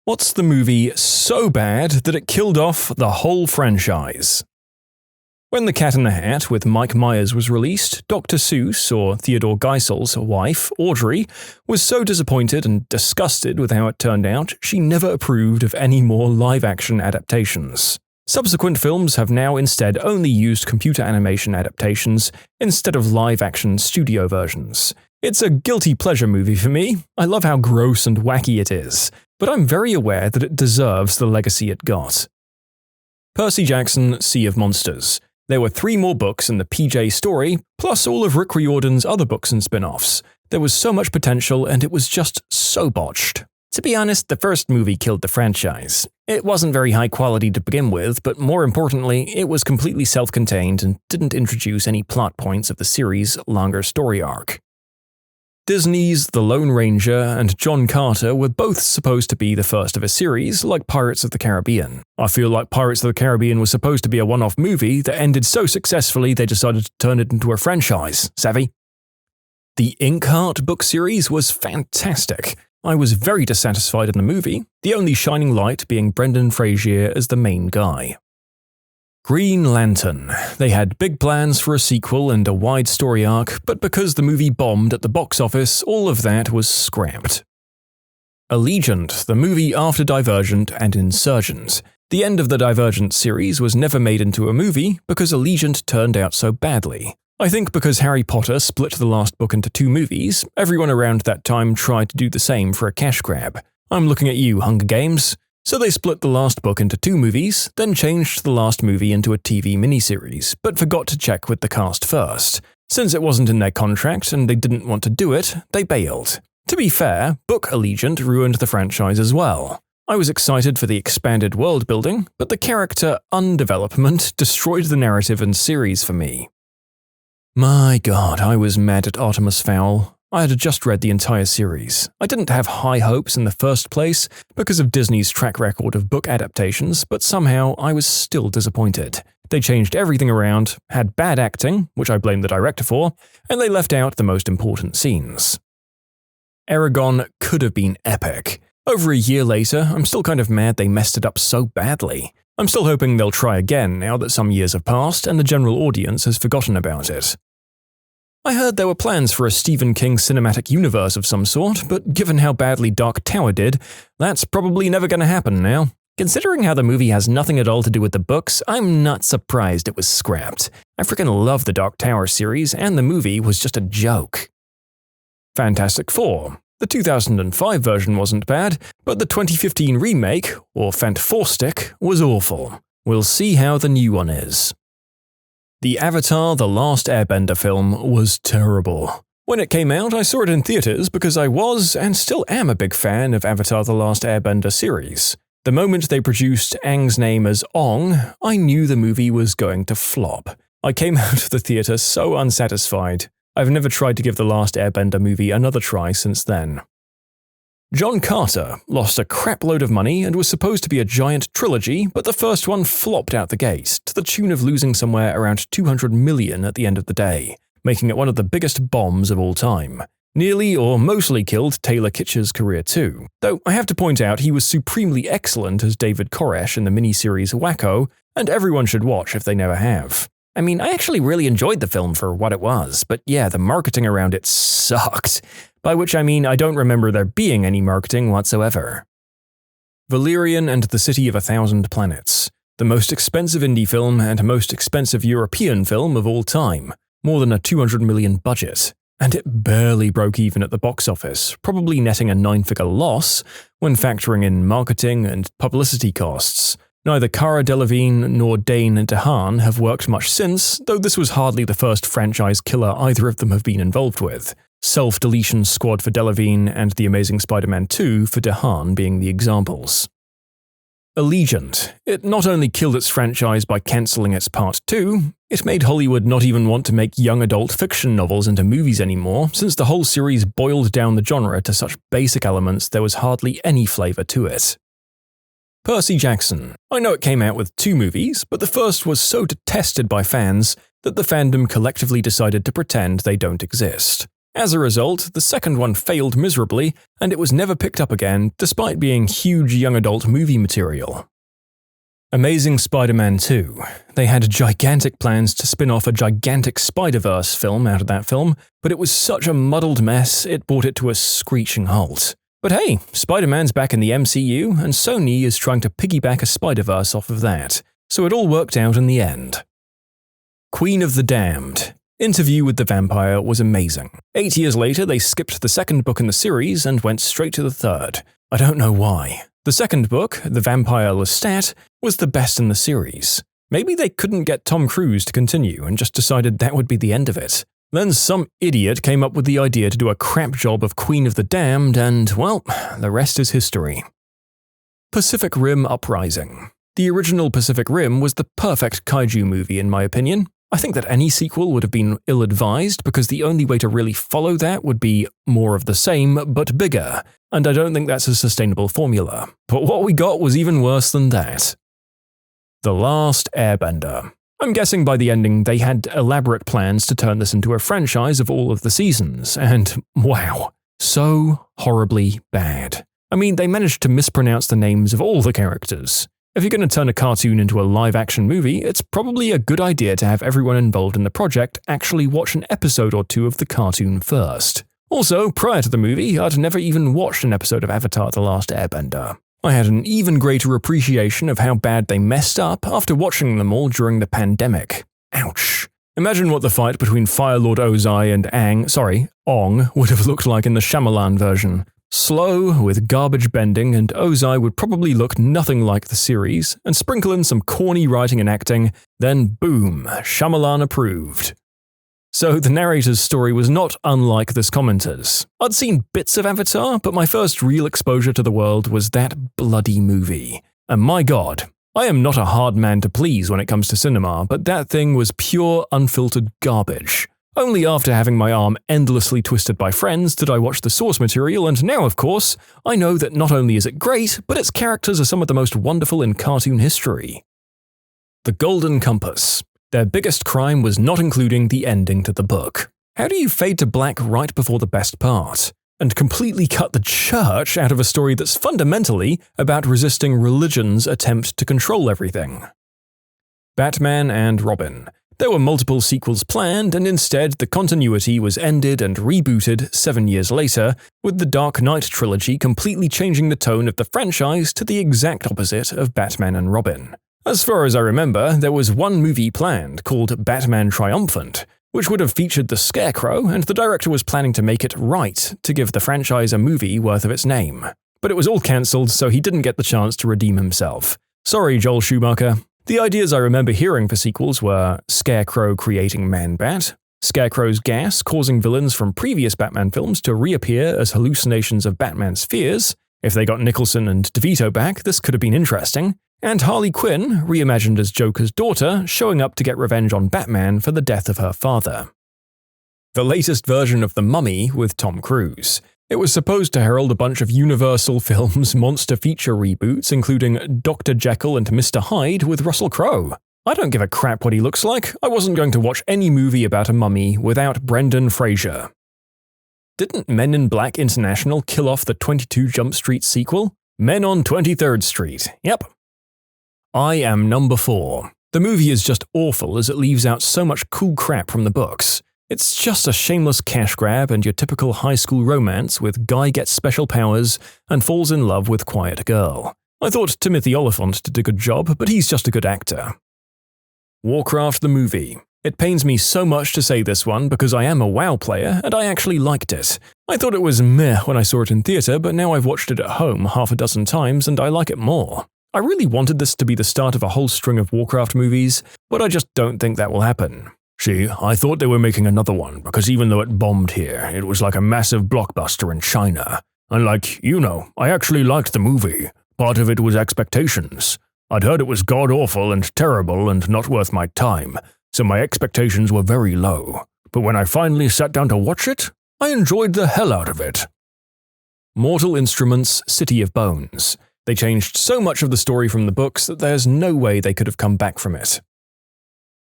What's the movie so bad that it killed off the whole franchise? When The Cat in the Hat with Mike Myers was released, Dr. Seuss, or Theodore Geisel's wife, Audrey, was so disappointed and disgusted with how it turned out, she never approved of any more live-action adaptations. Subsequent films have now instead only used computer animation adaptations instead of live-action studio versions. It's a guilty pleasure movie for me. I love how gross and wacky it is, but I'm very aware that it deserves the legacy it got. Percy Jackson, Sea of Monsters. There were 3 more books in the PJ story, plus all of Rick Riordan's other books and spin-offs. There was so much potential, and it was just so botched. To be honest, the first movie killed the franchise. It wasn't very high quality to begin with, but more importantly, it was completely self-contained and didn't introduce any plot points of the series' longer story arc. Disney's The Lone Ranger and John Carter were both supposed to be the first of a series, like Pirates of the Caribbean. I feel like Pirates of the Caribbean was supposed to be a one-off movie that ended so successfully they decided to turn it into a franchise. Savvy? The Inkheart book series was fantastic. I was very dissatisfied in the movie, the only shining light being Brendan Fraser as the main guy. Green Lantern. They had big plans for a sequel and a wide story arc, but because the movie bombed at the box office, all of that was scrapped. Allegiant, the movie after Divergent and Insurgent. The end of the Divergent series was never made into a movie because Allegiant turned out so badly. I think because Harry Potter split the last book into 2 movies, everyone around that time tried to do the same for a cash grab. I'm looking at you, Hunger Games. So they split the last book into 2 movies, then changed the last movie into a TV miniseries, but forgot to check with the cast first. Since it wasn't in their contract and they didn't want to do it, they bailed. To be fair, book Allegiant ruined the franchise as well. I was excited for the expanded world building, but the character undevelopment destroyed the narrative and series for me. My god, I was mad at Artemis Fowl. I had just read the entire series. I didn't have high hopes in the first place because of Disney's track record of book adaptations, but somehow I was still disappointed. They changed everything around, had bad acting, which I blame the director for, and they left out the most important scenes. Eragon could have been epic. Over a year later, I'm still kind of mad they messed it up so badly. I'm still hoping they'll try again now that some years have passed and the general audience has forgotten about it. I heard there were plans for a Stephen King cinematic universe of some sort, but given how badly Dark Tower did, that's probably never going to happen now. Considering how the movie has nothing at all to do with the books, I'm not surprised it was scrapped. I freaking love the Dark Tower series, and the movie was just a joke. Fantastic Four. The 2005 version wasn't bad, but the 2015 remake, or Fant4stick, was awful. We'll see how the new one is. The Avatar: The Last Airbender film was terrible. When it came out, I saw it in theaters because I was, and still am, a big fan of Avatar: The Last Airbender series. The moment they produced Aang's name as Ong, I knew the movie was going to flop. I came out of the theater so unsatisfied. I've never tried to give The Last Airbender movie another try since then. John Carter lost a crap load of money and was supposed to be a giant trilogy, but the first one flopped out the gate, to the tune of losing somewhere around $200 million at the end of the day, making it one of the biggest bombs of all time. Nearly or mostly killed Taylor Kitsch's career too, though I have to point out he was supremely excellent as David Koresh in the miniseries Wacko, and everyone should watch if they never have. I mean, I actually really enjoyed the film for what it was, but yeah, the marketing around it sucked. By which I mean I don't remember there being any marketing whatsoever. Valerian and the City of a Thousand Planets. The most expensive indie film and most expensive European film of all time. More than a $200 million budget. And it barely broke even at the box office, probably netting a 9-figure loss when factoring in marketing and publicity costs. Neither Cara Delevingne nor Dane DeHaan have worked much since, though this was hardly the first franchise killer either of them have been involved with. Self-Deletion Squad for Delevingne and The Amazing Spider-Man 2 for DeHaan being the examples. Allegiant. It not only killed its franchise by cancelling its Part 2, it made Hollywood not even want to make young adult fiction novels into movies anymore, since the whole series boiled down the genre to such basic elements there was hardly any flavour to it. Percy Jackson. I know it came out with 2 movies, but the first was so detested by fans that the fandom collectively decided to pretend they don't exist. As a result, the second one failed miserably, and it was never picked up again despite being huge young adult movie material. Amazing Spider-Man 2. They had gigantic plans to spin off a gigantic Spider-Verse film out of that film, but it was such a muddled mess it brought it to a screeching halt. But hey, Spider-Man's back in the MCU, and Sony is trying to piggyback a Spider-Verse off of that, so it all worked out in the end. Queen of the Damned. Interview with the Vampire was amazing. 8 years later, they skipped the second book in the series and went straight to the third. I don't know why. The second book, The Vampire Lestat, was the best in the series. Maybe they couldn't get Tom Cruise to continue and just decided that would be the end of it. Then some idiot came up with the idea to do a crap job of Queen of the Damned and, well, the rest is history. Pacific Rim Uprising. The original Pacific Rim was the perfect kaiju movie in my opinion. I think that any sequel would have been ill-advised because the only way to really follow that would be more of the same, but bigger, and I don't think that's a sustainable formula. But what we got was even worse than that. The Last Airbender. I'm guessing by the ending they had elaborate plans to turn this into a franchise of all of the seasons, and wow, so horribly bad. I mean, they managed to mispronounce the names of all the characters. If you're going to turn a cartoon into a live-action movie, it's probably a good idea to have everyone involved in the project actually watch an episode or two of the cartoon first. Also, prior to the movie, I'd never even watched an episode of Avatar: The Last Airbender. I had an even greater appreciation of how bad they messed up after watching them all during the pandemic. Ouch. Imagine what the fight between Fire Lord Ozai and Ong would have looked like in the Shyamalan version. Slow, with garbage bending, and Ozai would probably look nothing like the series, and sprinkle in some corny writing and acting, then boom, Shyamalan approved. So the narrator's story was not unlike this commenter's. I'd seen bits of Avatar, but my first real exposure to the world was that bloody movie. And my god, I am not a hard man to please when it comes to cinema, but that thing was pure, unfiltered garbage. Only after having my arm endlessly twisted by friends did I watch the source material, and now, of course, I know that not only is it great, but its characters are some of the most wonderful in cartoon history. The Golden Compass. Their biggest crime was not including the ending to the book. How do you fade to black right before the best part? And completely cut the church out of a story that's fundamentally about resisting religion's attempt to control everything? Batman and Robin. There were multiple sequels planned, and instead the continuity was ended and rebooted 7 years later, with the Dark Knight trilogy completely changing the tone of the franchise to the exact opposite of Batman and Robin. As far as I remember, there was one movie planned called Batman Triumphant, which would have featured the Scarecrow, and the director was planning to make it right to give the franchise a movie worth of its name. But it was all cancelled, so he didn't get the chance to redeem himself. Sorry, Joel Schumacher. The ideas I remember hearing for sequels were Scarecrow creating Man-Bat, Scarecrow's gas causing villains from previous Batman films to reappear as hallucinations of Batman's fears. If they got Nicholson and DeVito back, this could have been interesting. And Harley Quinn, reimagined as Joker's daughter, showing up to get revenge on Batman for the death of her father. The latest version of The Mummy with Tom Cruise. It was supposed to herald a bunch of Universal Films monster feature reboots, including Dr. Jekyll and Mr. Hyde with Russell Crowe. I don't give a crap what he looks like. I wasn't going to watch any movie about a mummy without Brendan Fraser. Didn't Men in Black International kill off the 22 Jump Street sequel? Men on 23rd Street. Yep. I Am Number 4. The movie is just awful as it leaves out so much cool crap from the books. It's just a shameless cash grab and your typical high school romance with guy gets special powers and falls in love with quiet girl. I thought Timothy Olyphant did a good job, but he's just a good actor. Warcraft the movie. It pains me so much to say this one because I am a WoW player and I actually liked it. I thought it was meh when I saw it in theater, but now I've watched it at home half a dozen times and I like it more. I really wanted this to be the start of a whole string of Warcraft movies, but I just don't think that will happen. See, I thought they were making another one because even though it bombed here, it was like a massive blockbuster in China. And I actually liked the movie. Part of it was expectations. I'd heard it was god-awful and terrible and not worth my time, so my expectations were very low. But when I finally sat down to watch it, I enjoyed the hell out of it. Mortal Instruments: City of Bones. They changed so much of the story from the books that there's no way they could have come back from it.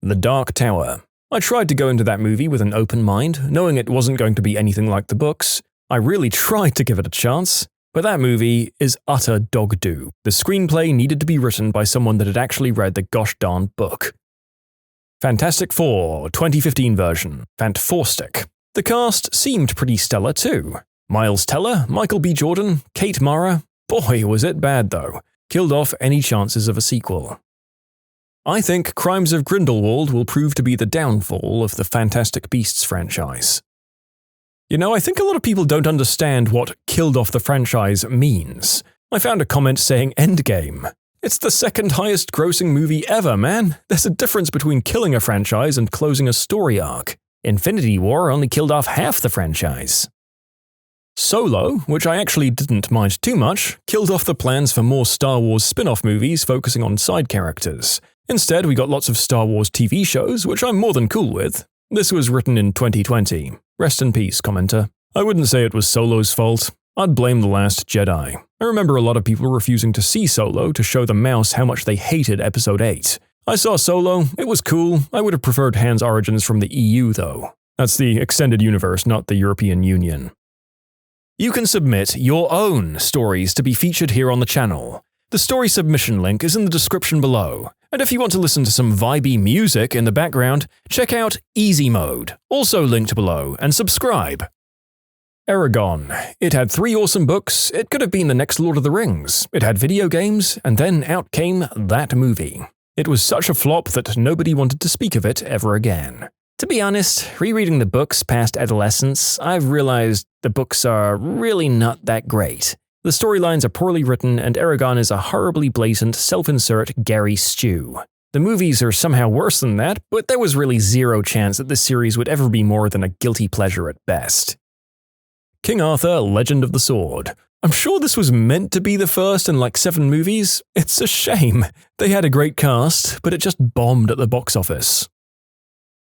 The Dark Tower. I tried to go into that movie with an open mind, knowing it wasn't going to be anything like the books. I really tried to give it a chance, but that movie is utter dog-doo. The screenplay needed to be written by someone that had actually read the gosh darn book. Fantastic Four, 2015 version, Fantastic. The cast seemed pretty stellar too. Miles Teller, Michael B. Jordan, Kate Mara. Boy, was it bad though. Killed off any chances of a sequel. I think Crimes of Grindelwald will prove to be the downfall of the Fantastic Beasts franchise. You know, I think a lot of people don't understand what killed off the franchise means. I found a comment saying Endgame. It's the second highest grossing movie ever, man. There's a difference between killing a franchise and closing a story arc. Infinity War only killed off half the franchise. Solo, which I actually didn't mind too much, killed off the plans for more Star Wars spin-off movies focusing on side characters. Instead, we got lots of Star Wars TV shows, which I'm more than cool with. This was written in 2020. Rest in peace, commenter. I wouldn't say it was Solo's fault. I'd blame The Last Jedi. I remember a lot of people refusing to see Solo to show the mouse how much they hated Episode 8. I saw Solo, it was cool. I would have preferred Han's origins from the EU though. That's the extended universe, not the European Union. You can submit your own stories to be featured here on the channel. The story submission link is in the description below. And if you want to listen to some vibey music in the background, check out easymode, also linked below, and subscribe. Eragon. It had 3 awesome books, it could have been the next Lord of the Rings, it had video games, and then out came that movie. It was such a flop that nobody wanted to speak of it ever again. To be honest, rereading the books past adolescence, I've realized the books are really not that great. The storylines are poorly written and Eragon is a horribly blatant, self-insert Gary Stew. The movies are somehow worse than that, but there was really zero chance that this series would ever be more than a guilty pleasure at best. King Arthur, Legend of the Sword. I'm sure this was meant to be the first in like 7 movies. It's a shame. They had a great cast, but it just bombed at the box office.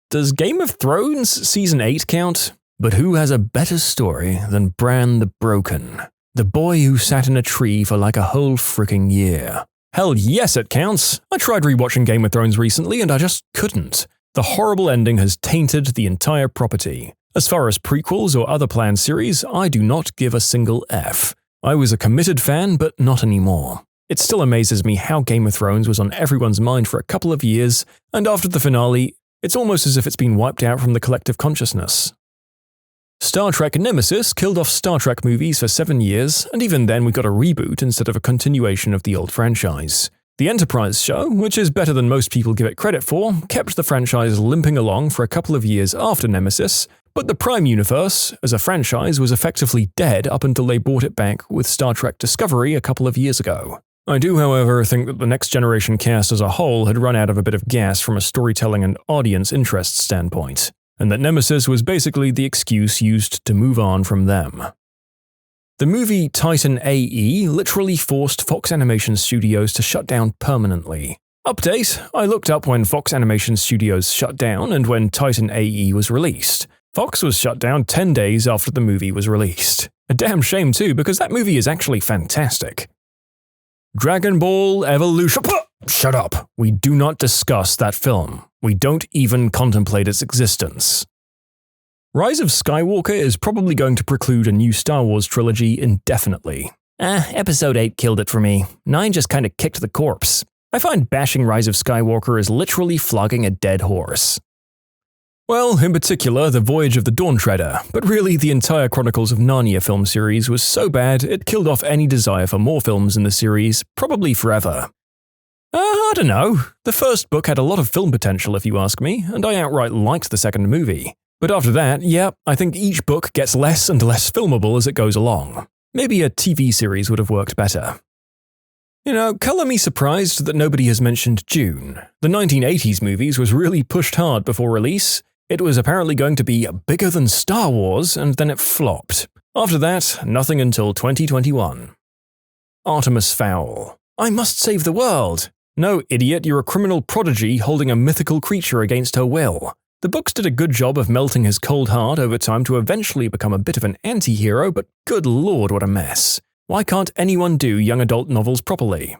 Does Game of Thrones Season 8 count? But who has a better story than Bran the Broken? The boy who sat in a tree for like a whole fricking year. Hell yes it counts! I tried rewatching Game of Thrones recently and I just couldn't. The horrible ending has tainted the entire property. As far as prequels or other planned series, I do not give a single F. I was a committed fan, but not anymore. It still amazes me how Game of Thrones was on everyone's mind for a couple of years, and after the finale, it's almost as if it's been wiped out from the collective consciousness. Star Trek Nemesis killed off Star Trek movies for 7 years, and even then we got a reboot instead of a continuation of the old franchise. The Enterprise show, which is better than most people give it credit for, kept the franchise limping along for a couple of years after Nemesis, but the Prime Universe, as a franchise, was effectively dead up until they brought it back with Star Trek Discovery a couple of years ago. I do, however, think that the Next Generation cast as a whole had run out of a bit of gas from a storytelling and audience interest standpoint, and that Nemesis was basically the excuse used to move on from them. The movie Titan AE literally forced Fox Animation Studios to shut down permanently. Update: I looked up when Fox Animation Studios shut down and when Titan AE was released. Fox was shut down 10 days after the movie was released. A damn shame too, because that movie is actually fantastic. Dragonball Evolution. Shut up. We do not discuss that film. We don't even contemplate its existence. Rise of Skywalker is probably going to preclude a new Star Wars trilogy indefinitely. Episode 8 killed it for me. 9 just kinda kicked the corpse. I find bashing Rise of Skywalker is literally flogging a dead horse. Well, in particular, The Voyage of the Dawn Treader, but really the entire Chronicles of Narnia film series was so bad it killed off any desire for more films in the series, probably forever. I don't know. The first book had a lot of film potential if you ask me, and I outright liked the second movie. But after that, yeah, I think each book gets less and less filmable as it goes along. Maybe a TV series would have worked better. You know, color me surprised that nobody has mentioned Dune. The 1980s movies was really pushed hard before release. It was apparently going to be bigger than Star Wars, and then it flopped. After that, nothing until 2021. Artemis Fowl. I must save the world. No, idiot, you're a criminal prodigy holding a mythical creature against her will. The books did a good job of melting his cold heart over time to eventually become a bit of an anti-hero, but good lord, what a mess. Why can't anyone do young adult novels properly?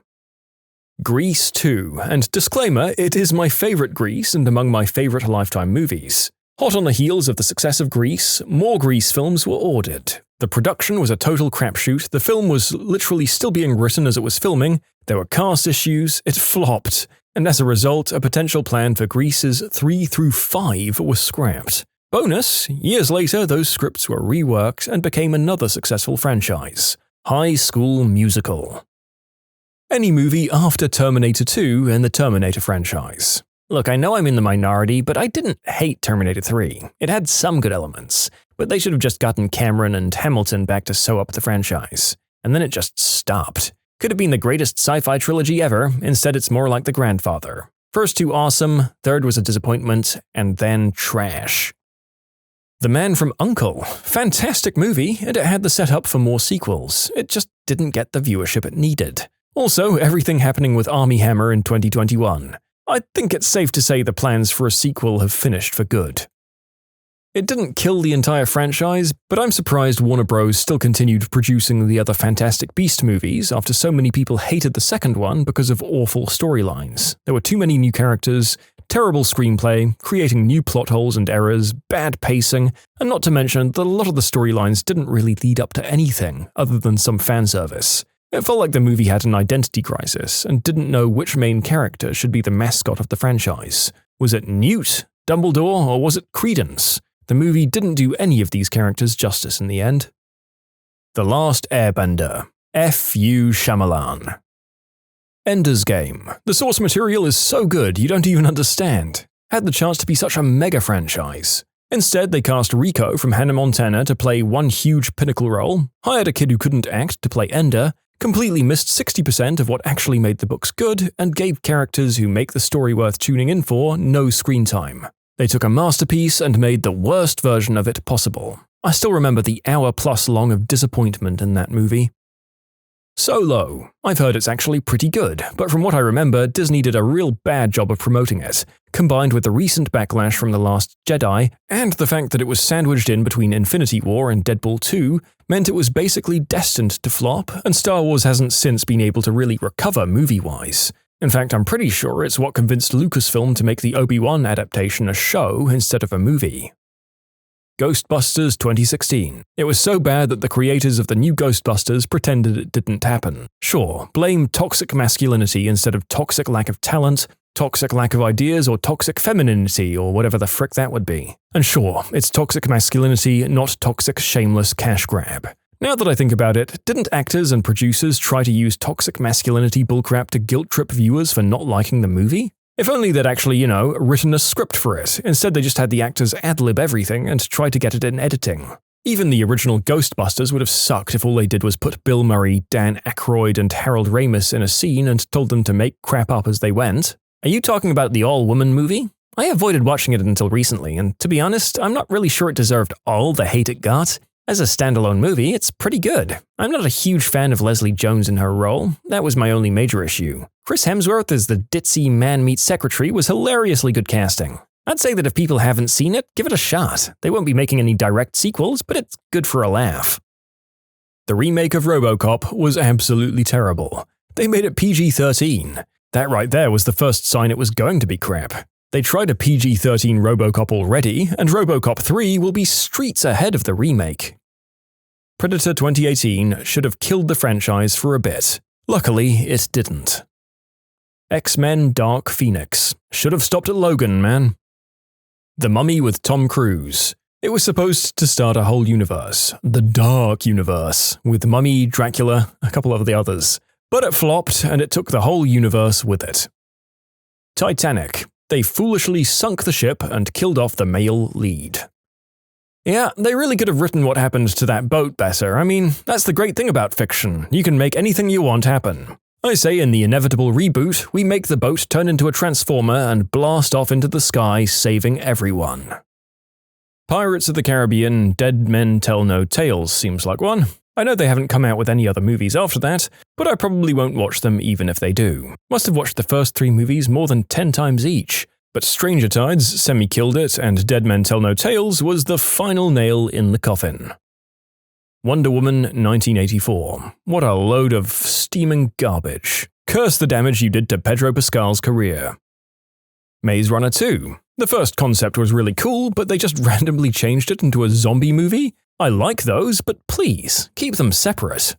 Grease 2, and disclaimer, it is my favorite Grease and among my favorite Lifetime movies. Hot on the heels of the success of Grease, more Grease films were ordered. The production was a total crapshoot, the film was literally still being written as it was filming, there were cast issues, it flopped, and as a result, a potential plan for Greases 3 through 5 was scrapped. Bonus, years later those scripts were reworked and became another successful franchise, High School Musical. Any movie after Terminator 2 in the Terminator franchise. Look, I know I'm in the minority, but I didn't hate Terminator 3. It had some good elements, but they should have just gotten Cameron and Hamilton back to sew up the franchise. And then it just stopped. Could have been the greatest sci-fi trilogy ever, instead it's more like The Grandfather. First two awesome, third was a disappointment, and then trash. The Man from U.N.C.L.E. Fantastic movie, and it had the setup for more sequels. It just didn't get the viewership it needed. Also, everything happening with Armie Hammer in 2021. I think it's safe to say the plans for a sequel have finished for good. It didn't kill the entire franchise, but I'm surprised Warner Bros. Still continued producing the other Fantastic Beast movies after so many people hated the second one because of awful storylines. There were too many new characters, terrible screenplay, creating new plot holes and errors, bad pacing, and not to mention that a lot of the storylines didn't really lead up to anything other than some fan service. It felt like the movie had an identity crisis and didn't know which main character should be the mascot of the franchise. Was it Newt, Dumbledore, or was it Credence? The movie didn't do any of these characters justice in the end. The Last Airbender. F.U. Shyamalan. Ender's Game. The source material is so good you don't even understand. Had the chance to be such a mega franchise. Instead, they cast Rico from Hannah Montana to play one huge pinnacle role, hired a kid who couldn't act to play Ender, completely missed 60% of what actually made the books good, and gave characters who make the story worth tuning in for no screen time. They took a masterpiece and made the worst version of it possible. I still remember the hour-plus long of disappointment in that movie. Solo. I've heard it's actually pretty good, but from what I remember, Disney did a real bad job of promoting it, combined with the recent backlash from The Last Jedi, and the fact that it was sandwiched in between Infinity War and Deadpool 2, meant it was basically destined to flop, and Star Wars hasn't since been able to really recover movie-wise. In fact, I'm pretty sure it's what convinced Lucasfilm to make the Obi-Wan adaptation a show instead of a movie. Ghostbusters 2016. It was so bad that the creators of the new Ghostbusters pretended it didn't happen. Sure, blame toxic masculinity instead of toxic lack of talent, toxic lack of ideas, or toxic femininity, or whatever the frick that would be. And sure, it's toxic masculinity, not toxic shameless cash grab. Now that I think about it, didn't actors and producers try to use toxic masculinity bullcrap to guilt-trip viewers for not liking the movie? If only they'd actually, written a script for it. Instead they just had the actors ad-lib everything and try to get it in editing. Even the original Ghostbusters would have sucked if all they did was put Bill Murray, Dan Aykroyd, and Harold Ramis in a scene and told them to make crap up as they went. Are you talking about the all-woman movie? I avoided watching it until recently, and to be honest, I'm not really sure it deserved all the hate it got. As a standalone movie, it's pretty good. I'm not a huge fan of Leslie Jones in her role. That was my only major issue. Chris Hemsworth as the ditzy man-meat secretary was hilariously good casting. I'd say that if people haven't seen it, give it a shot. They won't be making any direct sequels, but it's good for a laugh. The remake of RoboCop was absolutely terrible. They made it PG-13. That right there was the first sign it was going to be crap. They tried a PG-13 RoboCop already, and RoboCop 3 will be streets ahead of the remake. Predator 2018 should have killed the franchise for a bit. Luckily, it didn't. X-Men Dark Phoenix. Should have stopped at Logan, man. The Mummy with Tom Cruise. It was supposed to start a whole universe, the Dark Universe, with Mummy, Dracula, a couple of the others. But it flopped, and it took the whole universe with it. Titanic. They foolishly sunk the ship and killed off the male lead. Yeah, they really could have written what happened to that boat better. I mean, that's the great thing about fiction. You can make anything you want happen. I say in the inevitable reboot, we make the boat turn into a transformer and blast off into the sky, saving everyone. Pirates of the Caribbean, Dead Men Tell No Tales seems like one. I know they haven't come out with any other movies after that, but I probably won't watch them even if they do. Must have watched the first 3 movies more than 10 times each. But Stranger Tides semi-killed it, and Dead Men Tell No Tales was the final nail in the coffin. Wonder Woman 1984. What a load of steaming garbage. Curse the damage you did to Pedro Pascal's career. Maze Runner 2. The first concept was really cool, but they just randomly changed it into a zombie movie? I like those, but please, keep them separate.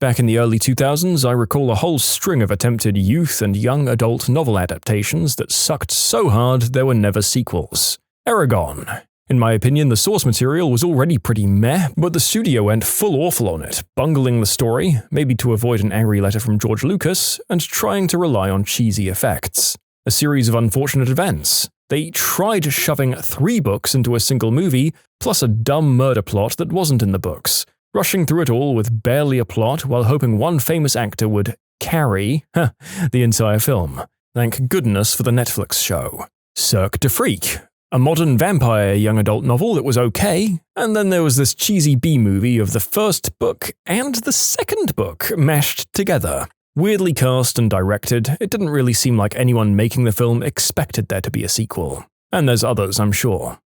Back in the early 2000s, I recall a whole string of attempted youth and young adult novel adaptations that sucked so hard there were never sequels. Eragon. In my opinion, the source material was already pretty meh, but the studio went full awful on it, bungling the story, maybe to avoid an angry letter from George Lucas, and trying to rely on cheesy effects. A series of unfortunate events. They tried shoving 3 books into a single movie, plus a dumb murder plot that wasn't in the books, rushing through it all with barely a plot while hoping one famous actor would carry the entire film. Thank goodness for the Netflix show. Cirque du Freak. A modern vampire young adult novel that was okay, and then there was this cheesy B-movie of the first book and the second book mashed together. Weirdly cast and directed, it didn't really seem like anyone making the film expected there to be a sequel. And there's others, I'm sure.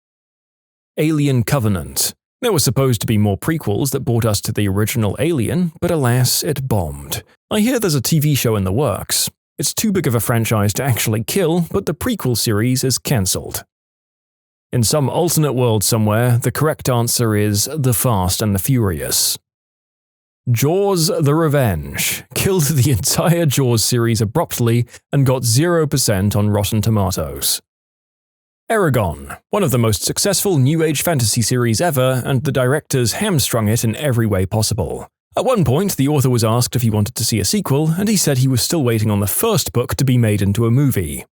Alien Covenant. There were supposed to be more prequels that brought us to the original Alien, but alas, it bombed. I hear there's a TV show in the works. It's too big of a franchise to actually kill, but the prequel series is cancelled. In some alternate world somewhere, the correct answer is The Fast and the Furious. Jaws the Revenge killed the entire Jaws series abruptly and got 0% on Rotten Tomatoes. Eragon, one of the most successful New Age fantasy series ever, and the directors hamstrung it in every way possible. At one point, the author was asked if he wanted to see a sequel, and he said he was still waiting on the first book to be made into a movie.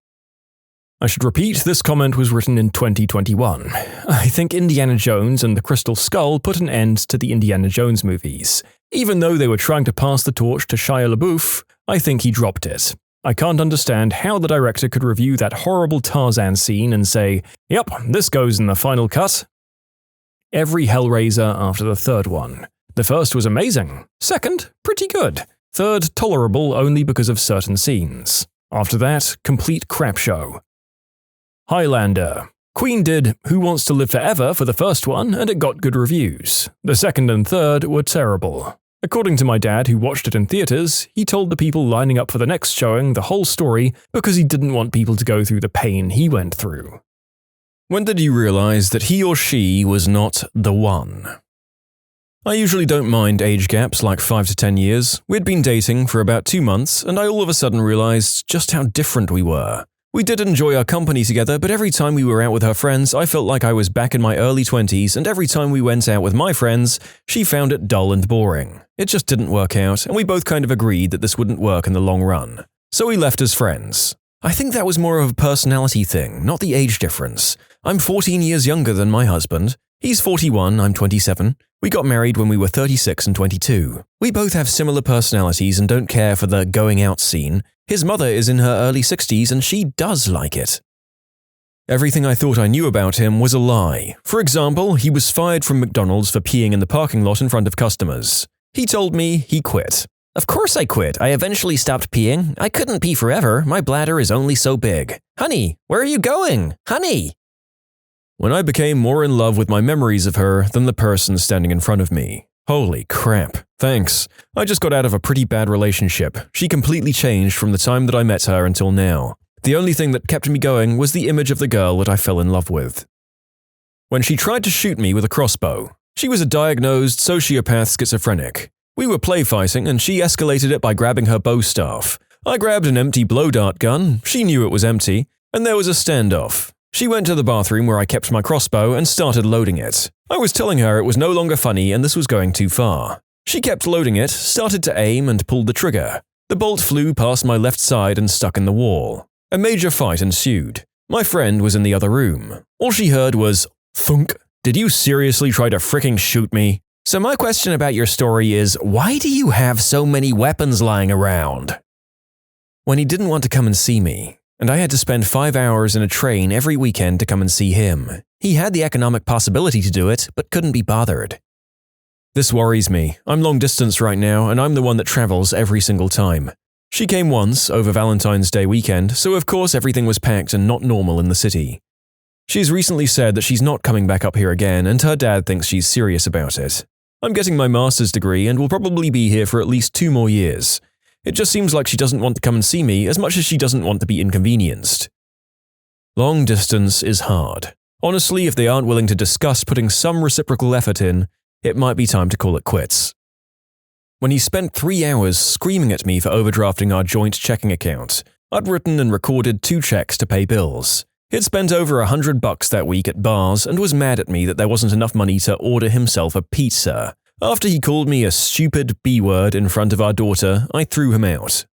I should repeat, this comment was written in 2021. I think Indiana Jones and the Crystal Skull put an end to the Indiana Jones movies. Even though they were trying to pass the torch to Shia LaBeouf, I think he dropped it. I can't understand how the director could review that horrible Tarzan scene and say, "Yep, this goes in the final cut." Every Hellraiser after the third one. The first was amazing. Second, pretty good. Third, tolerable only because of certain scenes. After that, complete crap show. Highlander. Queen did Who Wants to Live Forever for the first one, and it got good reviews. The second and third were terrible. According to my dad, who watched it in theaters, he told the people lining up for the next showing the whole story because he didn't want people to go through the pain he went through. When did you realize that he or she was not the one? I usually don't mind age gaps like 5 to 10 years. We'd been dating for about 2 months, and I all of a sudden realized just how different we were. We did enjoy our company together, but every time we were out with her friends, I felt like I was back in my early 20s, and every time we went out with my friends, she found it dull and boring. It just didn't work out, and we both kind of agreed that this wouldn't work in the long run. So we left as friends. I think that was more of a personality thing, not the age difference. I'm 14 years younger than my husband. He's 41, I'm 27. We got married when we were 36 and 22. We both have similar personalities and don't care for the going out scene. His mother is in her early 60s and she does like it. Everything I thought I knew about him was a lie. For example, he was fired from McDonald's for peeing in the parking lot in front of customers. He told me he quit. Of course I quit. I eventually stopped peeing. I couldn't pee forever. My bladder is only so big. Honey, where are you going? Honey! When I became more in love with my memories of her than the person standing in front of me. Holy crap. Thanks. I just got out of a pretty bad relationship. She completely changed from the time that I met her until now. The only thing that kept me going was the image of the girl that I fell in love with. When she tried to shoot me with a crossbow, she was a diagnosed sociopath schizophrenic. We were play fighting and she escalated it by grabbing her bow staff. I grabbed an empty blow dart gun, she knew it was empty, and there was a standoff. She went to the bathroom where I kept my crossbow and started loading it. I was telling her it was no longer funny and this was going too far. She kept loading it, started to aim and pulled the trigger. The bolt flew past my left side and stuck in the wall. A major fight ensued. My friend was in the other room. All she heard was, thunk. Did you seriously try to fricking shoot me? So my question about your story is, why do you have so many weapons lying around? When he didn't want to come and see me, and I had to spend 5 hours in a train every weekend to come and see him. He had the economic possibility to do it, but couldn't be bothered. This worries me. I'm long distance right now, and I'm the one that travels every single time. She came once, over Valentine's Day weekend, so of course everything was packed and not normal in the city. She's recently said that she's not coming back up here again, and her dad thinks she's serious about it. I'm getting my master's degree and will probably be here for at least 2 more years. It just seems like she doesn't want to come and see me as much as she doesn't want to be inconvenienced. Long distance is hard. Honestly, if they aren't willing to discuss putting some reciprocal effort in, it might be time to call it quits. When he spent 3 hours screaming at me for overdrafting our joint checking account, I'd written and recorded 2 checks to pay bills. He'd spent over $100 that week at bars and was mad at me that there wasn't enough money to order himself a pizza. After he called me a stupid B-word in front of our daughter, I threw him out.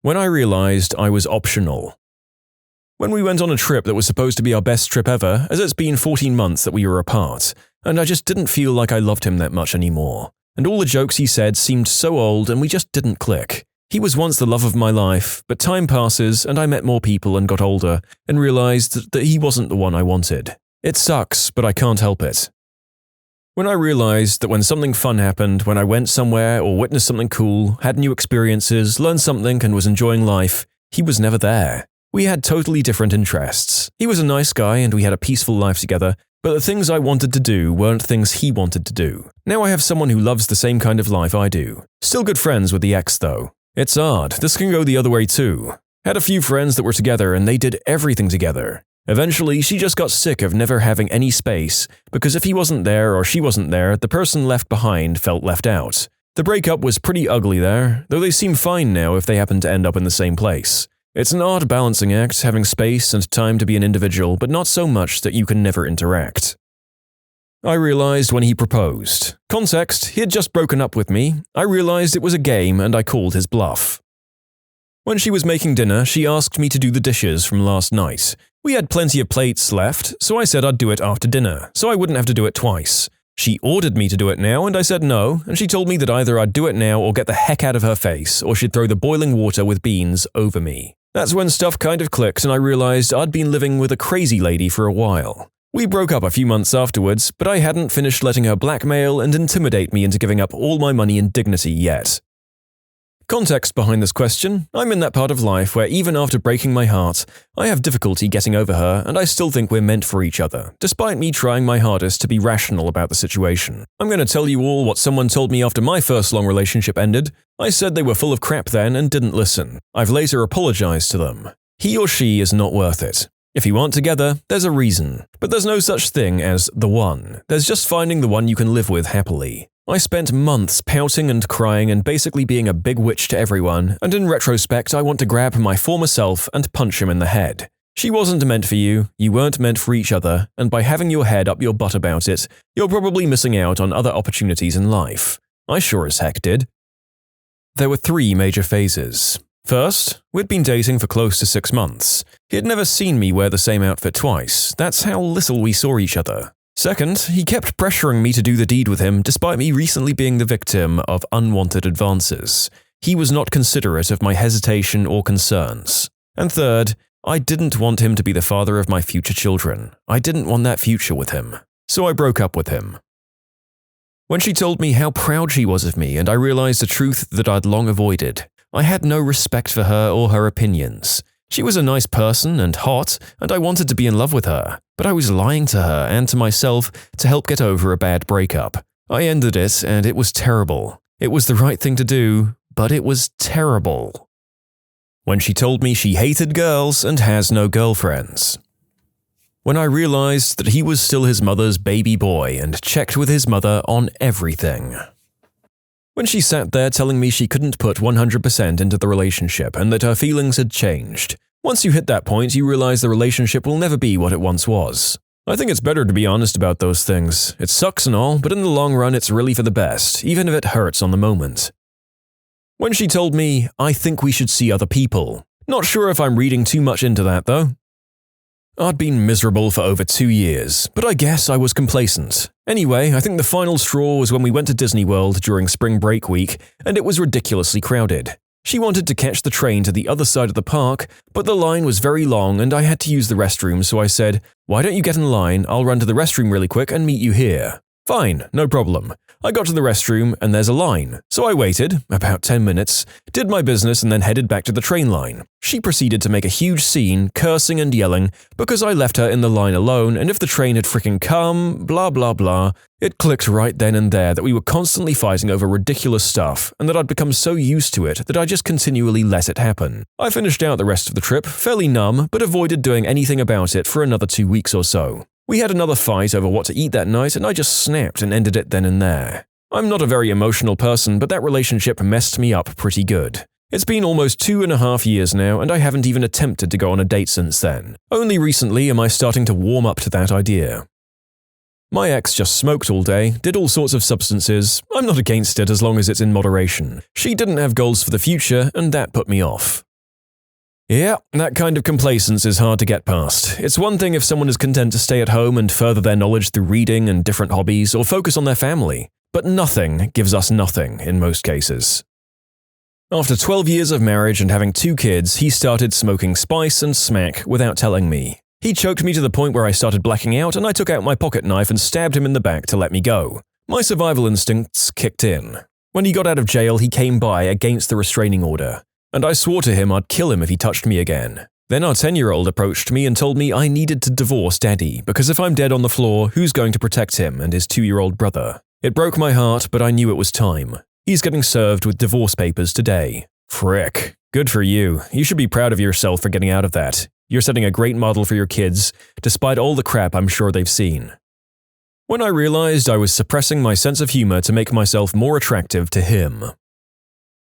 When I realized I was optional. When we went on a trip that was supposed to be our best trip ever, as it's been 14 months that we were apart, and I just didn't feel like I loved him that much anymore. And all the jokes he said seemed so old and we just didn't click. He was once the love of my life, but time passes and I met more people and got older and realized that he wasn't the one I wanted. It sucks, but I can't help it. When I realized that when something fun happened, when I went somewhere or witnessed something cool, had new experiences, learned something and was enjoying life, he was never there. We had totally different interests. He was a nice guy and we had a peaceful life together, but the things I wanted to do weren't things he wanted to do. Now I have someone who loves the same kind of life I do. Still good friends with the ex though. It's odd, this can go the other way too. Had a few friends that were together and they did everything together. Eventually, she just got sick of never having any space, because if he wasn't there or she wasn't there, the person left behind felt left out. The breakup was pretty ugly there, though they seem fine now if they happen to end up in the same place. It's an odd balancing act, having space and time to be an individual, but not so much that you can never interact. I realized when he proposed. Context, he had just broken up with me. I realized it was a game and I called his bluff. When she was making dinner, she asked me to do the dishes from last night. We had plenty of plates left, so I said I'd do it after dinner, so I wouldn't have to do it twice. She ordered me to do it now and I said no, and she told me that either I'd do it now or get the heck out of her face, or she'd throw the boiling water with beans over me. That's when stuff kind of clicked and I realized I'd been living with a crazy lady for a while. We broke up a few months afterwards, but I hadn't finished letting her blackmail and intimidate me into giving up all my money and dignity yet. Context behind this question, I'm in that part of life where even after breaking my heart, I have difficulty getting over her and I still think we're meant for each other, despite me trying my hardest to be rational about the situation. I'm going to tell you all what someone told me after my first long relationship ended. I said they were full of crap then and didn't listen. I've later apologized to them. He or she is not worth it. If you aren't together, there's a reason. But there's no such thing as the one. There's just finding the one you can live with happily. I spent months pouting and crying and basically being a big witch to everyone, and in retrospect I want to grab my former self and punch him in the head. She wasn't meant for you, you weren't meant for each other, and by having your head up your butt about it, you're probably missing out on other opportunities in life. I sure as heck did. There were 3 major phases. First, we'd been dating for close to 6 months. He had never seen me wear the same outfit twice. That's how little we saw each other. Second, he kept pressuring me to do the deed with him despite me recently being the victim of unwanted advances. He was not considerate of my hesitation or concerns. And third, I didn't want him to be the father of my future children. I didn't want that future with him. So I broke up with him. When she told me how proud she was of me and I realized a truth that I'd long avoided, I had no respect for her or her opinions. She was a nice person and hot, and I wanted to be in love with her, but I was lying to her and to myself to help get over a bad breakup. I ended it, and it was terrible. It was the right thing to do, but it was terrible. When she told me she hated girls and has no girlfriends. When I realized that he was still his mother's baby boy and checked with his mother on everything. When she sat there telling me she couldn't put 100% into the relationship and that her feelings had changed. Once you hit that point, you realize the relationship will never be what it once was. I think it's better to be honest about those things. It sucks and all, but in the long run it's really for the best, even if it hurts on the moment. When she told me, I think we should see other people. Not sure if I'm reading too much into that though. I'd been miserable for over 2 years, but I guess I was complacent. Anyway, I think the final straw was when we went to Disney World during spring break week, and it was ridiculously crowded. She wanted to catch the train to the other side of the park, but the line was very long and I had to use the restroom, so I said, "Why don't you get in line, I'll run to the restroom really quick and meet you here." Fine, no problem. I got to the restroom and there's a line, so I waited, about 10 minutes, did my business and then headed back to the train line. She proceeded to make a huge scene, cursing and yelling, because I left her in the line alone and if the train had frickin' come, blah blah blah. It clicked right then and there that we were constantly fighting over ridiculous stuff and that I'd become so used to it that I just continually let it happen. I finished out the rest of the trip, fairly numb, but avoided doing anything about it for another 2 weeks or so. We had another fight over what to eat that night and I just snapped and ended it then and there. I'm not a very emotional person, but that relationship messed me up pretty good. It's been almost 2.5 years now and I haven't even attempted to go on a date since then. Only recently am I starting to warm up to that idea. My ex just smoked all day, did all sorts of substances. I'm not against it as long as it's in moderation. She didn't have goals for the future and that put me off. Yeah, that kind of complacence is hard to get past. It's one thing if someone is content to stay at home and further their knowledge through reading and different hobbies or focus on their family, but nothing gives us nothing in most cases. After 12 years of marriage and having 2 kids, he started smoking spice and smack without telling me. He choked me to the point where I started blacking out and I took out my pocket knife and stabbed him in the back to let me go. My survival instincts kicked in. When he got out of jail, he came by against the restraining order. And I swore to him I'd kill him if he touched me again. Then our 10-year-old approached me and told me I needed to divorce Daddy because if I'm dead on the floor, who's going to protect him and his 2-year-old brother? It broke my heart, but I knew it was time. He's getting served with divorce papers today. Frick. Good for you. You should be proud of yourself for getting out of that. You're setting a great model for your kids, despite all the crap I'm sure they've seen. When I realized I was suppressing my sense of humor to make myself more attractive to him.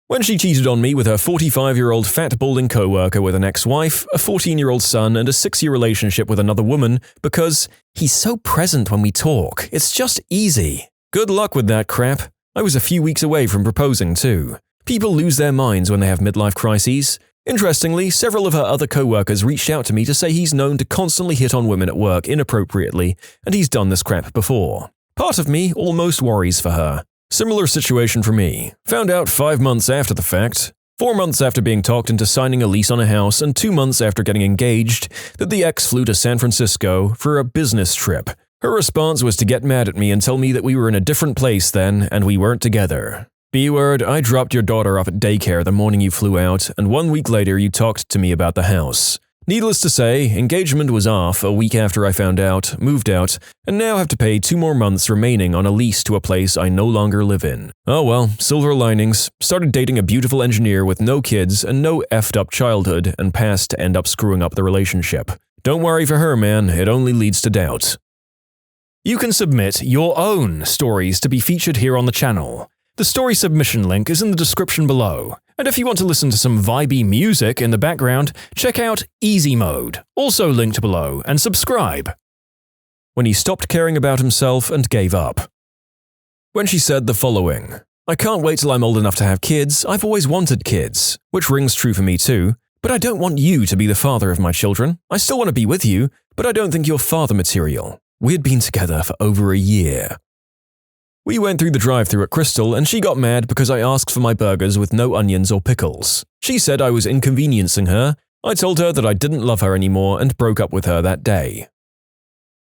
When she cheated on me with her 45-year-old fat balding co-worker with an ex-wife, a 14-year-old son, and a 6-year relationship with another woman because he's so present when we talk, it's just easy. Good luck with that crap. I was a few weeks away from proposing too. People lose their minds when they have midlife crises. Interestingly, several of her other co-workers reached out to me to say he's known to constantly hit on women at work inappropriately, and he's done this crap before. Part of me almost worries for her. Similar situation for me. Found out 5 months after the fact. 4 months after being talked into signing a lease on a house and 2 months after getting engaged that the ex flew to San Francisco for a business trip. Her response was to get mad at me and tell me that we were in a different place then and we weren't together. B-word, I dropped your daughter off at daycare the morning you flew out and 1 week later you talked to me about the house. Needless to say, engagement was off a week after I found out, moved out, and now have to pay 2 more months remaining on a lease to a place I no longer live in. Oh well, silver linings. Started dating a beautiful engineer with no kids and no effed up childhood and passed to end up screwing up the relationship. Don't worry for her, man, it only leads to doubt. You can submit your own stories to be featured here on the channel. The story submission link is in the description below. And if you want to listen to some vibey music in the background, check out easymode, also linked below, and subscribe. When he stopped caring about himself and gave up. When she said the following, I can't wait till I'm old enough to have kids, I've always wanted kids, which rings true for me too, but I don't want you to be the father of my children. I still want to be with you, but I don't think you're father material. We had been together for over a year. We went through the drive-thru at Crystal and she got mad because I asked for my burgers with no onions or pickles. She said I was inconveniencing her. I told her that I didn't love her anymore and broke up with her that day.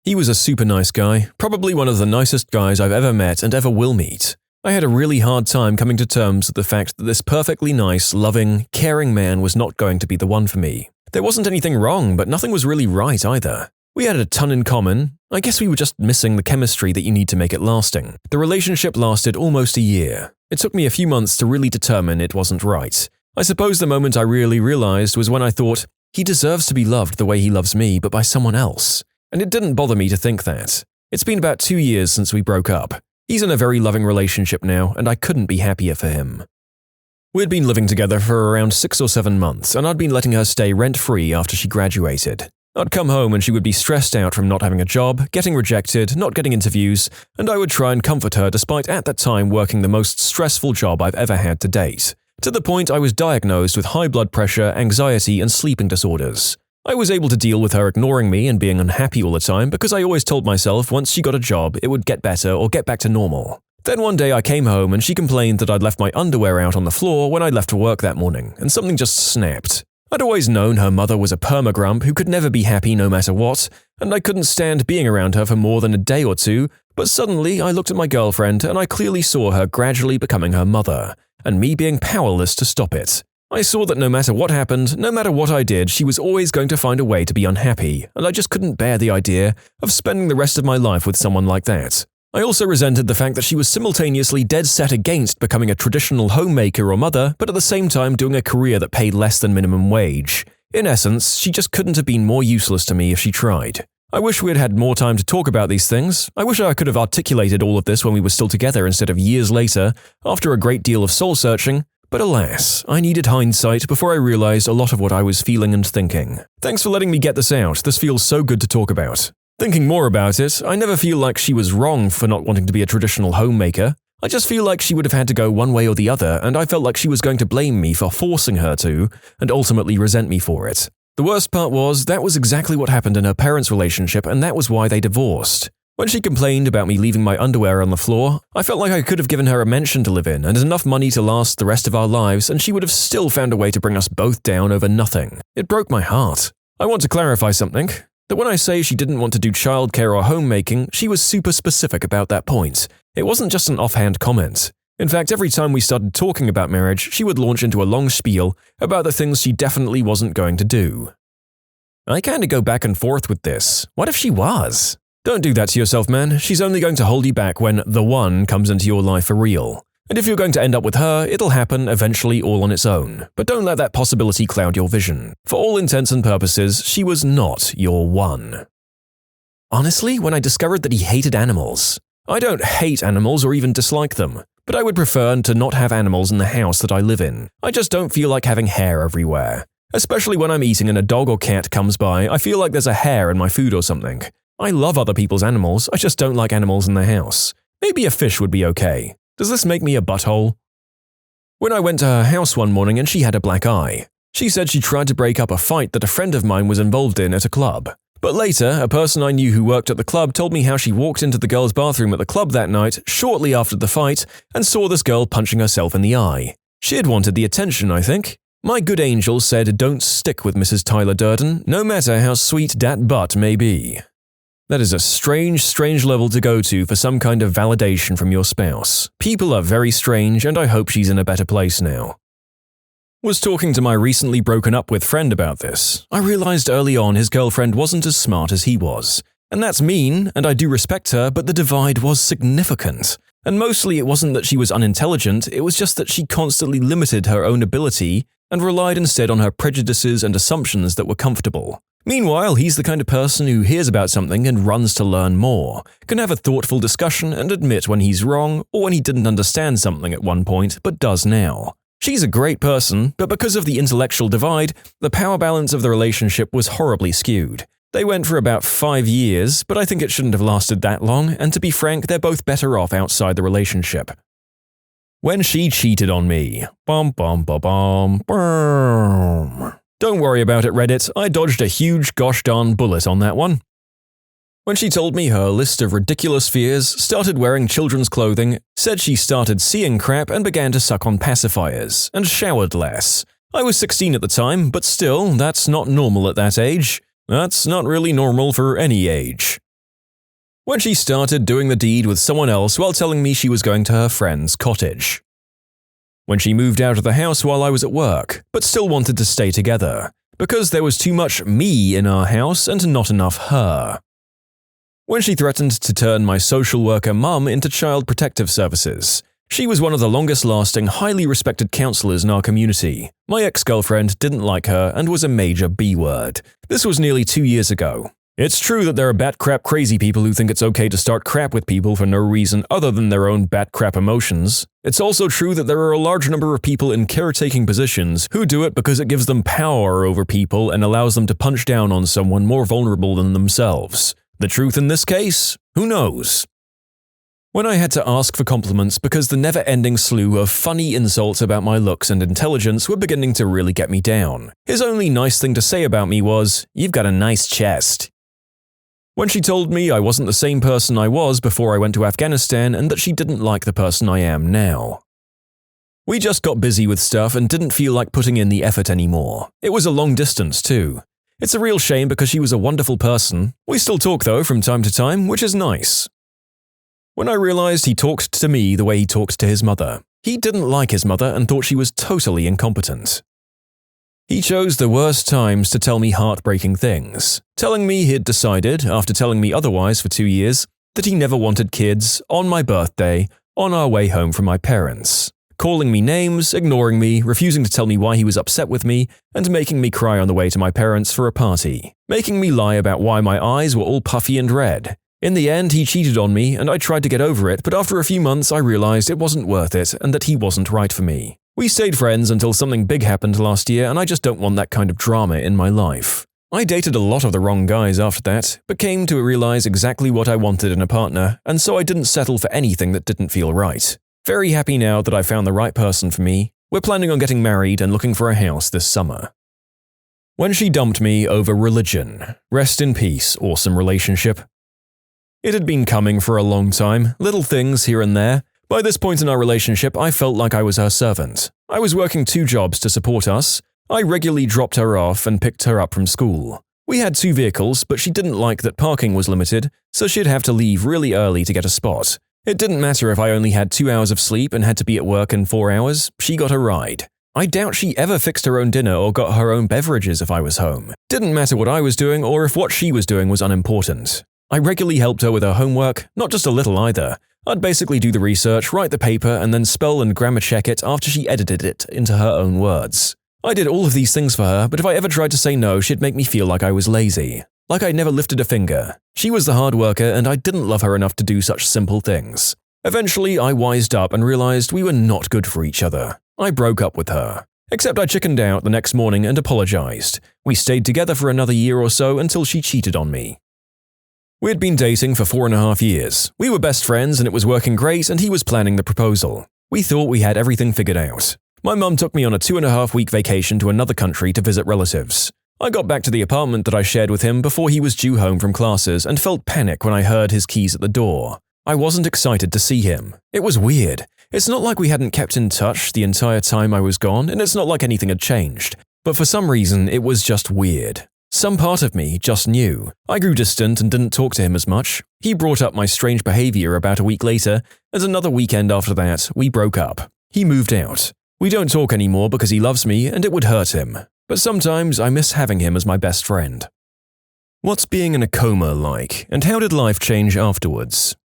He was a super nice guy, probably one of the nicest guys I've ever met and ever will meet. I had a really hard time coming to terms with the fact that this perfectly nice, loving, caring man was not going to be the one for me. There wasn't anything wrong, but nothing was really right either. We had a ton in common. I guess we were just missing the chemistry that you need to make it lasting. The relationship lasted almost a year. It took me a few months to really determine it wasn't right. I suppose the moment I really realized was when I thought, he deserves to be loved the way he loves me, but by someone else. And it didn't bother me to think that. It's been about 2 years since we broke up. He's in a very loving relationship now, and I couldn't be happier for him. We'd been living together for around 6 or 7 months, and I'd been letting her stay rent-free after she graduated. I'd come home and she would be stressed out from not having a job, getting rejected, not getting interviews, and I would try and comfort her despite at that time working the most stressful job I've ever had to date. To the point I was diagnosed with high blood pressure, anxiety, and sleeping disorders. I was able to deal with her ignoring me and being unhappy all the time because I always told myself once she got a job it would get better or get back to normal. Then one day I came home and she complained that I'd left my underwear out on the floor when I left for work that morning, and something just snapped. I'd always known her mother was a perma-grump who could never be happy no matter what, and I couldn't stand being around her for more than a day or two, but suddenly I looked at my girlfriend and I clearly saw her gradually becoming her mother, and me being powerless to stop it. I saw that no matter what happened, no matter what I did, she was always going to find a way to be unhappy, and I just couldn't bear the idea of spending the rest of my life with someone like that. I also resented the fact that she was simultaneously dead set against becoming a traditional homemaker or mother, but at the same time doing a career that paid less than minimum wage. In essence, she just couldn't have been more useless to me if she tried. I wish we had had more time to talk about these things. I wish I could have articulated all of this when we were still together instead of years later, after a great deal of soul-searching. But alas, I needed hindsight before I realized a lot of what I was feeling and thinking. Thanks for letting me get this out. This feels so good to talk about. Thinking more about it, I never feel like she was wrong for not wanting to be a traditional homemaker. I just feel like she would have had to go one way or the other, and I felt like she was going to blame me for forcing her to, and ultimately resent me for it. The worst part was, that was exactly what happened in her parents' relationship, and that was why they divorced. When she complained about me leaving my underwear on the floor, I felt like I could have given her a mansion to live in and enough money to last the rest of our lives, and she would have still found a way to bring us both down over nothing. It broke my heart. I want to clarify something. That when I say she didn't want to do childcare or homemaking, she was super specific about that point. It wasn't just an offhand comment. In fact, every time we started talking about marriage, she would launch into a long spiel about the things she definitely wasn't going to do. I kinda go back and forth with this. What if she was? Don't do that to yourself, man. She's only going to hold you back when the one comes into your life for real. And if you're going to end up with her, it'll happen eventually all on its own. But don't let that possibility cloud your vision. For all intents and purposes, she was not your one. Honestly, when I discovered that he hated animals. I don't hate animals or even dislike them, but I would prefer to not have animals in the house that I live in. I just don't feel like having hair everywhere. Especially when I'm eating and a dog or cat comes by, I feel like there's a hair in my food or something. I love other people's animals, I just don't like animals in the house. Maybe a fish would be okay. Does this make me a butthole? When I went to her house one morning and she had a black eye. She said she tried to break up a fight that a friend of mine was involved in at a club. But later, a person I knew who worked at the club told me how she walked into the girl's bathroom at the club that night, shortly after the fight, and saw this girl punching herself in the eye. She had wanted the attention, I think. My good angel said don't stick with Mrs. Tyler Durden, no matter how sweet dat butt may be. That is a strange, strange level to go to for some kind of validation from your spouse. People are very strange, and I hope she's in a better place now. Was talking to my recently broken up with friend about this. I realized early on his girlfriend wasn't as smart as he was. And that's mean, and I do respect her, but the divide was significant. And mostly it wasn't that she was unintelligent, it was just that she constantly limited her own ability and relied instead on her prejudices and assumptions that were comfortable. Meanwhile, he's the kind of person who hears about something and runs to learn more, can have a thoughtful discussion and admit when he's wrong or when he didn't understand something at one point but does now. She's a great person, but because of the intellectual divide, the power balance of the relationship was horribly skewed. They went for about 5 years, but I think it shouldn't have lasted that long, and to be frank, they're both better off outside the relationship. When she cheated on me. Bum bum bum bum bum. Don't worry about it, Reddit. I dodged a huge gosh darn bullet on that one. When she told me her list of ridiculous fears, started wearing children's clothing, said she started seeing crap and began to suck on pacifiers, and showered less. I was 16 at the time, but still, that's not normal at that age. That's not really normal for any age. When she started doing the deed with someone else while telling me she was going to her friend's cottage. When she moved out of the house while I was at work, but still wanted to stay together, because there was too much me in our house and not enough her. When she threatened to turn my social worker mum into child protective services. She was one of the longest-lasting, highly respected counselors in our community. My ex-girlfriend didn't like her and was a major B-word. This was nearly 2 years ago. It's true that there are bat-crap crazy people who think it's okay to start crap with people for no reason other than their own bat-crap emotions. It's also true that there are a large number of people in caretaking positions who do it because it gives them power over people and allows them to punch down on someone more vulnerable than themselves. The truth in this case? Who knows? When I had to ask for compliments because the never-ending slew of funny insults about my looks and intelligence were beginning to really get me down, his only nice thing to say about me was, "You've got a nice chest." When she told me I wasn't the same person I was before I went to Afghanistan and that she didn't like the person I am now. We just got busy with stuff and didn't feel like putting in the effort anymore. It was a long distance, too. It's a real shame because she was a wonderful person. We still talk, though, from time to time, which is nice. When I realized he talked to me the way he talked to his mother, he didn't like his mother and thought she was totally incompetent. He chose the worst times to tell me heartbreaking things, telling me he'd decided, after telling me otherwise for 2 years, that he never wanted kids, on my birthday, on our way home from my parents, calling me names, ignoring me, refusing to tell me why he was upset with me, and making me cry on the way to my parents for a party, making me lie about why my eyes were all puffy and red. In the end, he cheated on me, and I tried to get over it, but after a few months I realized it wasn't worth it and that he wasn't right for me. We stayed friends until something big happened last year, and I just don't want that kind of drama in my life. I dated a lot of the wrong guys after that, but came to realize exactly what I wanted in a partner, and so I didn't settle for anything that didn't feel right. Very happy now that I found the right person for me. We're planning on getting married and looking for a house this summer. When she dumped me over religion. Rest in peace, awesome relationship. It had been coming for a long time, little things here and there. By this point in our relationship, I felt like I was her servant. I was working 2 jobs to support us. I regularly dropped her off and picked her up from school. We had 2 vehicles, but she didn't like that parking was limited, so she'd have to leave really early to get a spot. It didn't matter if I only had 2 hours of sleep and had to be at work in 4 hours, she got a ride. I doubt she ever fixed her own dinner or got her own beverages if I was home. Didn't matter what I was doing or if what she was doing was unimportant. I regularly helped her with her homework, not just a little either. I'd basically do the research, write the paper, and then spell and grammar check it after she edited it into her own words. I did all of these things for her, but if I ever tried to say no, she'd make me feel like I was lazy. Like I never lifted a finger. She was the hard worker, and I didn't love her enough to do such simple things. Eventually, I wised up and realized we were not good for each other. I broke up with her. Except I chickened out the next morning and apologized. We stayed together for another year or so until she cheated on me. We had been dating for 4.5 years. We were best friends and it was working great, and he was planning the proposal. We thought we had everything figured out. My mum took me on a 2.5-week vacation to another country to visit relatives. I got back to the apartment that I shared with him before he was due home from classes and felt panic when I heard his keys at the door. I wasn't excited to see him. It was weird. It's not like we hadn't kept in touch the entire time I was gone, and it's not like anything had changed. But for some reason, it was just weird. Some part of me just knew. I grew distant and didn't talk to him as much. He brought up my strange behavior about a week later, and another weekend after that, we broke up. He moved out. We don't talk anymore because he loves me and it would hurt him. But sometimes I miss having him as my best friend. What's being in a coma like, and how did life change afterwards?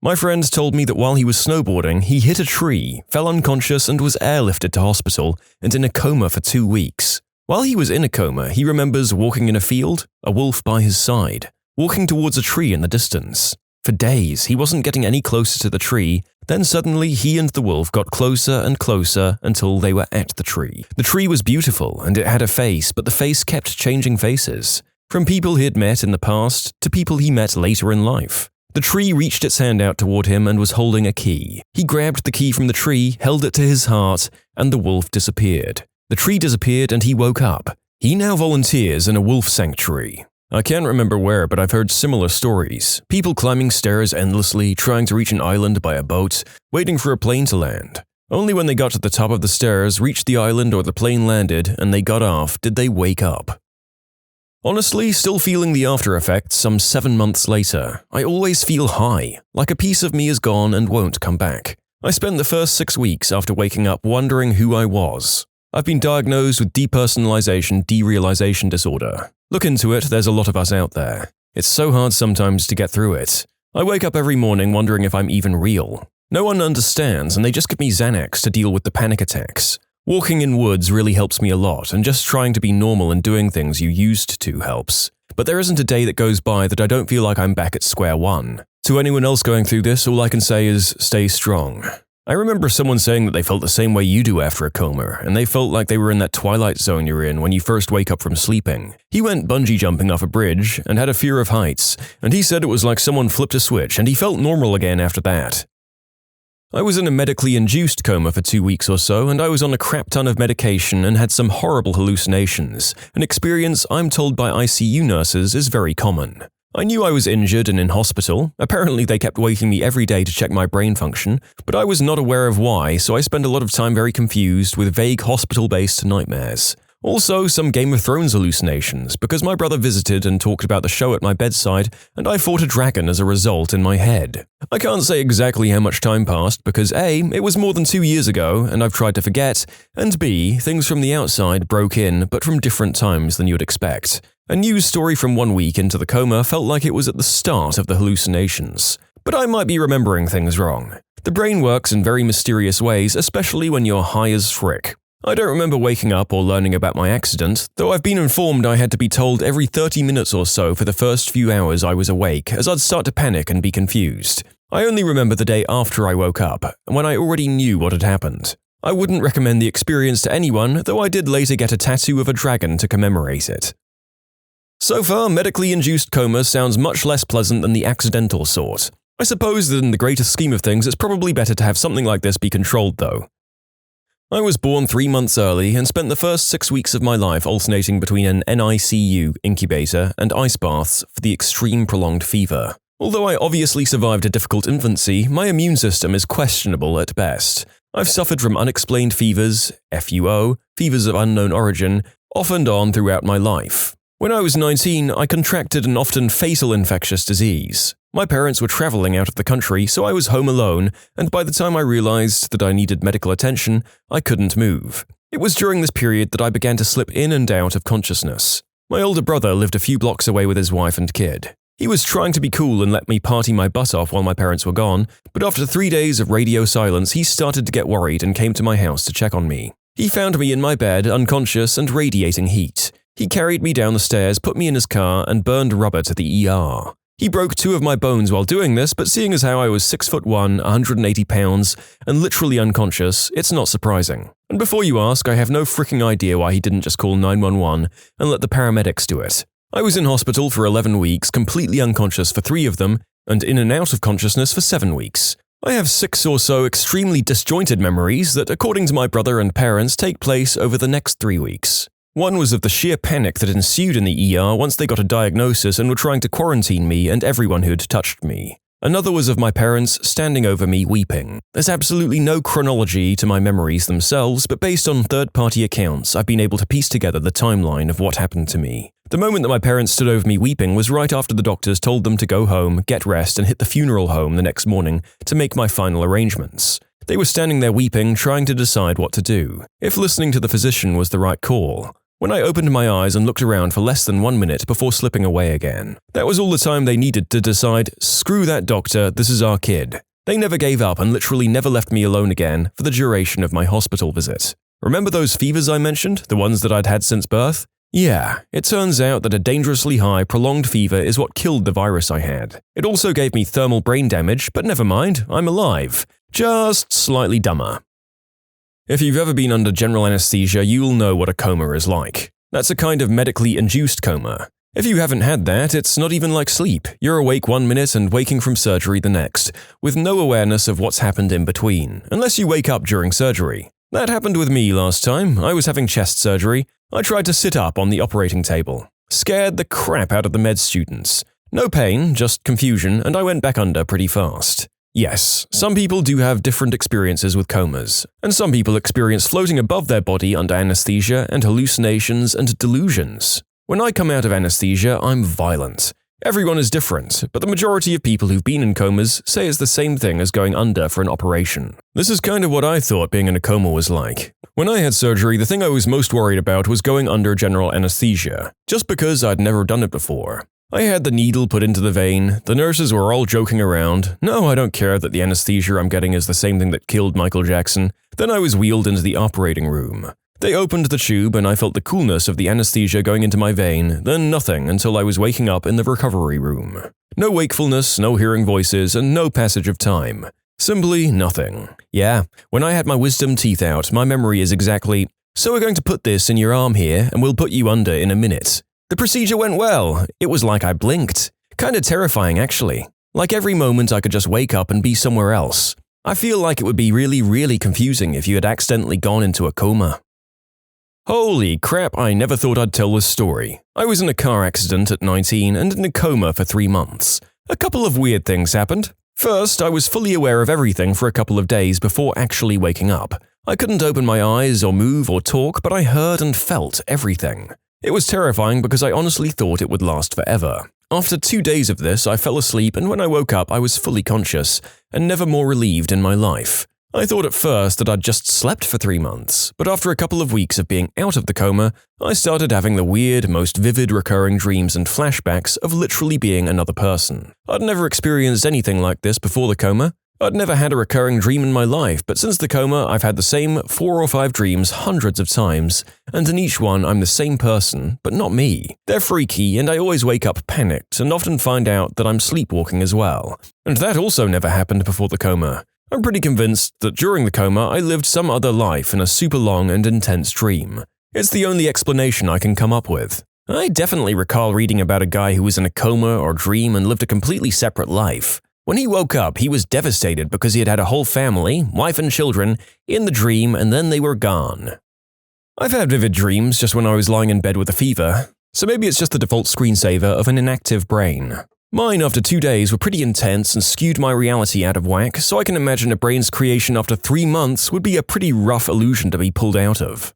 My friend told me that while he was snowboarding, he hit a tree, fell unconscious and was airlifted to hospital and in a coma for 2 weeks. While he was in a coma, he remembers walking in a field, a wolf by his side, walking towards a tree in the distance. For days, he wasn't getting any closer to the tree, then suddenly he and the wolf got closer and closer until they were at the tree. The tree was beautiful and it had a face, but the face kept changing faces, from people he had met in the past to people he met later in life. The tree reached its hand out toward him and was holding a key. He grabbed the key from the tree, held it to his heart, and the wolf disappeared. The tree disappeared and he woke up. He now volunteers in a wolf sanctuary. I can't remember where, but I've heard similar stories. People climbing stairs endlessly, trying to reach an island by a boat, waiting for a plane to land. Only when they got to the top of the stairs, reached the island or the plane landed, and they got off, did they wake up. Honestly, still feeling the after effects some 7 months later. I always feel high, like a piece of me is gone and won't come back. I spent the first 6 weeks after waking up wondering who I was. I've been diagnosed with depersonalization derealization disorder. Look into it, there's a lot of us out there. It's so hard sometimes to get through it. I wake up every morning wondering if I'm even real. No one understands and they just give me Xanax to deal with the panic attacks. Walking in woods really helps me a lot, and just trying to be normal and doing things you used to helps. But there isn't a day that goes by that I don't feel like I'm back at square one. To anyone else going through this, all I can say is stay strong. I remember someone saying that they felt the same way you do after a coma, and they felt like they were in that twilight zone you're in when you first wake up from sleeping. He went bungee jumping off a bridge and had a fear of heights, and he said it was like someone flipped a switch and he felt normal again after that. I was in a medically induced coma for 2 weeks or so, and I was on a crap ton of medication and had some horrible hallucinations, an experience I'm told by ICU nurses is very common. I knew I was injured and in hospital. Apparently they kept waking me every day to check my brain function, but I was not aware of why, so I spent a lot of time very confused with vague hospital-based nightmares. Also, some Game of Thrones hallucinations, because my brother visited and talked about the show at my bedside, and I fought a dragon as a result in my head. I can't say exactly how much time passed because A, it was more than 2 years ago, and I've tried to forget, and B, things from the outside broke in, but from different times than you'd expect. A news story from 1 week into the coma felt like it was at the start of the hallucinations. But I might be remembering things wrong. The brain works in very mysterious ways, especially when you're high as frick. I don't remember waking up or learning about my accident, though I've been informed I had to be told every 30 minutes or so for the first few hours I was awake, as I'd start to panic and be confused. I only remember the day after I woke up, when I already knew what had happened. I wouldn't recommend the experience to anyone, though I did later get a tattoo of a dragon to commemorate it. So far, medically induced coma sounds much less pleasant than the accidental sort. I suppose that in the greater scheme of things, it's probably better to have something like this be controlled, though. I was born 3 months early and spent the first 6 weeks of my life alternating between an NICU incubator and ice baths for the extreme prolonged fever. Although I obviously survived a difficult infancy, my immune system is questionable at best. I've suffered from unexplained fevers, FUO, fevers of unknown origin, off and on throughout my life. When I was 19, I contracted an often fatal infectious disease. My parents were traveling out of the country, so I was home alone, and by the time I realized that I needed medical attention, I couldn't move. It was during this period that I began to slip in and out of consciousness. My older brother lived a few blocks away with his wife and kid. He was trying to be cool and let me party my butt off while my parents were gone, but after 3 days of radio silence, he started to get worried and came to my house to check on me. He found me in my bed, unconscious and radiating heat. He carried me down the stairs, put me in his car, and burned rubber to the ER. He broke 2 of my bones while doing this, but seeing as how I was 6'1", 180 pounds, and literally unconscious, it's not surprising. And before you ask, I have no freaking idea why he didn't just call 911 and let the paramedics do it. I was in hospital for 11 weeks, completely unconscious for 3 of them, and in and out of consciousness for 7 weeks. I have 6 or so extremely disjointed memories that, according to my brother and parents, take place over the next 3 weeks. One was of the sheer panic that ensued in the ER once they got a diagnosis and were trying to quarantine me and everyone who'd touched me. Another was of my parents standing over me weeping. There's absolutely no chronology to my memories themselves, but based on third-party accounts, I've been able to piece together the timeline of what happened to me. The moment that my parents stood over me weeping was right after the doctors told them to go home, get rest, and hit the funeral home the next morning to make my final arrangements. They were standing there weeping, trying to decide what to do, if listening to the physician was the right call. When I opened my eyes and looked around for less than 1 minute before slipping away again. That was all the time they needed to decide, screw that doctor, this is our kid. They never gave up and literally never left me alone again for the duration of my hospital visit. Remember those fevers I mentioned, the ones that I'd had since birth? Yeah, it turns out that a dangerously high, prolonged fever is what killed the virus I had. It also gave me thermal brain damage, but never mind, I'm alive. Just slightly dumber. If you've ever been under general anesthesia, you'll know what a coma is like. That's a kind of medically induced coma. If you haven't had that, it's not even like sleep. You're awake 1 minute and waking from surgery the next, with no awareness of what's happened in between, unless you wake up during surgery. That happened with me last time. I was having chest surgery. I tried to sit up on the operating table. Scared the crap out of the med students. No pain, just confusion, and I went back under pretty fast. Yes, some people do have different experiences with comas, and some people experience floating above their body under anesthesia and hallucinations and delusions. When I come out of anesthesia, I'm violent. Everyone is different, but the majority of people who've been in comas say it's the same thing as going under for an operation. This is kind of what I thought being in a coma was like. When I had surgery, the thing I was most worried about was going under general anesthesia, just because I'd never done it before. I had the needle put into the vein, the nurses were all joking around, no, I don't care that the anesthesia I'm getting is the same thing that killed Michael Jackson. Then I was wheeled into the operating room. They opened the tube and I felt the coolness of the anesthesia going into my vein, then nothing until I was waking up in the recovery room. No wakefulness, no hearing voices, and no passage of time. Simply nothing. Yeah, when I had my wisdom teeth out, my memory is exactly, so we're going to put this in your arm here and we'll put you under in a minute. The procedure went well. It was like I blinked. Kinda terrifying, actually. Like every moment I could just wake up and be somewhere else. I feel like it would be really, really confusing if you had accidentally gone into a coma. Holy crap, I never thought I'd tell this story. I was in a car accident at 19 and in a coma for 3 months. A couple of weird things happened. First, I was fully aware of everything for a couple of days before actually waking up. I couldn't open my eyes or move or talk, but I heard and felt everything. It was terrifying because I honestly thought it would last forever. After 2 days of this, I fell asleep, and when I woke up, I was fully conscious and never more relieved in my life. I thought at first that I'd just slept for 3 months, but after a couple of weeks of being out of the coma, I started having the weird, most vivid recurring dreams and flashbacks of literally being another person. I'd never experienced anything like this before the coma. I'd never had a recurring dream in my life, but since the coma, I've had the same 4 or 5 dreams hundreds of times, and in each one I'm the same person, but not me. They're freaky, and I always wake up panicked and often find out that I'm sleepwalking as well. And that also never happened before the coma. I'm pretty convinced that during the coma, I lived some other life in a super long and intense dream. It's the only explanation I can come up with. I definitely recall reading about a guy who was in a coma or dream and lived a completely separate life. When he woke up, he was devastated because he had had a whole family, wife and children, in the dream and then they were gone. I've had vivid dreams just when I was lying in bed with a fever, so maybe it's just the default screensaver of an inactive brain. Mine after 2 days were pretty intense and skewed my reality out of whack, so I can imagine a brain's creation after 3 months would be a pretty rough illusion to be pulled out of.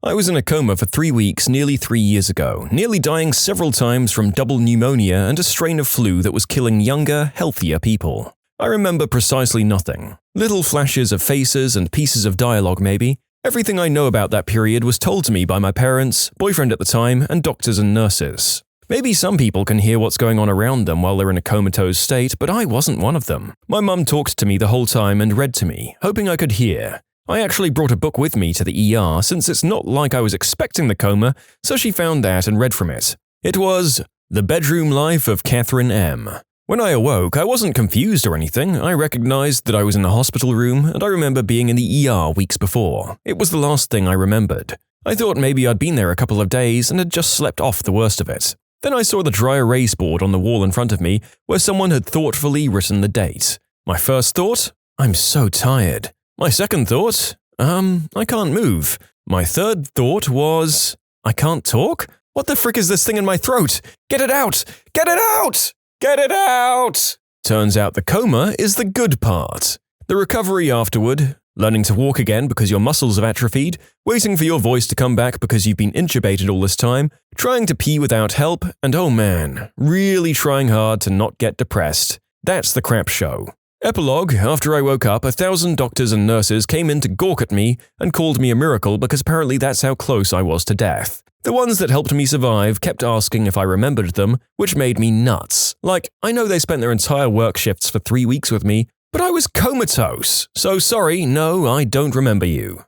I was in a coma for 3 weeks nearly 3 years ago, nearly dying several times from double pneumonia and a strain of flu that was killing younger, healthier people. I remember precisely nothing. Little flashes of faces and pieces of dialogue maybe. Everything I know about that period was told to me by my parents, boyfriend at the time, and doctors and nurses. Maybe some people can hear what's going on around them while they're in a comatose state, but I wasn't one of them. My mum talked to me the whole time and read to me, hoping I could hear. I actually brought a book with me to the ER since it's not like I was expecting the coma, so she found that and read from it. It was The Bedroom Life of Catherine M. When I awoke, I wasn't confused or anything. I recognized that I was in a hospital room, and I remember being in the ER weeks before. It was the last thing I remembered. I thought maybe I'd been there a couple of days and had just slept off the worst of it. Then I saw the dry erase board on the wall in front of me where someone had thoughtfully written the date. My first thought? I'm so tired. My second thought? I can't move. My third thought was, I can't talk? What the frick is this thing in my throat? Get it out! Get it out! Get it out! Turns out the coma is the good part. The recovery afterward, learning to walk again because your muscles have atrophied, waiting for your voice to come back because you've been intubated all this time, trying to pee without help, and oh man, really trying hard to not get depressed. That's the crap show. Epilogue, after I woke up, 1,000 doctors and nurses came in to gawk at me and called me a miracle because apparently that's how close I was to death. The ones that helped me survive kept asking if I remembered them, which made me nuts. Like, I know they spent their entire work shifts for 3 weeks with me, but I was comatose, so sorry, no, I don't remember you.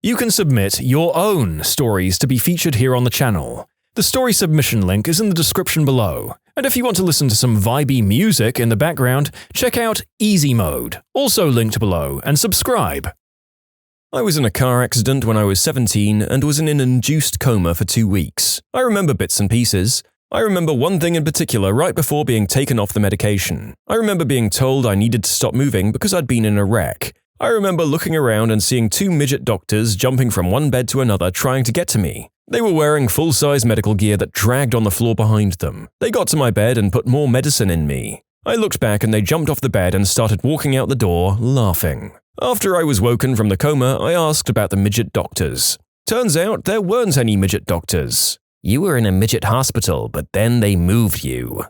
You can submit your own stories to be featured here on the channel. The story submission link is in the description below, and if you want to listen to some vibey music in the background, check out easymode, also linked below, and subscribe. I was in a car accident when I was 17 and was in an induced coma for 2 weeks. I remember bits and pieces. I remember one thing in particular right before being taken off the medication. I remember being told I needed to stop moving because I'd been in a wreck. I remember looking around and seeing 2 midget doctors jumping from one bed to another trying to get to me. They were wearing full-size medical gear that dragged on the floor behind them. They got to my bed and put more medicine in me. I looked back and they jumped off the bed and started walking out the door, laughing. After I was woken from the coma, I asked about the midget doctors. Turns out there weren't any midget doctors. You were in a midget hospital, but then they moved you.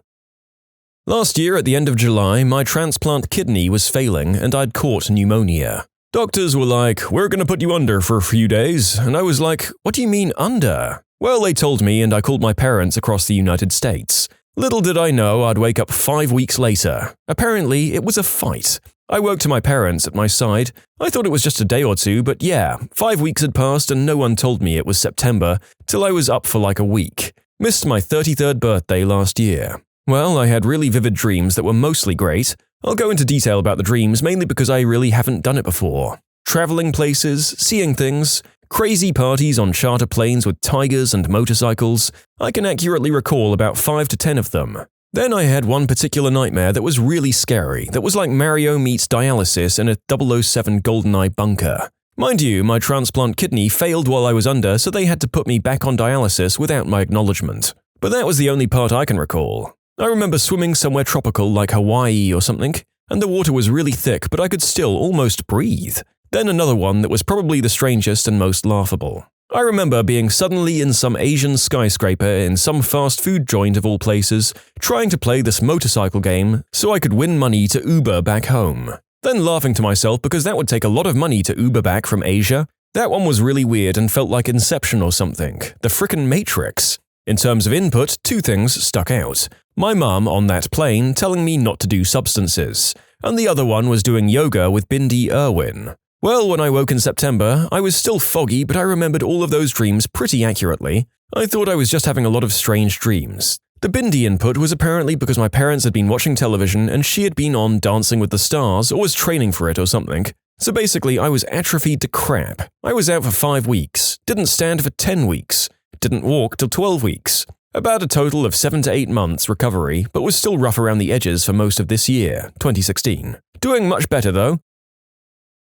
Last year, at the end of July, my transplant kidney was failing and I'd caught pneumonia. Doctors were like, we're gonna put you under for a few days, and I was like, what do you mean under? Well, they told me and I called my parents across the United States. Little did I know I'd wake up 5 weeks later. Apparently, it was a fight. I woke to my parents at my side. I thought it was just a day or two, but yeah, 5 weeks had passed and no one told me it was September till I was up for like a week. Missed my 33rd birthday last year. Well, I had really vivid dreams that were mostly great. I'll go into detail about the dreams mainly because I really haven't done it before. Traveling places, seeing things, crazy parties on charter planes with tigers and motorcycles. I can accurately recall about 5 to 10 of them. Then I had one particular nightmare that was really scary, that was like Mario meets dialysis in a 007 GoldenEye bunker. Mind you, my transplant kidney failed while I was under, so they had to put me back on dialysis without my acknowledgement. But that was the only part I can recall. I remember swimming somewhere tropical like Hawaii or something, and the water was really thick but I could still almost breathe. Then another one that was probably the strangest and most laughable. I remember being suddenly in some Asian skyscraper in some fast food joint of all places, trying to play this motorcycle game so I could win money to Uber back home. Then laughing to myself because that would take a lot of money to Uber back from Asia. That one was really weird and felt like Inception or something. The frickin' Matrix. In terms of input, two things stuck out. My mum on that plane telling me not to do substances, and the other one was doing yoga with Bindi Irwin. Well, when I woke in September, I was still foggy, but I remembered all of those dreams pretty accurately. I thought I was just having a lot of strange dreams. The Bindi input was apparently because my parents had been watching television and she had been on Dancing with the Stars or was training for it or something. So basically, I was atrophied to crap. I was out for 5 weeks, didn't stand for 10 weeks, didn't walk till 12 weeks. About a total of 7 to 8 months recovery, but was still rough around the edges for most of this year, 2016. Doing much better though.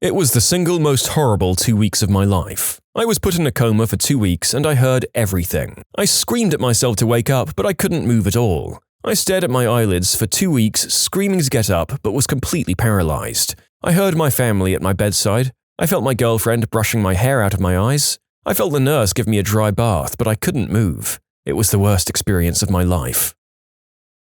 It was the single most horrible 2 weeks of my life. I was put in a coma for 2 weeks and I heard everything. I screamed at myself to wake up, but I couldn't move at all. I stared at my eyelids for 2 weeks, screaming to get up, but was completely paralyzed. I heard my family at my bedside. I felt my girlfriend brushing my hair out of my eyes. I felt the nurse give me a dry bath, but I couldn't move. It was the worst experience of my life.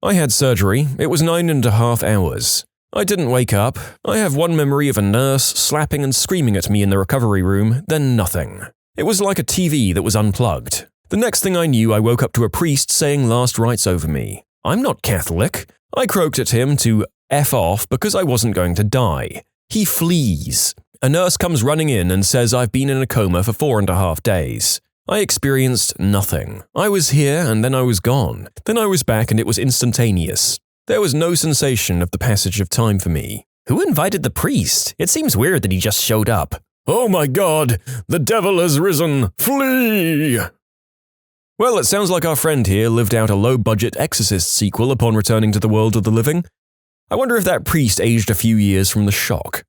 I had surgery. It was 9.5 hours. I didn't wake up. I have one memory of a nurse slapping and screaming at me in the recovery room, then nothing. It was like a TV that was unplugged. The next thing I knew, I woke up to a priest saying last rites over me. I'm not Catholic. I croaked at him to F off because I wasn't going to die. He flees. A nurse comes running in and says I've been in a coma for 4.5 days. I experienced nothing. I was here and then I was gone. Then I was back and it was instantaneous. There was no sensation of the passage of time for me. Who invited the priest? It seems weird that he just showed up. Oh my god, the devil has risen! Flee! Well, it sounds like our friend here lived out a low-budget Exorcist sequel upon returning to the world of the living. I wonder if that priest aged a few years from the shock.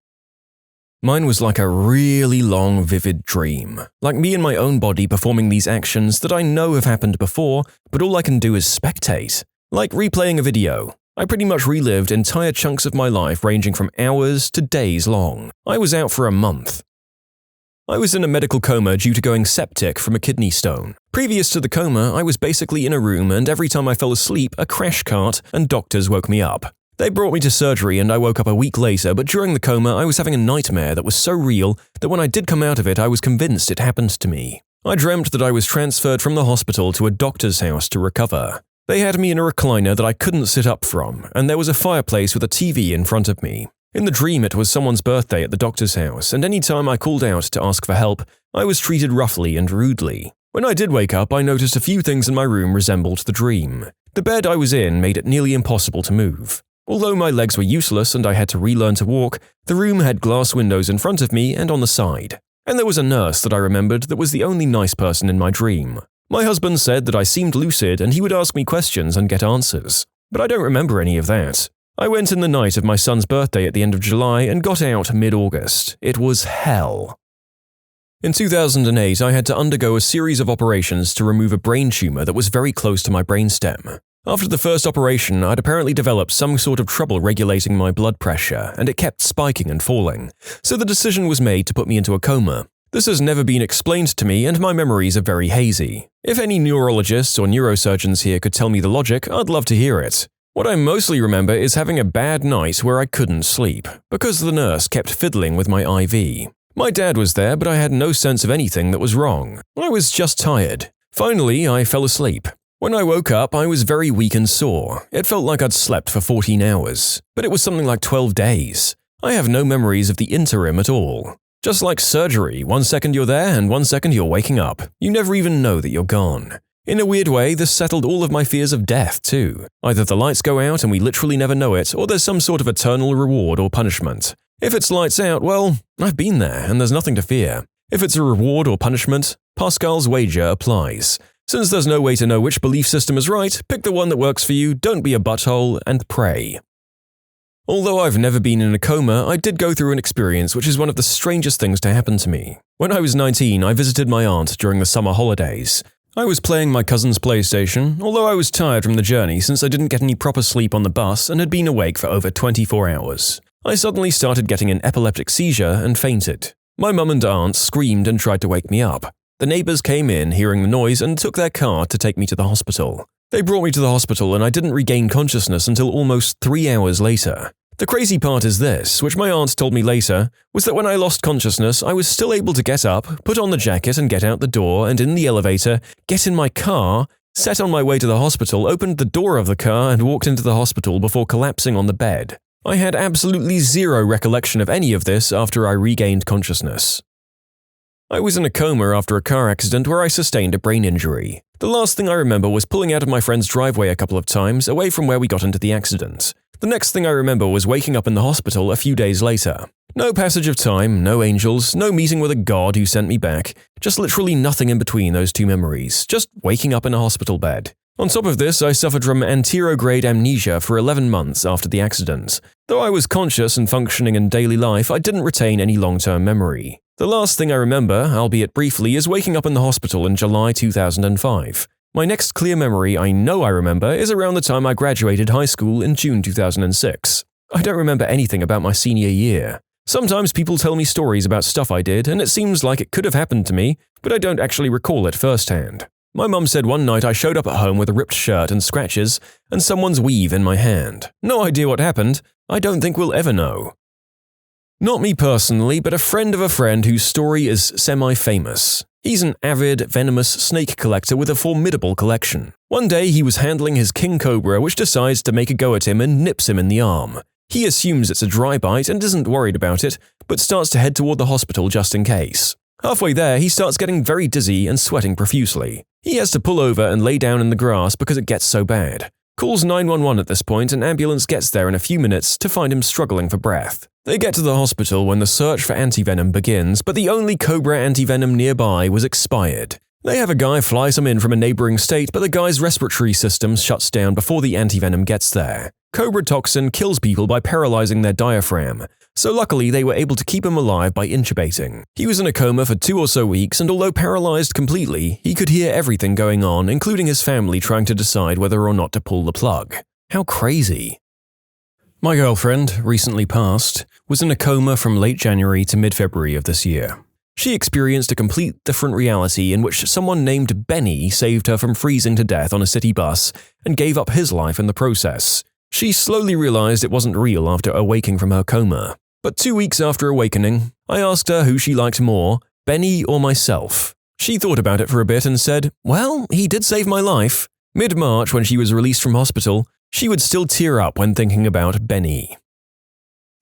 Mine was like a really long, vivid dream. Like me in my own body performing these actions that I know have happened before, but all I can do is spectate. Like replaying a video. I pretty much relived entire chunks of my life ranging from hours to days long. I was out for a month. I was in a medical coma due to going septic from a kidney stone. Previous to the coma, I was basically in a room and every time I fell asleep, a crash cart and doctors woke me up. They brought me to surgery and I woke up a week later, but during the coma I was having a nightmare that was so real that when I did come out of it I was convinced it happened to me. I dreamt that I was transferred from the hospital to a doctor's house to recover. They had me in a recliner that I couldn't sit up from, and there was a fireplace with a TV in front of me. In the dream, it was someone's birthday at the doctor's house, and any time I called out to ask for help, I was treated roughly and rudely. When I did wake up, I noticed a few things in my room resembled the dream. The bed I was in made it nearly impossible to move. Although my legs were useless and I had to relearn to walk, the room had glass windows in front of me and on the side. And there was a nurse that I remembered that was the only nice person in my dream. My husband said that I seemed lucid and he would ask me questions and get answers. But I don't remember any of that. I went in the night of my son's birthday at the end of July and got out mid-August. It was hell. In 2008, I had to undergo a series of operations to remove a brain tumor that was very close to my brainstem. After the first operation, I'd apparently developed some sort of trouble regulating my blood pressure, and it kept spiking and falling. So the decision was made to put me into a coma. This has never been explained to me and my memories are very hazy. If any neurologists or neurosurgeons here could tell me the logic, I'd love to hear it. What I mostly remember is having a bad night where I couldn't sleep, because the nurse kept fiddling with my IV. My dad was there, but I had no sense of anything that was wrong. I was just tired. Finally, I fell asleep. When I woke up, I was very weak and sore. It felt like I'd slept for 14 hours, but it was something like 12 days. I have no memories of the interim at all. Just like surgery, 1 second you're there and 1 second you're waking up. You never even know that you're gone. In a weird way, this settled all of my fears of death too. Either the lights go out and we literally never know it, or there's some sort of eternal reward or punishment. If it's lights out, well, I've been there and there's nothing to fear. If it's a reward or punishment, Pascal's wager applies. Since there's no way to know which belief system is right, pick the one that works for you, don't be a butthole, and pray. Although I've never been in a coma, I did go through an experience which is one of the strangest things to happen to me. When I was 19, I visited my aunt during the summer holidays. I was playing my cousin's PlayStation, although I was tired from the journey since I didn't get any proper sleep on the bus and had been awake for over 24 hours. I suddenly started getting an epileptic seizure and fainted. My mum and aunt screamed and tried to wake me up. The neighbors came in hearing the noise and took their car to take me to the hospital. They brought me to the hospital and I didn't regain consciousness until almost 3 hours later. The crazy part is this, which my aunt told me later, was that when I lost consciousness, I was still able to get up, put on the jacket and get out the door and in the elevator, get in my car, sat on my way to the hospital, opened the door of the car and walked into the hospital before collapsing on the bed. I had absolutely zero recollection of any of this after I regained consciousness. I was in a coma after a car accident where I sustained a brain injury. The last thing I remember was pulling out of my friend's driveway a couple of times away from where we got into the accident. The next thing I remember was waking up in the hospital a few days later. No passage of time, no angels, no meeting with a god who sent me back, just literally nothing in between those two memories, just waking up in a hospital bed. On top of this, I suffered from anterograde amnesia for 11 months after the accident. Though I was conscious and functioning in daily life, I didn't retain any long-term memory. The last thing I remember, albeit briefly, is waking up in the hospital in July 2005. My next clear memory I know I remember is around the time I graduated high school in June 2006. I don't remember anything about my senior year. Sometimes people tell me stories about stuff I did, and it seems like it could have happened to me, but I don't actually recall it firsthand. My mum said one night I showed up at home with a ripped shirt and scratches, and someone's weave in my hand. No idea what happened. I don't think we'll ever know. Not me personally, but a friend of a friend whose story is semi-famous. He's an avid, venomous snake collector with a formidable collection. One day he was handling his king cobra which decides to make a go at him and nips him in the arm. He assumes it's a dry bite and isn't worried about it, but starts to head toward the hospital just in case. Halfway there, he starts getting very dizzy and sweating profusely. He has to pull over and lay down in the grass because it gets so bad. Calls 911 at this point, and an ambulance gets there in a few minutes to find him struggling for breath. They get to the hospital when the search for antivenom begins, but the only Cobra antivenom nearby was expired. They have a guy fly some in from a neighboring state, but the guy's respiratory system shuts down before the antivenom gets there. Cobra toxin kills people by paralyzing their diaphragm, so luckily they were able to keep him alive by intubating. He was in a coma for 2 or so weeks, and although paralyzed completely, he could hear everything going on, including his family trying to decide whether or not to pull the plug. How crazy. My girlfriend, recently passed, was in a coma from late January to mid-February of this year. She experienced a complete different reality in which someone named Benny saved her from freezing to death on a city bus and gave up his life in the process. She slowly realized it wasn't real after awaking from her coma. But 2 weeks after awakening, I asked her who she liked more, Benny or myself. She thought about it for a bit and said, "Well, he did save my life." Mid-March, when she was released from hospital, she would still tear up when thinking about Benny.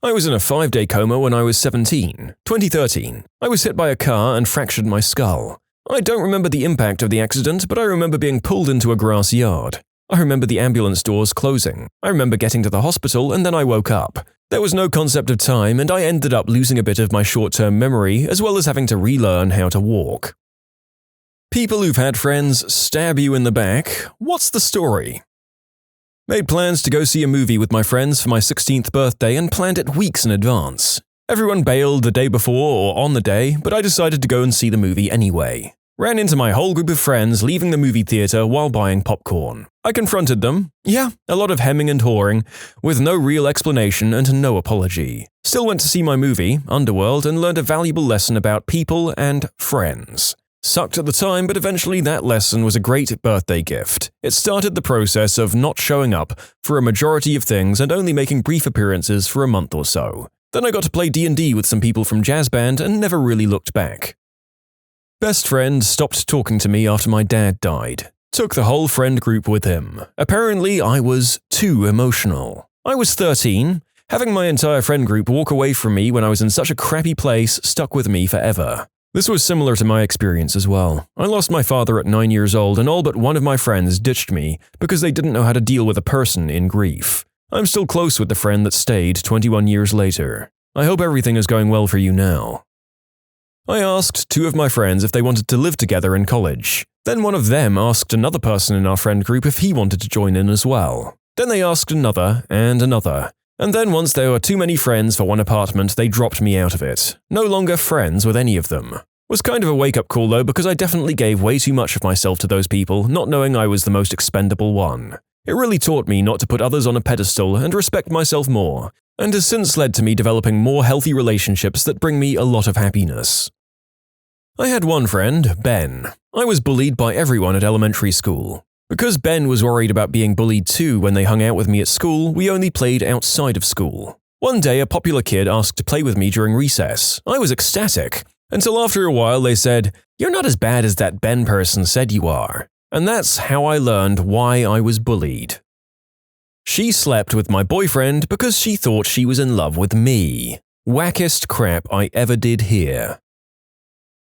I was in a 5-day coma when I was 17, 2013. I was hit by a car and fractured my skull. I don't remember the impact of the accident, but I remember being pulled into a grass yard. I remember the ambulance doors closing. I remember getting to the hospital and then I woke up. There was no concept of time and I ended up losing a bit of my short-term memory as well as having to relearn how to walk. People who've had friends stab you in the back, what's the story? Made plans to go see a movie with my friends for my 16th birthday and planned it weeks in advance. Everyone bailed the day before or on the day, but I decided to go and see the movie anyway. Ran into my whole group of friends leaving the movie theater while buying popcorn. I confronted them. Yeah, a lot of hemming and hawing, with no real explanation and no apology. Still went to see my movie, Underworld, and learned a valuable lesson about people and friends. Sucked at the time, but eventually that lesson was a great birthday gift. It started the process of not showing up for a majority of things and only making brief appearances for a month or so. Then I got to play D&D with some people from jazz band and never really looked back. Best friend stopped talking to me after my dad died. Took the whole friend group with him. Apparently, I was too emotional. I was 13. Having my entire friend group walk away from me when I was in such a crappy place stuck with me forever. This was similar to my experience as well. I lost my father at 9 years old and all but one of my friends ditched me because they didn't know how to deal with a person in grief. I'm still close with the friend that stayed 21 years later. I hope everything is going well for you now. I asked 2 of my friends if they wanted to live together in college. Then one of them asked another person in our friend group if he wanted to join in as well. Then they asked another and another. And then once there were too many friends for one apartment, they dropped me out of it. No longer friends with any of them. Was kind of a wake-up call though, because I definitely gave way too much of myself to those people, not knowing I was the most expendable one. It really taught me not to put others on a pedestal and respect myself more, and has since led to me developing more healthy relationships that bring me a lot of happiness. I had one friend, Ben. I was bullied by everyone at elementary school. Because Ben was worried about being bullied too when they hung out with me at school, we only played outside of school. One day, a popular kid asked to play with me during recess. I was ecstatic, until after a while they said, "You're not as bad as that Ben person said you are." And that's how I learned why I was bullied. She slept with my boyfriend because she thought she was in love with me. Wackest crap I ever did hear.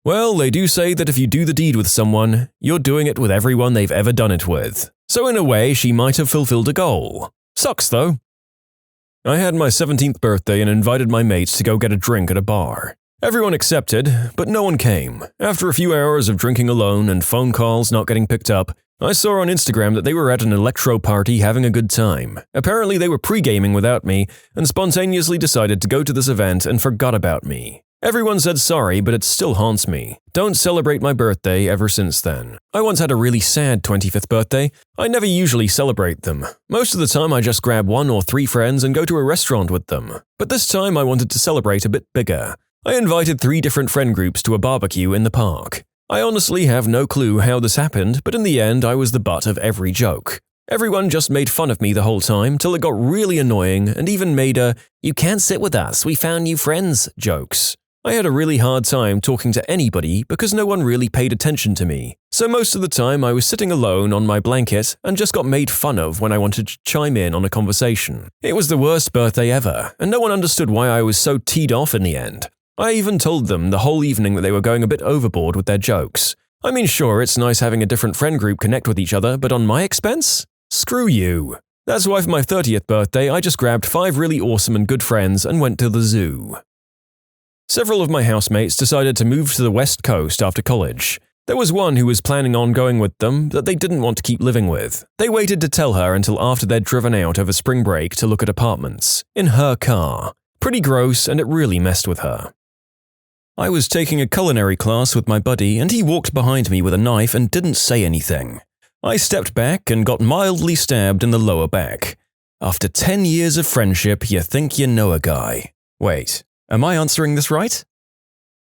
Well, they do say that if you do the deed with someone, you're doing it with everyone they've ever done it with. So in a way, she might have fulfilled a goal. Sucks though. I had my 17th birthday and invited my mates to go get a drink at a bar. Everyone accepted, but no one came. After a few hours of drinking alone and phone calls not getting picked up, I saw on Instagram that they were at an electro party having a good time. Apparently they were pre-gaming without me and spontaneously decided to go to this event and forgot about me. Everyone said sorry, but it still haunts me. Don't celebrate my birthday ever since then. I once had a really sad 25th birthday. I never usually celebrate them. Most of the time I just grab 1 or 3 friends and go to a restaurant with them. But this time I wanted to celebrate a bit bigger. I invited 3 different friend groups to a barbecue in the park. I honestly have no clue how this happened, but in the end I was the butt of every joke. Everyone just made fun of me the whole time till it got really annoying and even made a "you can't sit with us, we found new friends" jokes. I had a really hard time talking to anybody because no one really paid attention to me. So most of the time I was sitting alone on my blanket and just got made fun of when I wanted to chime in on a conversation. It was the worst birthday ever, and no one understood why I was so teed off in the end. I even told them the whole evening that they were going a bit overboard with their jokes. I mean, sure, it's nice having a different friend group connect with each other, but on my expense? Screw you. That's why for my 30th birthday I just grabbed 5 really awesome and good friends and went to the zoo. Several of my housemates decided to move to the West Coast after college. There was one who was planning on going with them that they didn't want to keep living with. They waited to tell her until after they'd driven out over spring break to look at apartments. In her car. Pretty gross, and it really messed with her. I was taking a culinary class with my buddy and he walked behind me with a knife and didn't say anything. I stepped back and got mildly stabbed in the lower back. After 10 years of friendship, you think you know a guy. Wait. Am I answering this right?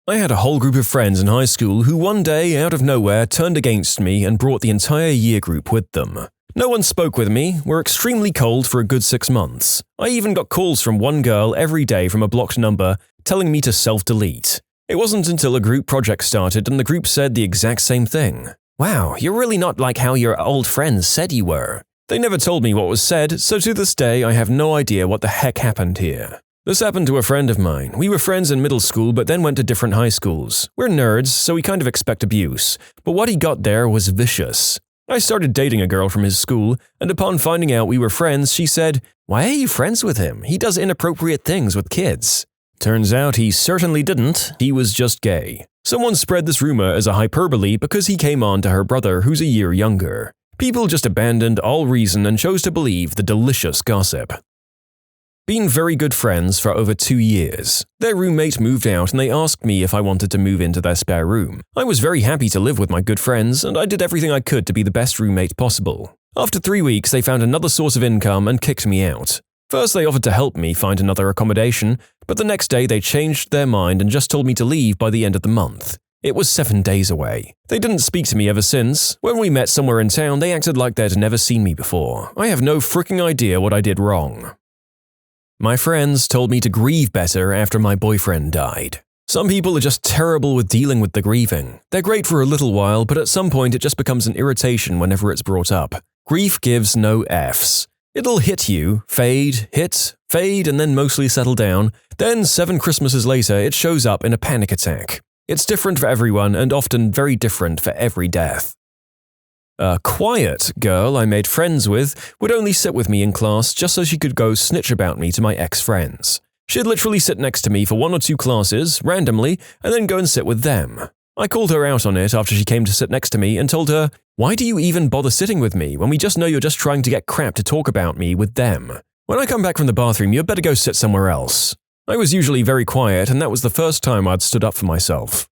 I had a whole group of friends in high school who one day, out of nowhere, turned against me and brought the entire year group with them. No one spoke with me, were extremely cold for a good 6 months. I even got calls from one girl every day from a blocked number telling me to self-delete. It wasn't until a group project started and the group said the exact same thing. "Wow, you're really not like how your old friends said you were." They never told me what was said, so to this day I have no idea what the heck happened here. This happened to a friend of mine. We were friends in middle school but then went to different high schools. We're nerds, so we kind of expect abuse, but what he got there was vicious. I started dating a girl from his school, and upon finding out we were friends, she said, "Why are you friends with him? He does inappropriate things with kids." Turns out he certainly didn't, he was just gay. Someone spread this rumor as a hyperbole because he came on to her brother who's a year younger. People just abandoned all reason and chose to believe the delicious gossip. Been very good friends for over 2 years. Their roommate moved out and they asked me if I wanted to move into their spare room. I was very happy to live with my good friends and I did everything I could to be the best roommate possible. After 3 weeks, they found another source of income and kicked me out. First, they offered to help me find another accommodation, but the next day they changed their mind and just told me to leave by the end of the month. It was 7 days away. They didn't speak to me ever since. When we met somewhere in town, they acted like they'd never seen me before. I have no freaking idea what I did wrong. My friends told me to grieve better after my boyfriend died. Some people are just terrible with dealing with the grieving. They're great for a little while, but at some point it just becomes an irritation whenever it's brought up. Grief gives no Fs. It'll hit you, fade, hit, fade, and then mostly settle down. Then 7 Christmases later, it shows up in a panic attack. It's different for everyone and often very different for every death. A quiet girl I made friends with would only sit with me in class just so she could go snitch about me to my ex-friends. She'd literally sit next to me for 1 or 2 classes, randomly, and then go and sit with them. I called her out on it after she came to sit next to me and told her, "Why do you even bother sitting with me when we just know you're just trying to get crap to talk about me with them? When I come back from the bathroom, you'd better go sit somewhere else." I was usually very quiet, and that was the first time I'd stood up for myself.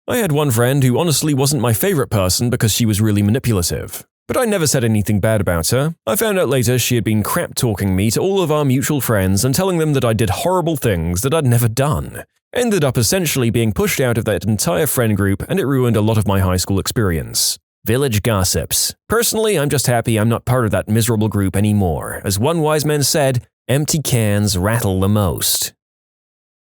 I had one friend who honestly wasn't my favorite person because she was really manipulative. But I never said anything bad about her. I found out later she had been crap-talking me to all of our mutual friends and telling them that I did horrible things that I'd never done. Ended up essentially being pushed out of that entire friend group, and it ruined a lot of my high school experience. Village gossips. Personally, I'm just happy I'm not part of that miserable group anymore. As one wise man said, empty cans rattle the most.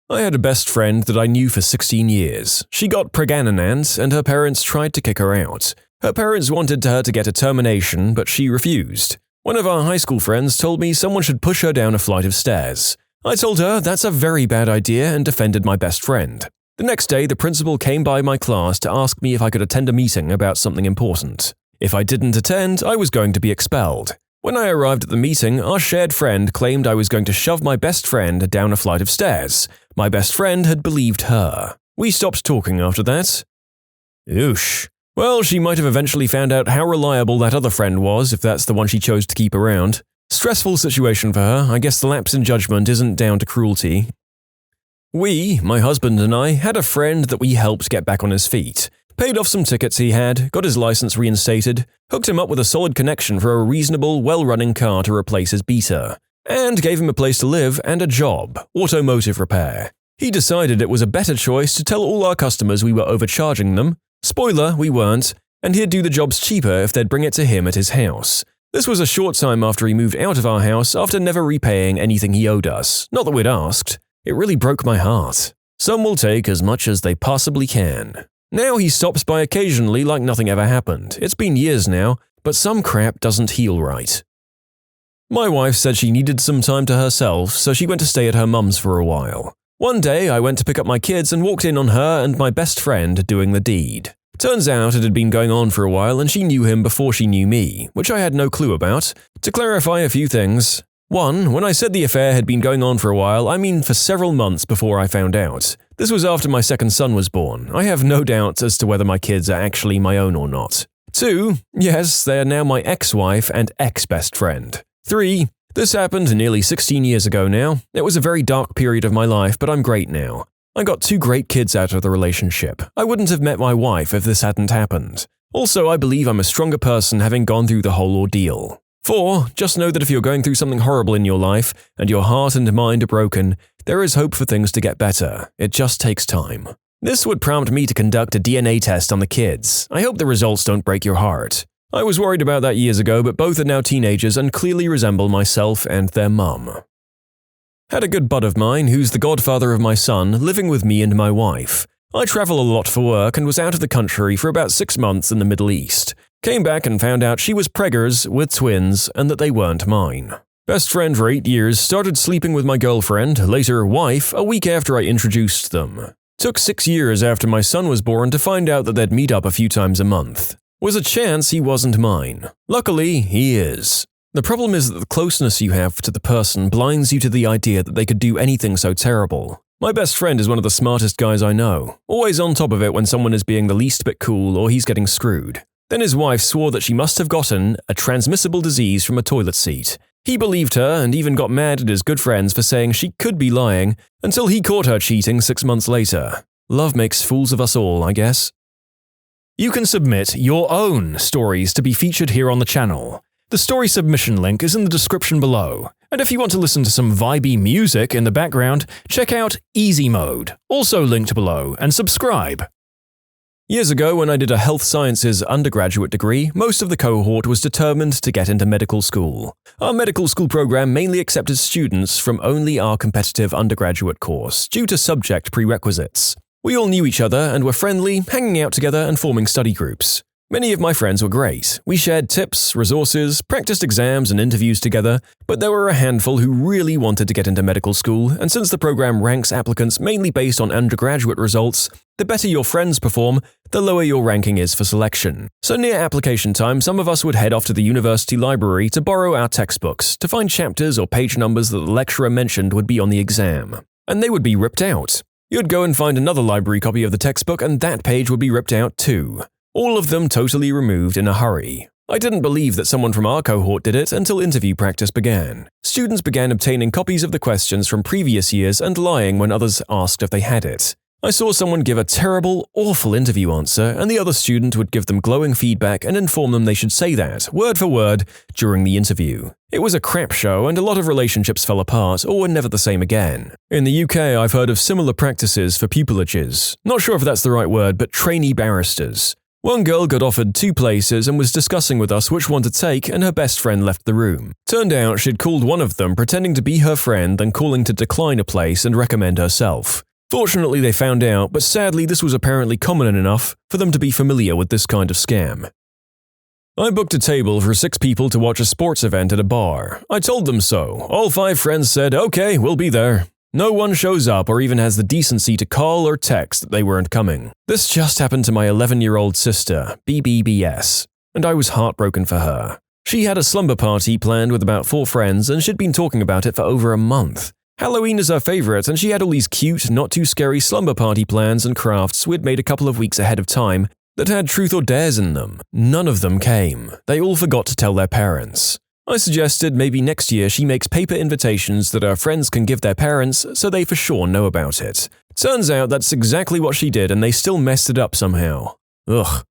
I had a best friend that I knew for 16 years. She got pregnant and her parents tried to kick her out. Her parents wanted her to get a termination, but she refused. One of our high school friends told me someone should push her down a flight of stairs. I told her that's a very bad idea and defended my best friend. The next day, the principal came by my class to ask me if I could attend a meeting about something important. If I didn't attend, I was going to be expelled. When I arrived at the meeting, our shared friend claimed I was going to shove my best friend down a flight of stairs. My best friend had believed her. We stopped talking after that. Oosh. Well, she might have eventually found out how reliable that other friend was if that's the one she chose to keep around. Stressful situation for her. I guess the lapse in judgment isn't down to cruelty. We, my husband and I, had a friend that we helped get back on his feet. Paid off some tickets he had, got his license reinstated, hooked him up with a solid connection for a reasonable, well-running car to replace his Beta, and gave him a place to live and a job, automotive repair. He decided it was a better choice to tell all our customers we were overcharging them. Spoiler, we weren't, and he'd do the jobs cheaper if they'd bring it to him at his house. This was a short time after he moved out of our house after never repaying anything he owed us. Not that we'd asked. It really broke my heart. Some will take as much as they possibly can. Now he stops by occasionally like nothing ever happened. It's been years now, but some crap doesn't heal right. My wife said she needed some time to herself, so she went to stay at her mum's for a while. One day, I went to pick up my kids and walked in on her and my best friend doing the deed. Turns out it had been going on for a while and she knew him before she knew me, which I had no clue about. To clarify a few things. 1. When I said the affair had been going on for a while, I mean for several months before I found out. This was after my second son was born. I have no doubt as to whether my kids are actually my own or not. 2. Yes, they are now my ex-wife and ex-best friend. 3. This happened nearly 16 years ago now. It was a very dark period of my life, but I'm great now. I got 2 great kids out of the relationship. I wouldn't have met my wife if this hadn't happened. Also, I believe I'm a stronger person having gone through the whole ordeal. 4. Just know that if you're going through something horrible in your life and your heart and mind are broken, there is hope for things to get better. It just takes time. This would prompt me to conduct a DNA test on the kids. I hope the results don't break your heart. I was worried about that years ago, but both are now teenagers and clearly resemble myself and their mum. Had a good bud of mine, who's the godfather of my son, living with me and my wife. I travel a lot for work and was out of the country for about 6 months in the Middle East. Came back and found out she was preggers with twins and that they weren't mine. Best friend for 8 years, started sleeping with my girlfriend, later wife, a week after I introduced them. Took 6 years after my son was born to find out that they'd meet up a few times a month. Was a chance he wasn't mine. Luckily, he is. The problem is that the closeness you have to the person blinds you to the idea that they could do anything so terrible. My best friend is one of the smartest guys I know, always on top of it when someone is being the least bit cool or he's getting screwed. Then his wife swore that she must have gotten a transmissible disease from a toilet seat. He believed her and even got mad at his good friends for saying she could be lying until he caught her cheating 6 months later. Love makes fools of us all, I guess. You can submit your own stories to be featured here on the channel. The story submission link is in the description below. And if you want to listen to some vibey music in the background, check out easymode, also linked below, and subscribe. Years ago, when I did a health sciences undergraduate degree, most of the cohort was determined to get into medical school. Our medical school program mainly accepted students from only our competitive undergraduate course, due to subject prerequisites. We all knew each other and were friendly, hanging out together and forming study groups. Many of my friends were great. We shared tips, resources, practiced exams and interviews together, but there were a handful who really wanted to get into medical school, and since the program ranks applicants mainly based on undergraduate results, the better your friends perform, the lower your ranking is for selection. So near application time, some of us would head off to the university library to borrow our textbooks, to find chapters or page numbers that the lecturer mentioned would be on the exam. And they would be ripped out. You'd go and find another library copy of the textbook and that page would be ripped out too. All of them totally removed in a hurry. I didn't believe that someone from our cohort did it until interview practice began. Students began obtaining copies of the questions from previous years and lying when others asked if they had it. I saw someone give a terrible, awful interview answer, and the other student would give them glowing feedback and inform them they should say that, word for word, during the interview. It was a crap show, and a lot of relationships fell apart or were never the same again. In the UK, I've heard of similar practices for pupilages. Not sure if that's the right word, but trainee barristers. One girl got offered 2 places and was discussing with us which one to take, and her best friend left the room. Turned out she'd called one of them pretending to be her friend, then calling to decline a place and recommend herself. Fortunately, they found out, but sadly this was apparently common enough for them to be familiar with this kind of scam. I booked a table for 6 people to watch a sports event at a bar. I told them so. All 5 friends said, "Okay, we'll be there." No one shows up or even has the decency to call or text that they weren't coming. This just happened to my 11-year-old sister, BBBS, and I was heartbroken for her. She had a slumber party planned with about 4 friends, and she'd been talking about it for over a month. Halloween is her favorite, and she had all these cute, not-too-scary slumber party plans and crafts we'd made a couple of weeks ahead of time that had truth or dares in them. None of them came. They all forgot to tell their parents. I suggested maybe next year she makes paper invitations that her friends can give their parents so they for sure know about it. Turns out that's exactly what she did, and they still messed it up somehow. Ugh.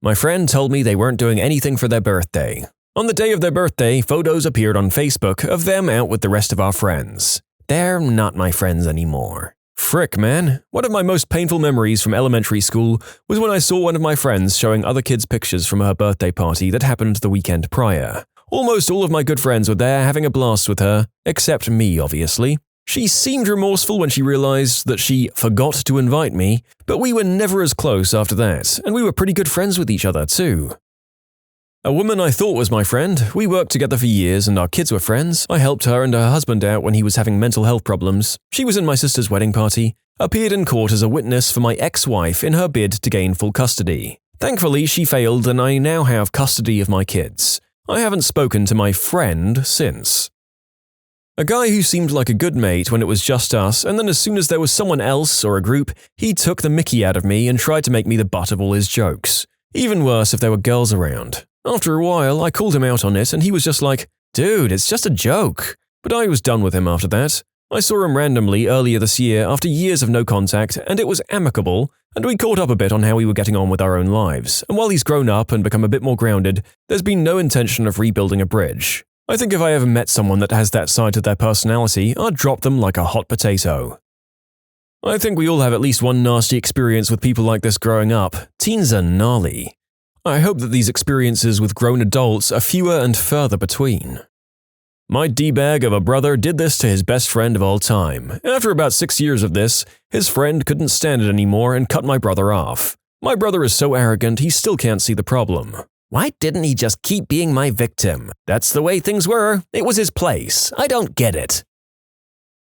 My friend told me they weren't doing anything for their birthday. On the day of their birthday, photos appeared on Facebook of them out with the rest of our friends. They're not my friends anymore. Frick, man. One of my most painful memories from elementary school was when I saw one of my friends showing other kids pictures from her birthday party that happened the weekend prior. Almost all of my good friends were there having a blast with her, except me, obviously. She seemed remorseful when she realized that she forgot to invite me, but we were never as close after that, and we were pretty good friends with each other, too. A woman I thought was my friend. We worked together for years and our kids were friends. I helped her and her husband out when he was having mental health problems. She was in my sister's wedding party. Appeared in court as a witness for my ex-wife in her bid to gain full custody. Thankfully, she failed and I now have custody of my kids. I haven't spoken to my friend since. A guy who seemed like a good mate when it was just us, and then as soon as there was someone else or a group, he took the mickey out of me and tried to make me the butt of all his jokes. Even worse if there were girls around. After a while, I called him out on it and he was just like, "Dude, it's just a joke." But I was done with him after that. I saw him randomly earlier this year after years of no contact, and it was amicable, and we caught up a bit on how we were getting on with our own lives, and while he's grown up and become a bit more grounded, there's been no intention of rebuilding a bridge. I think if I ever met someone that has that side to their personality, I'd drop them like a hot potato. I think we all have at least one nasty experience with people like this growing up. Teens are gnarly. I hope that these experiences with grown adults are fewer and further between. My D-bag of a brother did this to his best friend of all time. After about 6 years of this, his friend couldn't stand it anymore and cut my brother off. My brother is so arrogant he still can't see the problem. Why didn't he just keep being my victim? That's the way things were. It was his place. I don't get it.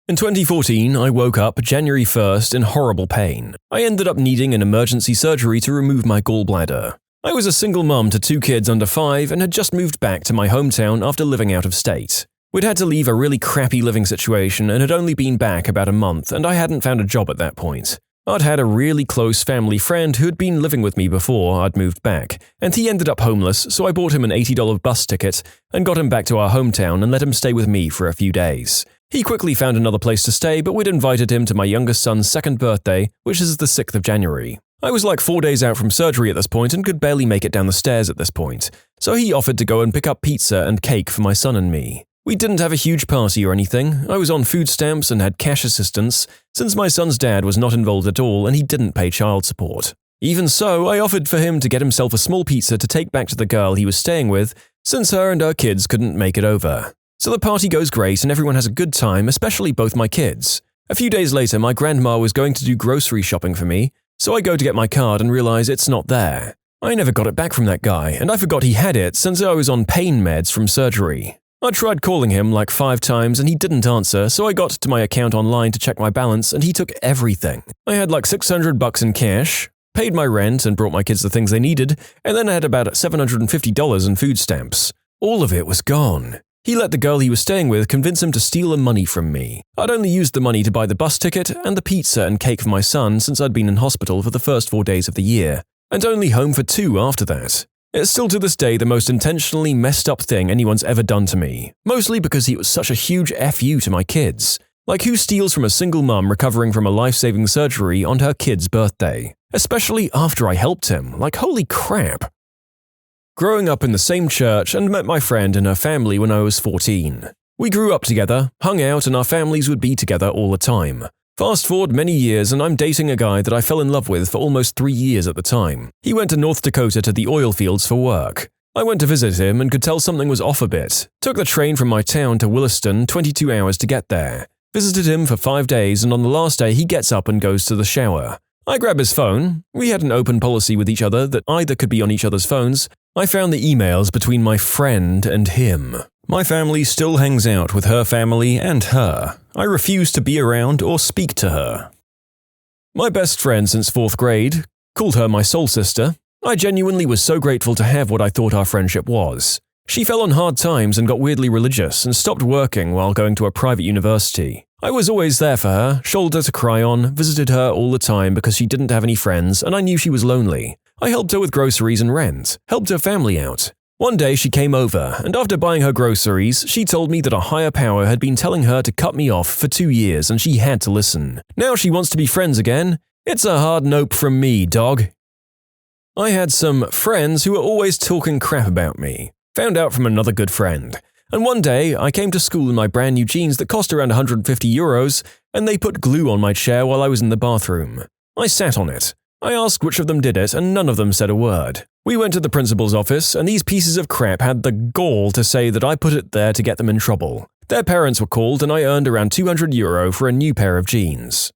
In 2014, I woke up January 1st in horrible pain. I ended up needing an emergency surgery to remove my gallbladder. I was a single mum to 2 kids under 5 and had just moved back to my hometown after living out of state. We'd had to leave a really crappy living situation and had only been back about a month, and I hadn't found a job at that point. I'd had a really close family friend who had been living with me before I'd moved back, and he ended up homeless, so I bought him an $80 bus ticket and got him back to our hometown and let him stay with me for a few days. He quickly found another place to stay, but we'd invited him to my youngest son's 2nd birthday, which is the 6th of January. I was like 4 days out from surgery at this point and could barely make it down the stairs at this point, so he offered to go and pick up pizza and cake for my son and me. We didn't have a huge party or anything. I was on food stamps and had cash assistance, since my son's dad was not involved at all and he didn't pay child support. Even so, I offered for him to get himself a small pizza to take back to the girl he was staying with, since her and her kids couldn't make it over. So the party goes great and everyone has a good time, especially both my kids. A few days later, my grandma was going to do grocery shopping for me, so I go to get my card and realize it's not there. I never got it back from that guy, and I forgot he had it since I was on pain meds from surgery. I tried calling him like 5 times and he didn't answer, so I got to my account online to check my balance and he took everything. I had like $600 in cash, paid my rent and brought my kids the things they needed, and then I had about $750 in food stamps. All of it was gone. He let the girl he was staying with convince him to steal the money from me. I'd only used the money to buy the bus ticket and the pizza and cake for my son since I'd been in hospital for the first 4 days of the year, and only home for 2 after that. It's still to this day the most intentionally messed up thing anyone's ever done to me, mostly because he was such a huge FU to my kids. Like, who steals from a single mum recovering from a life-saving surgery on her kid's birthday? Especially after I helped him, like, holy crap. Growing up in the same church and met my friend and her family when I was 14. We grew up together, hung out, and our families would be together all the time. Fast forward many years and I'm dating a guy that I fell in love with for almost 3 years at the time. He went to North Dakota to the oil fields for work. I went to visit him and could tell something was off a bit. Took the train from my town to Williston, 22 hours to get there. Visited him for 5 days, and on the last day he gets up and goes to the shower. I grab his phone. We had an open policy with each other that either could be on each other's phones. I found the emails between my friend and him. My family still hangs out with her family and her. I refuse to be around or speak to her. My best friend since 4th grade, called her my soul sister. I genuinely was so grateful to have what I thought our friendship was. She fell on hard times and got weirdly religious and stopped working while going to a private university. I was always there for her, shoulder to cry on, visited her all the time because she didn't have any friends and I knew she was lonely. I helped her with groceries and rent, helped her family out. One day she came over, and after buying her groceries, she told me that a higher power had been telling her to cut me off for 2 years and she had to listen. Now she wants to be friends again. It's a hard nope from me, dog. I had some friends who were always talking crap about me. Found out from another good friend. And one day, I came to school in my brand new jeans that cost around €150, and they put glue on my chair while I was in the bathroom. I sat on it. I asked which of them did it, and none of them said a word. We went to the principal's office, and these pieces of crap had the gall to say that I put it there to get them in trouble. Their parents were called, and I earned around €200 for a new pair of jeans.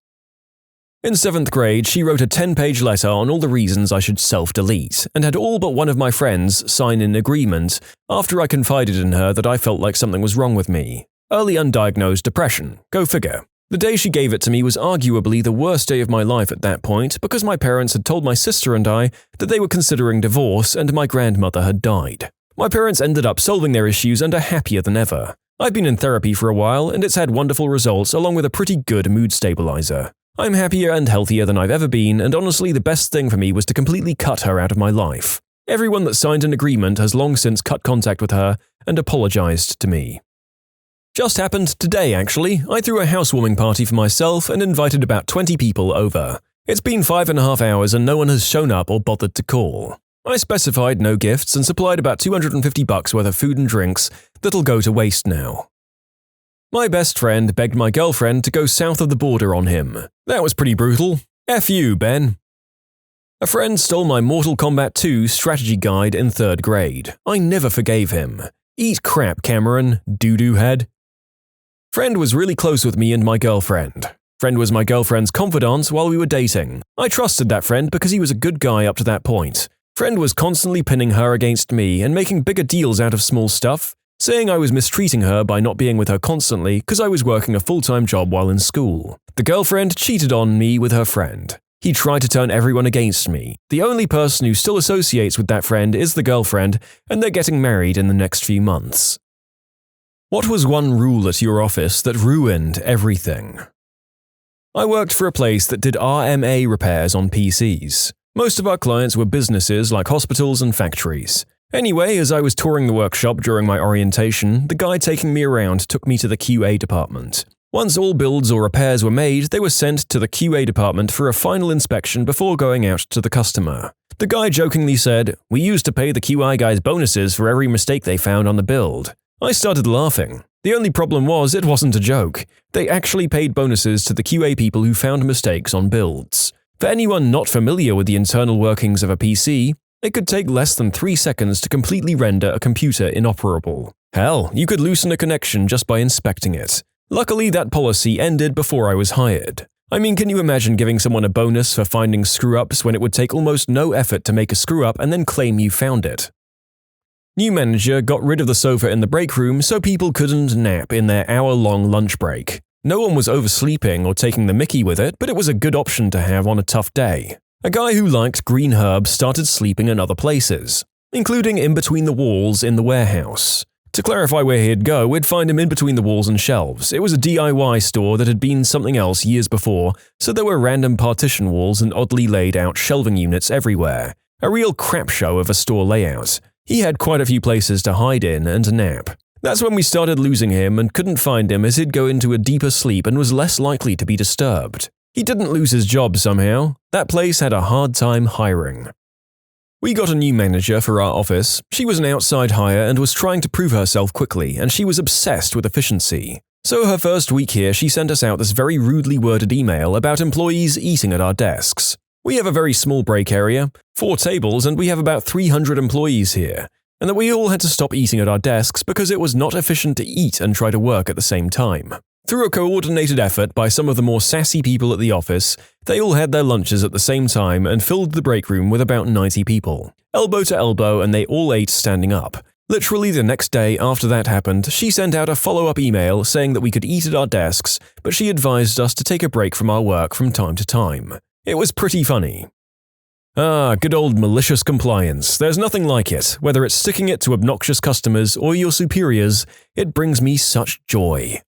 In 7th grade, she wrote a 10-page letter on all the reasons I should self-delete, and had all but one of my friends sign an agreement after I confided in her that I felt like something was wrong with me. Early undiagnosed depression. Go figure. The day she gave it to me was arguably the worst day of my life at that point because my parents had told my sister and I that they were considering divorce and my grandmother had died. My parents ended up solving their issues and are happier than ever. I've been in therapy for a while and it's had wonderful results along with a pretty good mood stabilizer. I'm happier and healthier than I've ever been, and honestly the best thing for me was to completely cut her out of my life. Everyone that signed an agreement has long since cut contact with her and apologized to me. Just happened today, actually. I threw a housewarming party for myself and invited about 20 people over. It's been 5.5 hours and no one has shown up or bothered to call. I specified no gifts and supplied about $250 worth of food and drinks that'll go to waste now. My best friend begged my girlfriend to go south of the border on him. That was pretty brutal. F you, Ben. A friend stole my Mortal Kombat 2 strategy guide in 3rd grade. I never forgave him. Eat crap, Cameron, doo-doo head. Friend was really close with me and my girlfriend. Friend was my girlfriend's confidant while we were dating. I trusted that friend because he was a good guy up to that point. Friend was constantly pinning her against me and making bigger deals out of small stuff, saying I was mistreating her by not being with her constantly because I was working a full-time job while in school. The girlfriend cheated on me with her friend. He tried to turn everyone against me. The only person who still associates with that friend is the girlfriend, and they're getting married in the next few months. What was one rule at your office that ruined everything? I worked for a place that did RMA repairs on PCs. Most of our clients were businesses like hospitals and factories. Anyway, as I was touring the workshop during my orientation, the guy taking me around took me to the QA department. Once all builds or repairs were made, they were sent to the QA department for a final inspection before going out to the customer. The guy jokingly said, "We used to pay the QI guys bonuses for every mistake they found on the build." I started laughing. The only problem was it wasn't a joke. They actually paid bonuses to the QA people who found mistakes on builds. For anyone not familiar with the internal workings of a PC, it could take less than 3 seconds to completely render a computer inoperable. Hell, you could loosen a connection just by inspecting it. Luckily, that policy ended before I was hired. I mean, can you imagine giving someone a bonus for finding screw-ups when it would take almost no effort to make a screw-up and then claim you found it? New manager got rid of the sofa in the break room so people couldn't nap in their hour-long lunch break. No one was oversleeping or taking the mickey with it, but it was a good option to have on a tough day. A guy who liked green herbs started sleeping in other places, including in between the walls in the warehouse. To clarify where he'd go, we'd find him in between the walls and shelves. It was a DIY store that had been something else years before, so there were random partition walls and oddly laid out shelving units everywhere. A real crap show of a store layout. He had quite a few places to hide in and nap. That's when we started losing him and couldn't find him, as he'd go into a deeper sleep and was less likely to be disturbed. He didn't lose his job somehow. That place had a hard time hiring. We got a new manager for our office. She was an outside hire and was trying to prove herself quickly, and she was obsessed with efficiency. So her first week here, she sent us out this very rudely worded email about employees eating at our desks. We have a very small break area, 4 tables, and we have about 300 employees here, and that we all had to stop eating at our desks because it was not efficient to eat and try to work at the same time. Through a coordinated effort by some of the more sassy people at the office, they all had their lunches at the same time and filled the break room with about 90 people, elbow to elbow, and they all ate standing up. Literally the next day after that happened, she sent out a follow-up email saying that we could eat at our desks, but she advised us to take a break from our work from time to time. It was pretty funny. Good old malicious compliance. There's nothing like it. Whether it's sticking it to obnoxious customers or your superiors, it brings me such joy.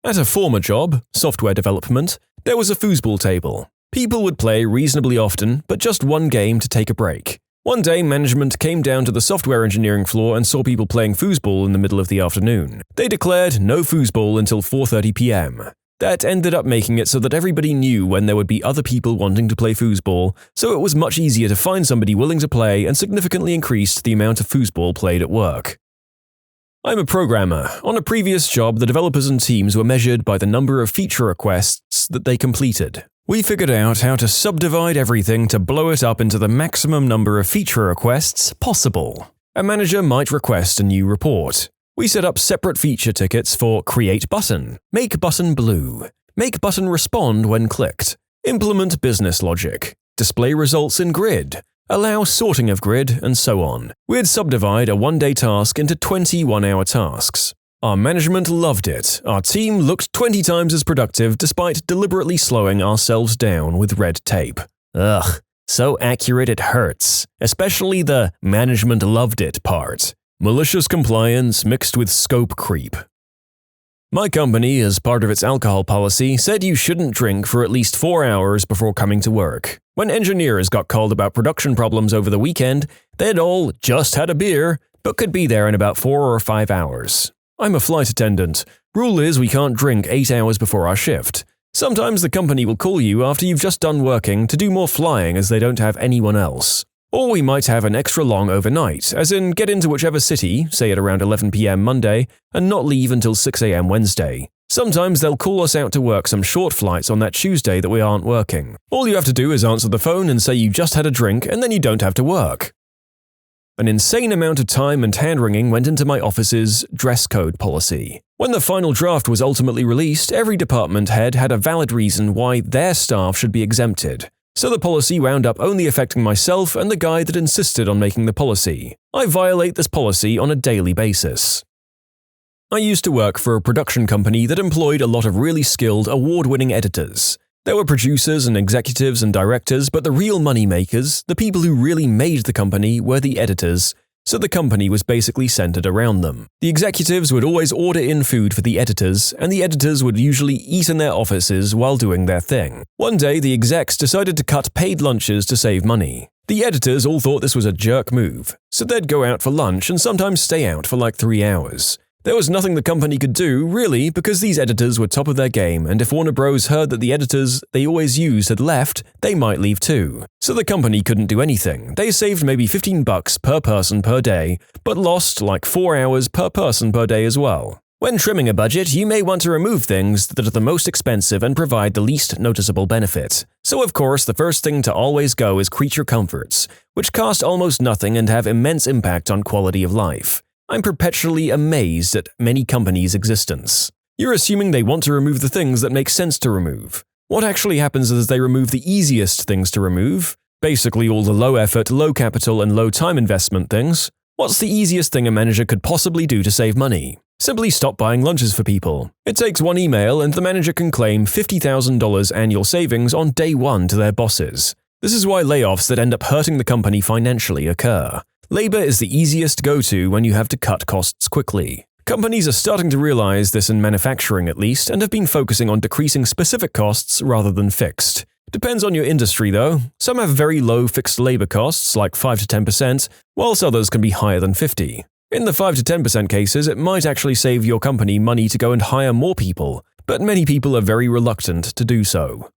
At a former job, software development, there was a foosball table. People would play reasonably often, but just one game to take a break. One day, management came down to the software engineering floor and saw people playing foosball in the middle of the afternoon. They declared no foosball until 4:30 p.m. That ended up making it so that everybody knew when there would be other people wanting to play foosball, so it was much easier to find somebody willing to play and significantly increased the amount of foosball played at work. I'm a programmer. On a previous job, the developers and teams were measured by the number of feature requests that they completed. We figured out how to subdivide everything to blow it up into the maximum number of feature requests possible. A manager might request a new report. We set up separate feature tickets for Create Button, Make Button Blue, Make Button Respond when clicked, Implement Business Logic, Display Results in Grid, Allow sorting of grid, and so on. We'd subdivide a one-day task into 20 one-hour tasks. Our management loved it. Our team looked 20 times as productive despite deliberately slowing ourselves down with red tape. Ugh, so accurate it hurts. Especially the management loved it part. Malicious compliance mixed with scope creep. My company, as part of its alcohol policy, said you shouldn't drink for at least 4 hours before coming to work. When engineers got called about production problems over the weekend, they'd all just had a beer, but could be there in about 4 or 5 hours. I'm a flight attendant. Rule is we can't drink 8 hours before our shift. Sometimes the company will call you after you've just done working to do more flying as they don't have anyone else. Or we might have an extra long overnight, as in get into whichever city, say at around 11 p.m. Monday, and not leave until 6 a.m. Wednesday. Sometimes they'll call us out to work some short flights on that Tuesday that we aren't working. All you have to do is answer the phone and say you just had a drink, and then you don't have to work. An insane amount of time and hand-wringing went into my office's dress code policy. When the final draft was ultimately released, every department head had a valid reason why their staff should be exempted. So the policy wound up only affecting myself and the guy that insisted on making the policy. I violate this policy on a daily basis. I used to work for a production company that employed a lot of really skilled, award-winning editors. There were producers and executives and directors, but the real money makers, the people who really made the company, were the editors, so the company was basically centered around them. The executives would always order in food for the editors, and the editors would usually eat in their offices while doing their thing. One day, the execs decided to cut paid lunches to save money. The editors all thought this was a jerk move, so they'd go out for lunch and sometimes stay out for like 3 hours. There was nothing the company could do, really, because these editors were top of their game, and if Warner Bros. Heard that the editors they always used had left, they might leave too. So the company couldn't do anything. They saved maybe $15 per person per day, but lost like 4 hours per person per day as well. When trimming a budget, you may want to remove things that are the most expensive and provide the least noticeable benefit. So of course, the first thing to always go is creature comforts, which cost almost nothing and have immense impact on quality of life. I'm perpetually amazed at many companies' existence. You're assuming they want to remove the things that make sense to remove. What actually happens is they remove the easiest things to remove, basically all the low-effort, low-capital, and low-time investment things. What's the easiest thing a manager could possibly do to save money? Simply stop buying lunches for people. It takes one email and the manager can claim $50,000 annual savings on day one to their bosses. This is why layoffs that end up hurting the company financially occur. Labor is the easiest go-to when you have to cut costs quickly. Companies are starting to realize this in manufacturing at least and have been focusing on decreasing specific costs rather than fixed. Depends on your industry though. Some have very low fixed labor costs, like 5 to 10%, whilst others can be higher than 50%. In the 5 to 10% cases, it might actually save your company money to go and hire more people, but many people are very reluctant to do so.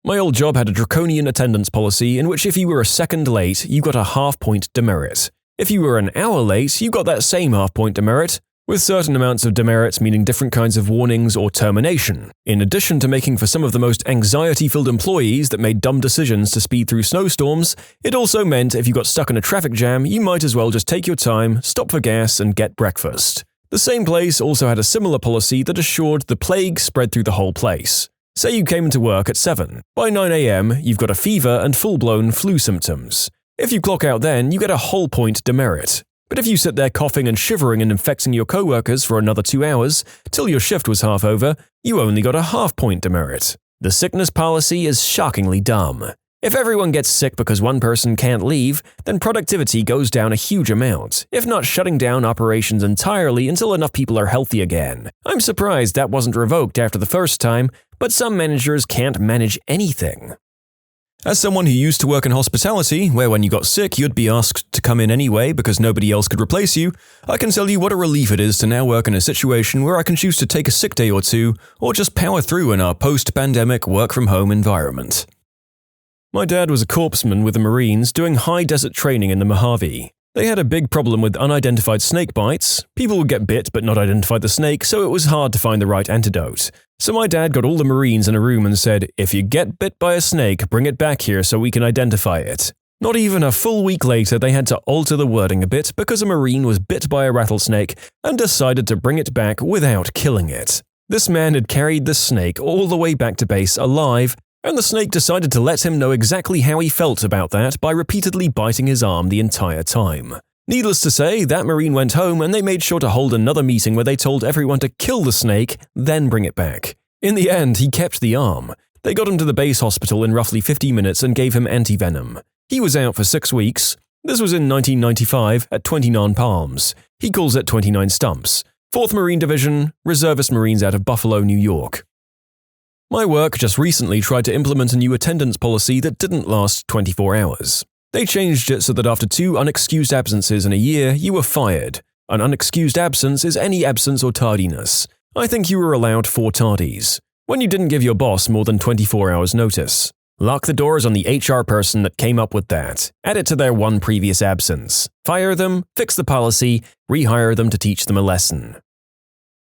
My old job had a draconian attendance policy in which if you were a second late, you got a half-point demerit. If you were an hour late, you got that same half-point demerit, with certain amounts of demerits meaning different kinds of warnings or termination, in addition to making for some of the most anxiety-filled employees that made dumb decisions to speed through snowstorms. It also meant if you got stuck in a traffic jam, you might as well just take your time, stop for gas, and get breakfast. The same place also had a similar policy that assured the plague spread through the whole place. Say you came to work at 7. By 9 a.m., you've got a fever and full-blown flu symptoms. If you clock out then, you get a whole point demerit. But if you sit there coughing and shivering and infecting your coworkers for another 2 hours, till your shift was half over, you only got a half-point demerit. The sickness policy is shockingly dumb. If everyone gets sick because one person can't leave, then productivity goes down a huge amount, if not shutting down operations entirely until enough people are healthy again. I'm surprised that wasn't revoked after the first time, but some managers can't manage anything. As someone who used to work in hospitality, where when you got sick you'd be asked to come in anyway because nobody else could replace you, I can tell you what a relief it is to now work in a situation where I can choose to take a sick day or two, or just power through in our post-pandemic work-from-home environment. My dad was a corpsman with the Marines doing high desert training in the Mojave. They had a big problem with unidentified snake bites. People would get bit but not identify the snake, so it was hard to find the right antidote. So my dad got all the Marines in a room and said, "If you get bit by a snake, bring it back here so we can identify it." Not even a full week later, they had to alter the wording a bit because a Marine was bit by a rattlesnake and decided to bring it back without killing it. This man had carried the snake all the way back to base alive, and the snake decided to let him know exactly how he felt about that by repeatedly biting his arm the entire time. Needless to say, that Marine went home and they made sure to hold another meeting where they told everyone to kill the snake, then bring it back. In the end, he kept the arm. They got him to the base hospital in roughly 50 minutes and gave him antivenom. He was out for 6 weeks. This was in 1995 at 29 Palms. He calls it 29 Stumps. 4th Marine Division, Reservist Marines out of Buffalo, New York. My work just recently tried to implement a new attendance policy that didn't last 24 hours. They changed it so that after 2 unexcused absences in a year, you were fired. An unexcused absence is any absence or tardiness. I think you were allowed 4 tardies. When you didn't give your boss more than 24 hours notice. Lock the doors on the HR person that came up with that. Add it to their one previous absence. Fire them, fix the policy, rehire them to teach them a lesson.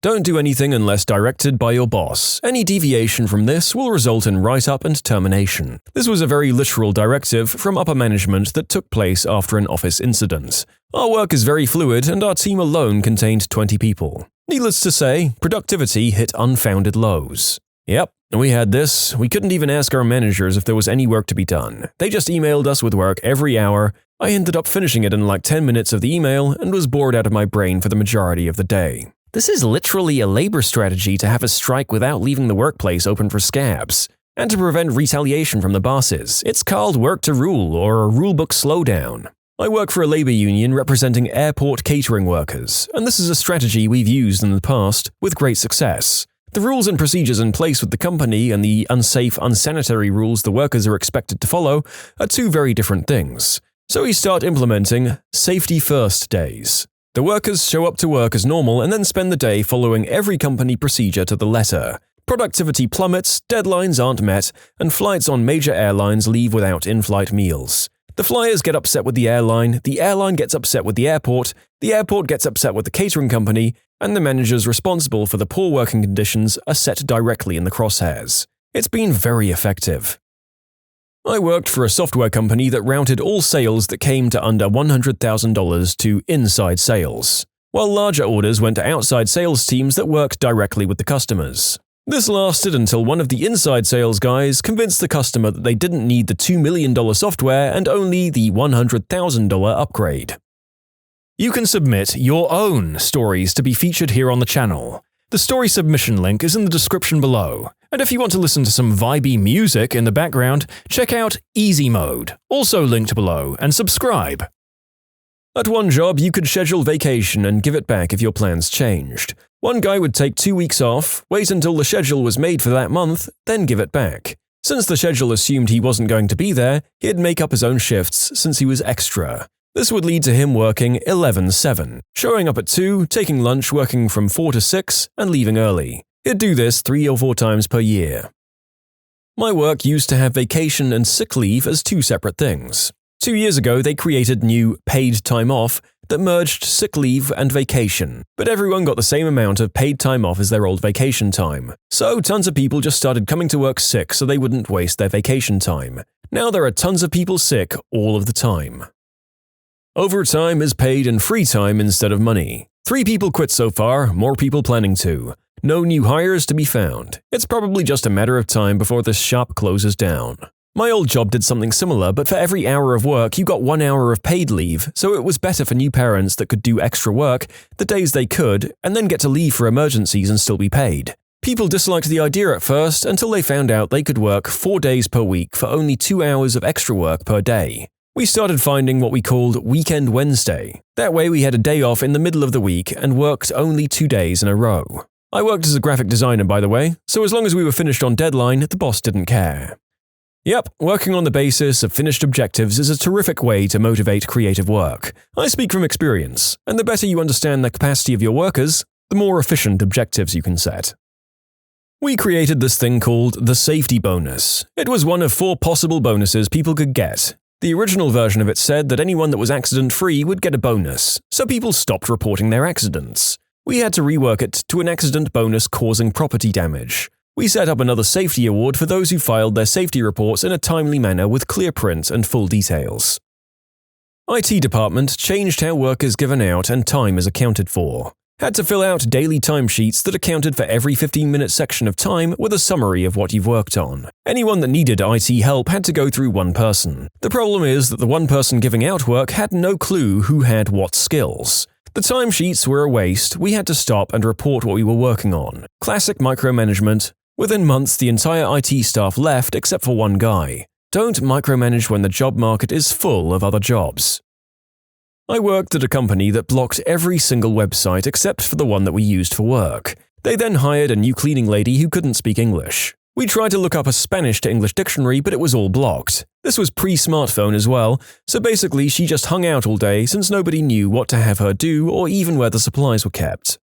Don't do anything unless directed by your boss. Any deviation from this will result in write-up and termination. This was a very literal directive from upper management that took place after an office incident. Our work is very fluid and our team alone contained 20 people. Needless to say, productivity hit unfounded lows. Yep, we had this. We couldn't even ask our managers if there was any work to be done. They just emailed us with work every hour. I ended up finishing it in like 10 minutes of the email and was bored out of my brain for the majority of the day. This is literally a labor strategy to have a strike without leaving the workplace open for scabs, and to prevent retaliation from the bosses. It's called work to rule or a rulebook slowdown. I work for a labor union representing airport catering workers, and this is a strategy we've used in the past with great success. The rules and procedures in place with the company and the unsafe, unsanitary rules the workers are expected to follow are 2 very different things. So we start implementing safety first days. The workers show up to work as normal and then spend the day following every company procedure to the letter. Productivity plummets, deadlines aren't met, and flights on major airlines leave without in-flight meals. The flyers get upset with the airline gets upset with the airport gets upset with the catering company, and the managers responsible for the poor working conditions are set directly in the crosshairs. It's been very effective. I worked for a software company that routed all sales that came to under $100,000 to inside sales, while larger orders went to outside sales teams that worked directly with the customers. This lasted until one of the inside sales guys convinced the customer that they didn't need the $2 million software and only the $100,000 upgrade. You can submit your own stories to be featured here on the channel. The story submission link is in the description below, and if you want to listen to some vibey music in the background, check out easymode, also linked below, and subscribe. At one job, you could schedule vacation and give it back if your plans changed. One guy would take 2 weeks off, wait until the schedule was made for that month, then give it back. Since the schedule assumed he wasn't going to be there, he'd make up his own shifts since he was extra. This would lead to him working 11/7, showing up at 2, taking lunch, working from 4 to 6, and leaving early. He'd do this 3 or 4 times per year. My work used to have vacation and sick leave as 2 separate things. 2 years ago, they created new paid time off that merged sick leave and vacation, but everyone got the same amount of paid time off as their old vacation time. So tons of people just started coming to work sick so they wouldn't waste their vacation time. Now there are tons of people sick all of the time. Overtime is paid in free time instead of money. 3 people quit so far, more people planning to. No new hires to be found. It's probably just a matter of time before this shop closes down. My old job did something similar, but for every hour of work, you got 1 hour of paid leave, so it was better for new parents that could do extra work the days they could, and then get to leave for emergencies and still be paid. People disliked the idea at first until they found out they could work 4 days per week for only 2 hours of extra work per day. We started finding what we called Weekend Wednesday. That way we had a day off in the middle of the week and worked only 2 days in a row. I worked as a graphic designer, by the way, so as long as we were finished on deadline, the boss didn't care. Yep, working on the basis of finished objectives is a terrific way to motivate creative work. I speak from experience, and the better you understand the capacity of your workers, the more efficient objectives you can set. We created this thing called the safety bonus. It was one of 4 possible bonuses people could get. The original version of it said that anyone that was accident-free would get a bonus, so people stopped reporting their accidents. We had to rework it to an accident bonus causing property damage. We set up another safety award for those who filed their safety reports in a timely manner with clear print and full details. IT department changed how work is given out and time is accounted for. Had to fill out daily timesheets that accounted for every 15-minute section of time with a summary of what you've worked on. Anyone that needed IT help had to go through one person. The problem is that the one person giving out work had no clue who had what skills. The timesheets were a waste, we had to stop and report what we were working on. Classic micromanagement. Within months, the entire IT staff left except for one guy. Don't micromanage when the job market is full of other jobs. I worked at a company that blocked every single website except for the one that we used for work. They then hired a new cleaning lady who couldn't speak English. We tried to look up a Spanish to English dictionary, but it was all blocked. This was pre-smartphone as well, so basically she just hung out all day since nobody knew what to have her do or even where the supplies were kept.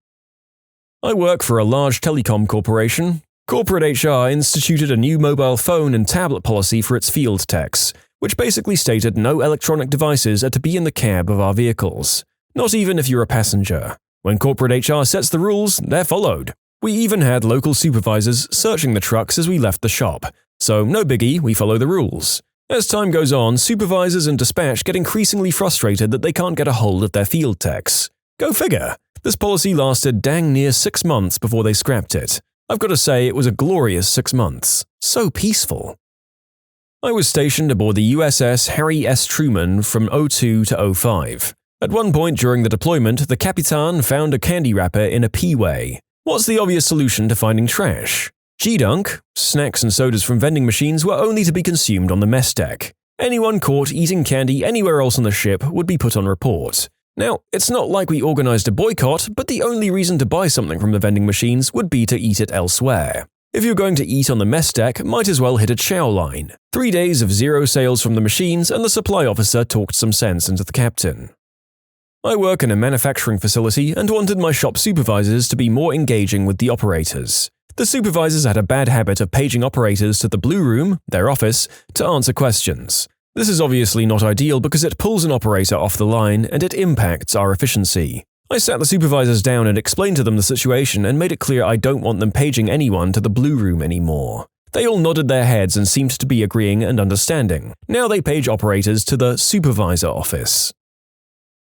I work for a large telecom corporation. Corporate HR instituted a new mobile phone and tablet policy for its field techs, which basically stated no electronic devices are to be in the cab of our vehicles, not even if you're a passenger. When corporate HR sets the rules, they're followed. We even had local supervisors searching the trucks as we left the shop, so no biggie, we follow the rules. As time goes on, supervisors and dispatch get increasingly frustrated that they can't get a hold of their field techs. Go figure. This policy lasted dang near 6 months before they scrapped it. I've got to say it was a glorious 6 months. So peaceful. I was stationed aboard the USS Harry S. Truman from 02 to 05. At one point during the deployment, the Capitan found a candy wrapper in a P-way. What's the obvious solution to finding trash? G-Dunk, snacks and sodas from vending machines were only to be consumed on the mess deck. Anyone caught eating candy anywhere else on the ship would be put on report. Now, it's not like we organized a boycott, but the only reason to buy something from the vending machines would be to eat it elsewhere. If you're going to eat on the mess deck, might as well hit a chow line. 3 days of 0 sales from the machines, and the supply officer talked some sense into the captain. I work in a manufacturing facility and wanted my shop supervisors to be more engaging with the operators. The supervisors had a bad habit of paging operators to the blue room, their office, to answer questions. This is obviously not ideal because it pulls an operator off the line and it impacts our efficiency. I sat the supervisors down and explained to them the situation and made it clear I don't want them paging anyone to the blue room anymore. They all nodded their heads and seemed to be agreeing and understanding. Now they page operators to the supervisor office.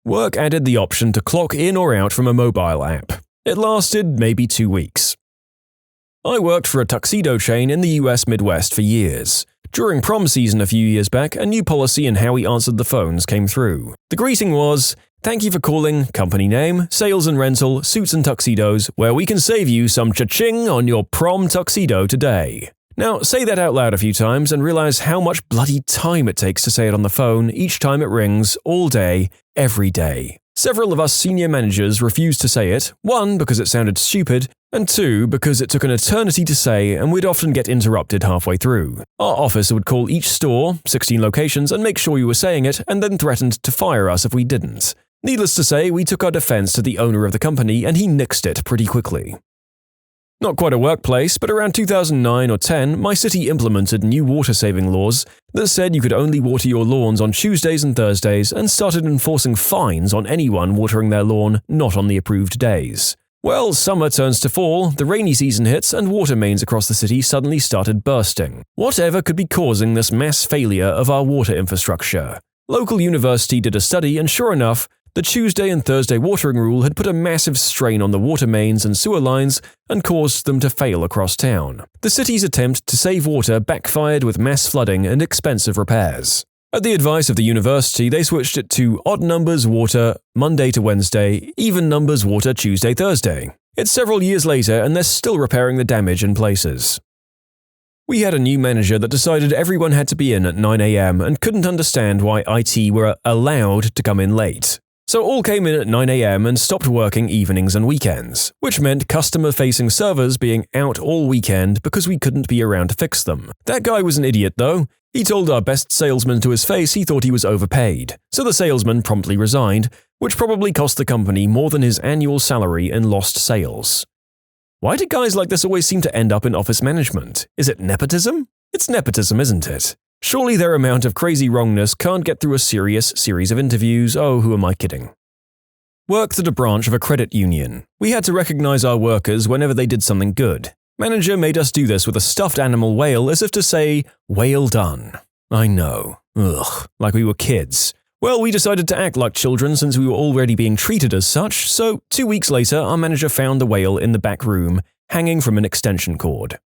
Work added the option to clock in or out from a mobile app. It lasted maybe 2 weeks. I worked for a tuxedo chain in the US Midwest for years. During prom season a few years back, a new policy in how we answered the phones came through. The greeting was, "Thank you for calling, company name, sales and rental, suits and tuxedos, where we can save you some cha-ching on your prom tuxedo today." Now, say that out loud a few times and realize how much bloody time it takes to say it on the phone each time it rings, all day, every day. Several of us senior managers refused to say it, one, because it sounded stupid, And 2, because it took an eternity to say and we'd often get interrupted halfway through. Our office would call each store, 16 locations, and make sure you were saying it, and then threatened to fire us if we didn't. Needless to say, we took our defense to the owner of the company and he nixed it pretty quickly. Not quite a workplace, but around 2009 or 10, my city implemented new water-saving laws that said you could only water your lawns on Tuesdays and Thursdays and started enforcing fines on anyone watering their lawn not on the approved days. Well, summer turns to fall, the rainy season hits, and water mains across the city suddenly started bursting. Whatever could be causing this mass failure of our water infrastructure? Local university did a study, and sure enough, the Tuesday and Thursday watering rule had put a massive strain on the water mains and sewer lines and caused them to fail across town. The city's attempt to save water backfired with mass flooding and expensive repairs. At the advice of the university, they switched it to odd numbers water Monday to Wednesday, even numbers water Tuesday, Thursday. It's several years later and they're still repairing the damage in places. We had a new manager that decided everyone had to be in at 9 a.m. and couldn't understand why IT were allowed to come in late. So all came in at 9 a.m. and stopped working evenings and weekends, which meant customer-facing servers being out all weekend because we couldn't be around to fix them. That guy was an idiot though. He told our best salesman to his face he thought he was overpaid, so the salesman promptly resigned, which probably cost the company more than his annual salary in lost sales. Why do guys like this always seem to end up in office management? Is it nepotism? It's nepotism, isn't it? Surely their amount of crazy wrongness can't get through a serious series of interviews. Oh, who am I kidding? Worked at a branch of a credit union. We had to recognize our workers whenever they did something good. Manager made us do this with a stuffed animal whale as if to say, "Whale done." I know. Ugh, like we were kids. Well, we decided to act like children since we were already being treated as such, so 2 weeks later our manager found the whale in the back room, hanging from an extension cord.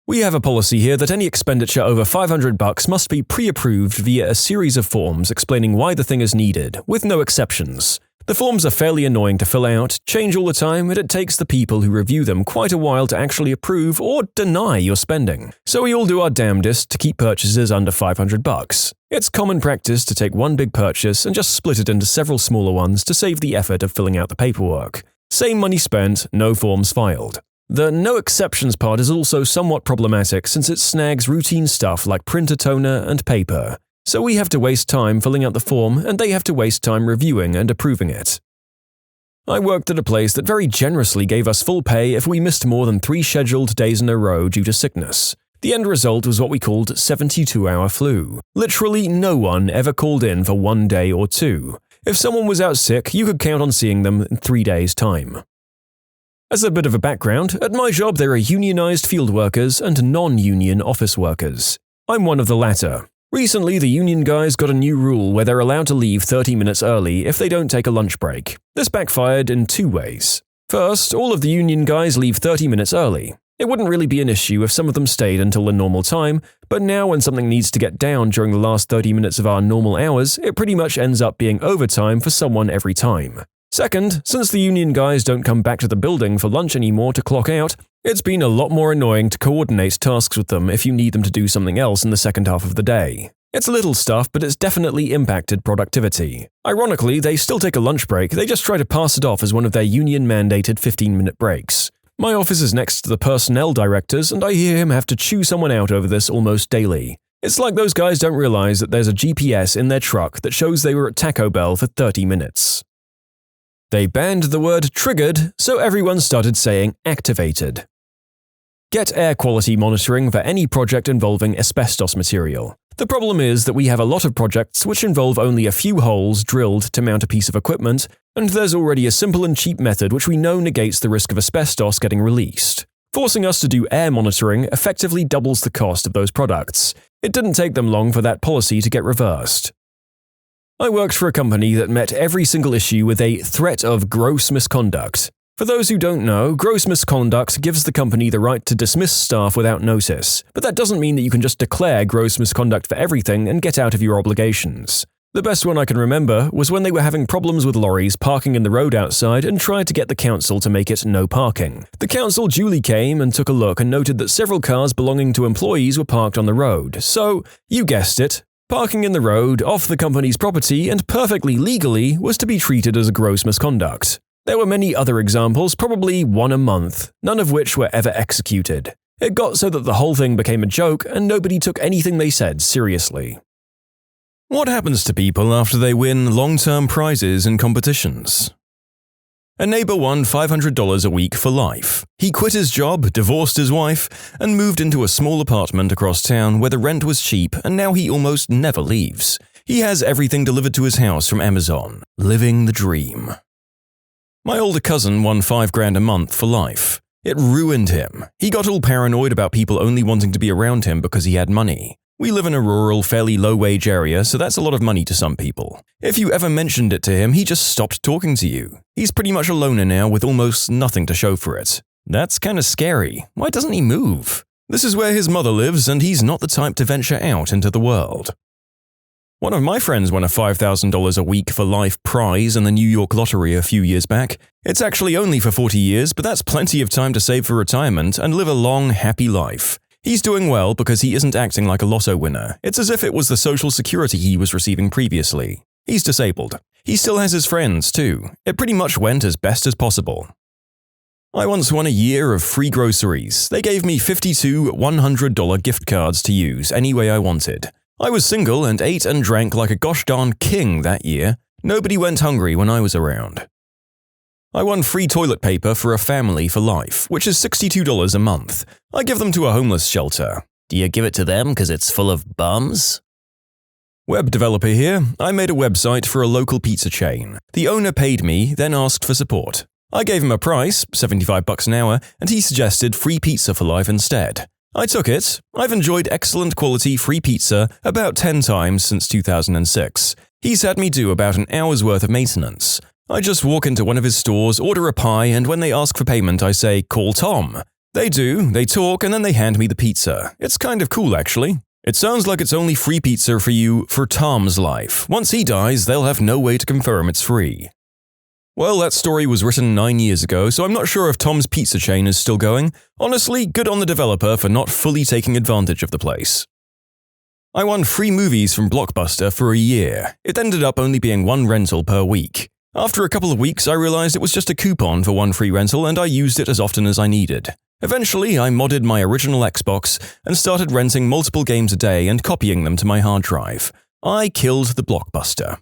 We have a policy here that any expenditure over $500 must be pre-approved via a series of forms explaining why the thing is needed, with no exceptions. The forms are fairly annoying to fill out, change all the time, and it takes the people who review them quite a while to actually approve or deny your spending. So we all do our damnedest to keep purchases under $500. It's common practice to take one big purchase and just split it into several smaller ones to save the effort of filling out the paperwork. Same money spent, no forms filed. The no exceptions part is also somewhat problematic since it snags routine stuff like printer toner and paper. So we have to waste time filling out the form and they have to waste time reviewing and approving it. I worked at a place that very generously gave us full pay if we missed more than 3 scheduled days in a row due to sickness. The end result was what we called 72-hour flu. Literally no one ever called in for 1 day or 2. If someone was out sick, you could count on seeing them in 3 days' time. As a bit of a background, at my job there are unionized field workers and non-union office workers. I'm one of the latter. Recently, the union guys got a new rule where they're allowed to leave 30 minutes early if they don't take a lunch break. This backfired in 2 ways. First, all of the union guys leave 30 minutes early. It wouldn't really be an issue if some of them stayed until the normal time, but now when something needs to get down during the last 30 minutes of our normal hours, it pretty much ends up being overtime for someone every time. Second, since the union guys don't come back to the building for lunch anymore to clock out, it's been a lot more annoying to coordinate tasks with them if you need them to do something else in the second half of the day. It's little stuff, but it's definitely impacted productivity. Ironically, they still take a lunch break, they just try to pass it off as one of their union-mandated 15-minute breaks. My office is next to the personnel directors, and I hear him have to chew someone out over this almost daily. It's like those guys don't realize that there's a GPS in their truck that shows they were at Taco Bell for 30 minutes. They banned the word triggered, so everyone started saying activated. Get air quality monitoring for any project involving asbestos material. The problem is that we have a lot of projects which involve only a few holes drilled to mount a piece of equipment, and there's already a simple and cheap method which we know negates the risk of asbestos getting released. Forcing us to do air monitoring effectively doubles the cost of those products. It didn't take them long for that policy to get reversed. I worked for a company that met every single issue with a threat of gross misconduct. For those who don't know, gross misconduct gives the company the right to dismiss staff without notice, but that doesn't mean that you can just declare gross misconduct for everything and get out of your obligations. The best one I can remember was when they were having problems with lorries parking in the road outside and tried to get the council to make it no parking. The council duly came and took a look and noted that several cars belonging to employees were parked on the road, so, you guessed it, parking in the road, off the company's property, and perfectly legally was to be treated as gross misconduct. There were many other examples, probably one a month, none of which were ever executed. It got so that the whole thing became a joke and nobody took anything they said seriously. What happens to people after they win long-term prizes in competitions? A neighbor won $500 a week for life. He quit his job, divorced his wife, and moved into a small apartment across town where the rent was cheap, and now he almost never leaves. He has everything delivered to his house from Amazon. Living the dream. My older cousin won $5,000 a month for life. It ruined him. He got all paranoid about people only wanting to be around him because he had money. We live in a rural, fairly low-wage area, so that's a lot of money to some people. If you ever mentioned it to him, he just stopped talking to you. He's pretty much a loner now with almost nothing to show for it. That's kinda scary. Why doesn't he move? This is where his mother lives, and he's not the type to venture out into the world. One of my friends won a $5,000 a week for life prize in the New York lottery a few years back. It's actually only for 40 years, but that's plenty of time to save for retirement and live a long, happy life. He's doing well because he isn't acting like a lotto winner. It's as if it was the Social Security he was receiving previously. He's disabled. He still has his friends, too. It pretty much went as best as possible. I once won a year of free groceries. They gave me 52 $100 gift cards to use any way I wanted. I was single and ate and drank like a gosh darn king that year. Nobody went hungry when I was around. I won free toilet paper for a family for life, which is $62 a month. I give them to a homeless shelter. Do you give it to them because it's full of bums? Web developer here. I made a website for a local pizza chain. The owner paid me, then asked for support. I gave him a price, $75 an hour, and he suggested free pizza for life instead. I took it. I've enjoyed excellent quality free pizza about 10 times since 2006. He's had me do about an hour's worth of maintenance. I just walk into one of his stores, order a pie, and when they ask for payment, I say, "Call Tom." They do, they talk, and then they hand me the pizza. It's kind of cool, actually. It sounds like it's only free pizza for you for Tom's life. Once he dies, they'll have no way to confirm it's free. Well, that story was written 9 years ago, so I'm not sure if Tom's pizza chain is still going. Honestly, good on the developer for not fully taking advantage of the place. I won free movies from Blockbuster for a year. It ended up only being one rental per week. After a couple of weeks, I realized it was just a coupon for one free rental and I used it as often as I needed. Eventually, I modded my original Xbox and started renting multiple games a day and copying them to my hard drive. I killed the Blockbuster.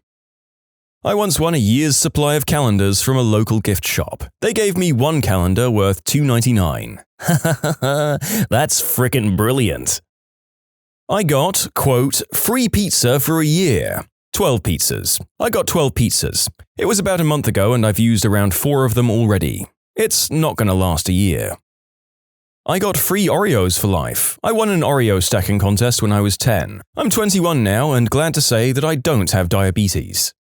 I once won a year's supply of calendars from a local gift shop. They gave me one calendar worth $2.99. That's frickin' brilliant. I got, quote, free pizza for a year. 12 pizzas. I got 12 pizzas. It was about a month ago and I've used around 4 of them already. It's not gonna last a year. I got free Oreos for life. I won an Oreo stacking contest when I was 10. I'm 21 now and glad to say that I don't have diabetes.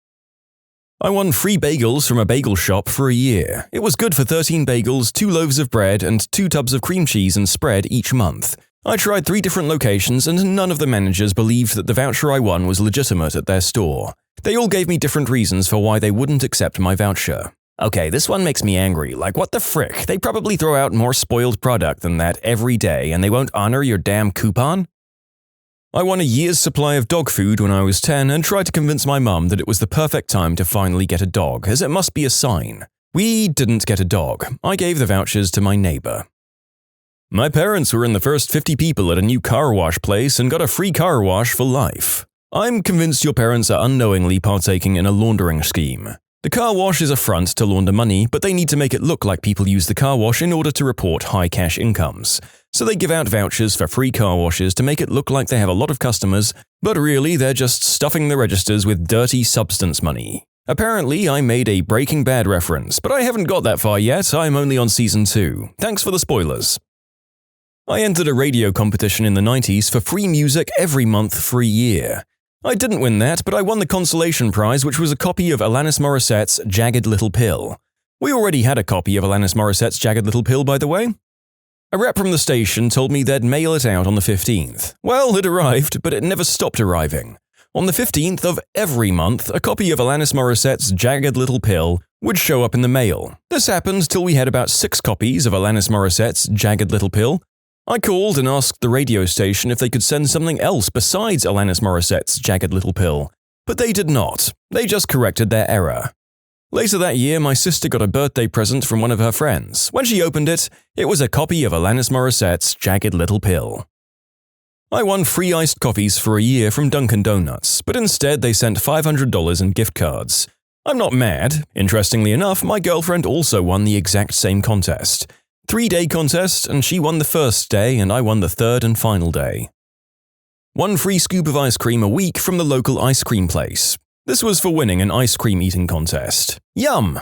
I won free bagels from a bagel shop for a year. It was good for 13 bagels, 2 loaves of bread, and 2 tubs of cream cheese and spread each month. I tried 3 different locations and none of the managers believed that the voucher I won was legitimate at their store. They all gave me different reasons for why they wouldn't accept my voucher. Okay, this one makes me angry. Like, what the frick? They probably throw out more spoiled product than that every day and they won't honor your damn coupon? I won a year's supply of dog food when I was 10 and tried to convince my mum that it was the perfect time to finally get a dog, as it must be a sign. We didn't get a dog. I gave the vouchers to my neighbor. My parents were in the first 50 people at a new car wash place and got a free car wash for life. I'm convinced your parents are unknowingly partaking in a laundering scheme. The car wash is a front to launder money, but they need to make it look like people use the car wash in order to report high cash incomes. So they give out vouchers for free car washes to make it look like they have a lot of customers, but really they're just stuffing the registers with dirty substance money. Apparently, I made a Breaking Bad reference, but I haven't got that far yet. I'm only on season 2. Thanks for the spoilers. I entered a radio competition in the 90s for free music every month for a year. I didn't win that, but I won the consolation prize, which was a copy of Alanis Morissette's Jagged Little Pill. We already had a copy of Alanis Morissette's Jagged Little Pill, by the way. A rep from the station told me they'd mail it out on the 15th. Well, it arrived, but it never stopped arriving. On the 15th of every month, a copy of Alanis Morissette's Jagged Little Pill would show up in the mail. This happened till we had about 6 copies of Alanis Morissette's Jagged Little Pill. I called and asked the radio station if they could send something else besides Alanis Morissette's Jagged Little Pill, but they did not. They just corrected their error. Later that year, my sister got a birthday present from one of her friends. When she opened it, it was a copy of Alanis Morissette's Jagged Little Pill. I won free iced coffees for a year from Dunkin' Donuts, but instead they sent $500 in gift cards. I'm not mad. Interestingly enough, my girlfriend also won the exact same contest. 3-day contest, and she won the first day and I won the third and final day. 1 free scoop of ice cream a week from the local ice cream place. This was for winning an ice cream eating contest. Yum!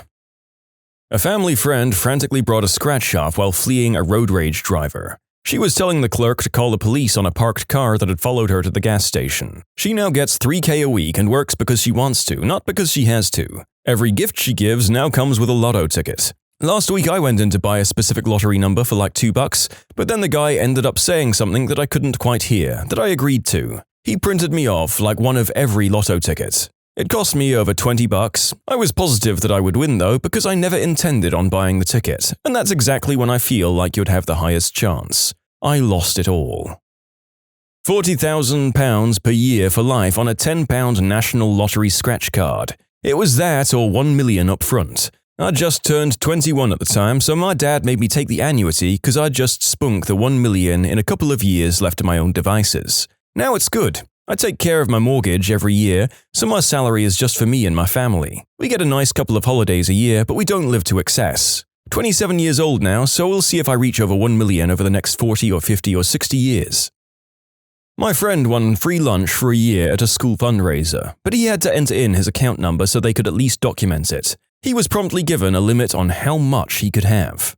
A family friend frantically brought a scratch shop while fleeing a road rage driver. She was telling the clerk to call the police on a parked car that had followed her to the gas station. She now gets $3,000 a week and works because she wants to, not because she has to. Every gift she gives now comes with a lotto ticket. Last week I went in to buy a specific lottery number for like $2, but then the guy ended up saying something that I couldn't quite hear, that I agreed to. He printed me off like one of every lotto ticket. It cost me over $20. I was positive that I would win though, because I never intended on buying the ticket, and that's exactly when I feel like you'd have the highest chance. I lost it all. £40,000 per year for life on a £10 National Lottery scratch card. It was that or $1 million up front. I just turned 21 at the time, so my dad made me take the annuity because I just spunk the $1 million in a couple of years left to my own devices. Now it's good. I take care of my mortgage every year, so my salary is just for me and my family. We get a nice couple of holidays a year, but we don't live to excess. 27 years old now, so we'll see if I reach over $1 million over the next 40 or 50 or 60 years. My friend won free lunch for a year at a school fundraiser, but he had to enter in his account number so they could at least document it. He was promptly given a limit on how much he could have.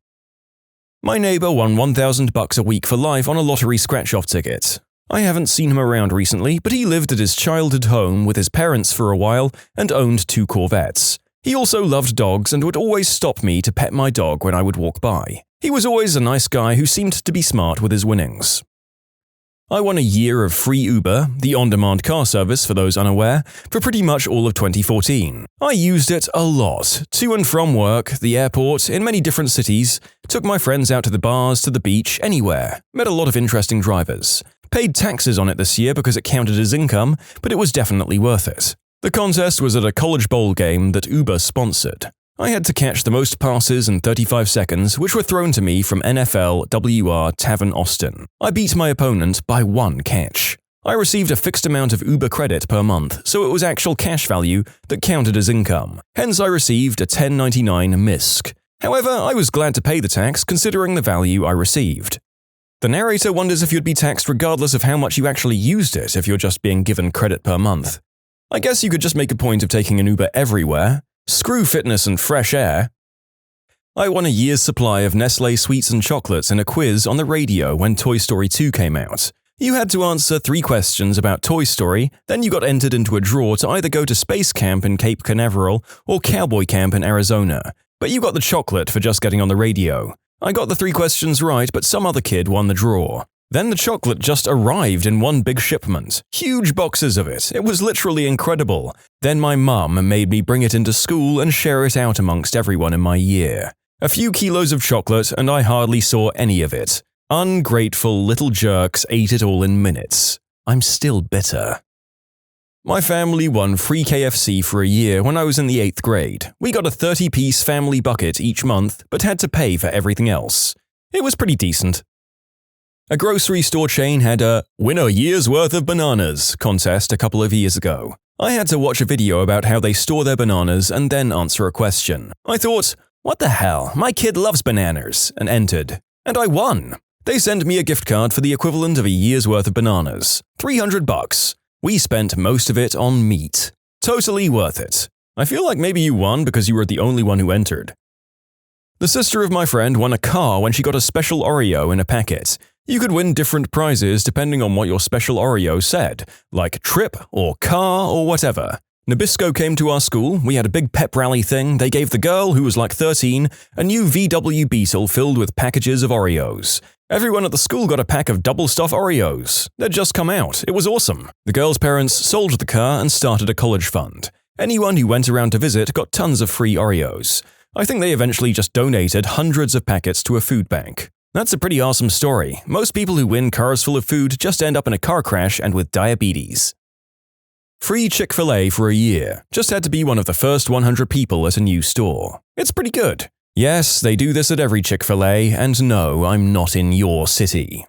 My neighbor won $1,000 a week for life on a lottery scratch-off ticket. I haven't seen him around recently, but he lived at his childhood home with his parents for a while and owned 2 Corvettes. He also loved dogs and would always stop me to pet my dog when I would walk by. He was always a nice guy who seemed to be smart with his winnings. I won a year of free Uber, the on-demand car service for those unaware, for pretty much all of 2014. I used it a lot, to and from work, the airport, in many different cities, took my friends out to the bars, to the beach, anywhere, met a lot of interesting drivers. Paid taxes on it this year because it counted as income, but it was definitely worth it. The contest was at a college bowl game that Uber sponsored. I had to catch the most passes in 35 seconds, which were thrown to me from NFL WR Tavern Austin. I beat my opponent by 1 catch. I received a fixed amount of Uber credit per month, so it was actual cash value that counted as income. Hence I received a $10.99 MISC. However, I was glad to pay the tax considering the value I received. The narrator wonders if you'd be taxed regardless of how much you actually used it if you're just being given credit per month. I guess you could just make a point of taking an Uber everywhere. Screw fitness and fresh air. I won a year's supply of Nestlé sweets and chocolates in a quiz on the radio when Toy Story 2 came out. You had to answer 3 questions about Toy Story, then you got entered into a draw to either go to space camp in Cape Canaveral or cowboy camp in Arizona. But you got the chocolate for just getting on the radio. I got the 3 questions right, but some other kid won the draw. Then the chocolate just arrived in one big shipment. Huge boxes of it. It was literally incredible. Then my mum made me bring it into school and share it out amongst everyone in my year. A few kilos of chocolate and I hardly saw any of it. Ungrateful little jerks ate it all in minutes. I'm still bitter. My family won free KFC for a year when I was in the 8th grade. We got a 30-piece family bucket each month, but had to pay for everything else. It was pretty decent. A grocery store chain had a "Win a year's worth of bananas" contest a couple of years ago. I had to watch a video about how they store their bananas and then answer a question. I thought, what the hell, my kid loves bananas, and entered. And I won! They sent me a gift card for the equivalent of a year's worth of bananas. $300. We spent most of it on meat. Totally worth it. I feel like maybe you won because you were the only one who entered. The sister of my friend won a car when she got a special Oreo in a packet. You could win different prizes depending on what your special Oreo said, like trip or car or whatever. Nabisco came to our school, we had a big pep rally thing, they gave the girl, who was like 13, a new VW Beetle filled with packages of Oreos. Everyone at the school got a pack of double stuff Oreos. They'd just come out, it was awesome. The girl's parents sold the car and started a college fund. Anyone who went around to visit got tons of free Oreos. I think they eventually just donated hundreds of packets to a food bank. That's a pretty awesome story. Most people who win cars full of food just end up in a car crash and with diabetes. Free Chick-fil-A for a year. Just had to be one of the first 100 people at a new store. It's pretty good. Yes, they do this at every Chick-fil-A, and no, I'm not in your city.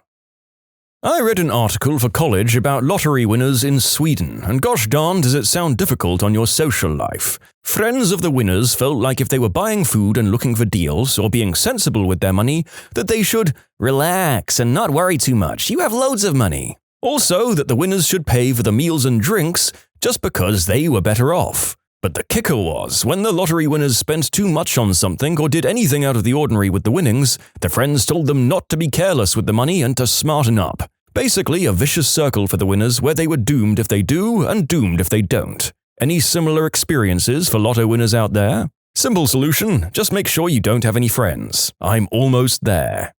I read an article for college about lottery winners in Sweden, and gosh darn does it sound difficult on your social life. Friends of the winners felt like if they were buying food and looking for deals, or being sensible with their money, that they should relax and not worry too much, you have loads of money. Also, that the winners should pay for the meals and drinks just because they were better off. But the kicker was, when the lottery winners spent too much on something or did anything out of the ordinary with the winnings, the friends told them not to be careless with the money and to smarten up. Basically, a vicious circle for the winners where they were doomed if they do and doomed if they don't. Any similar experiences for lotto winners out there? Simple solution, just make sure you don't have any friends. I'm almost there.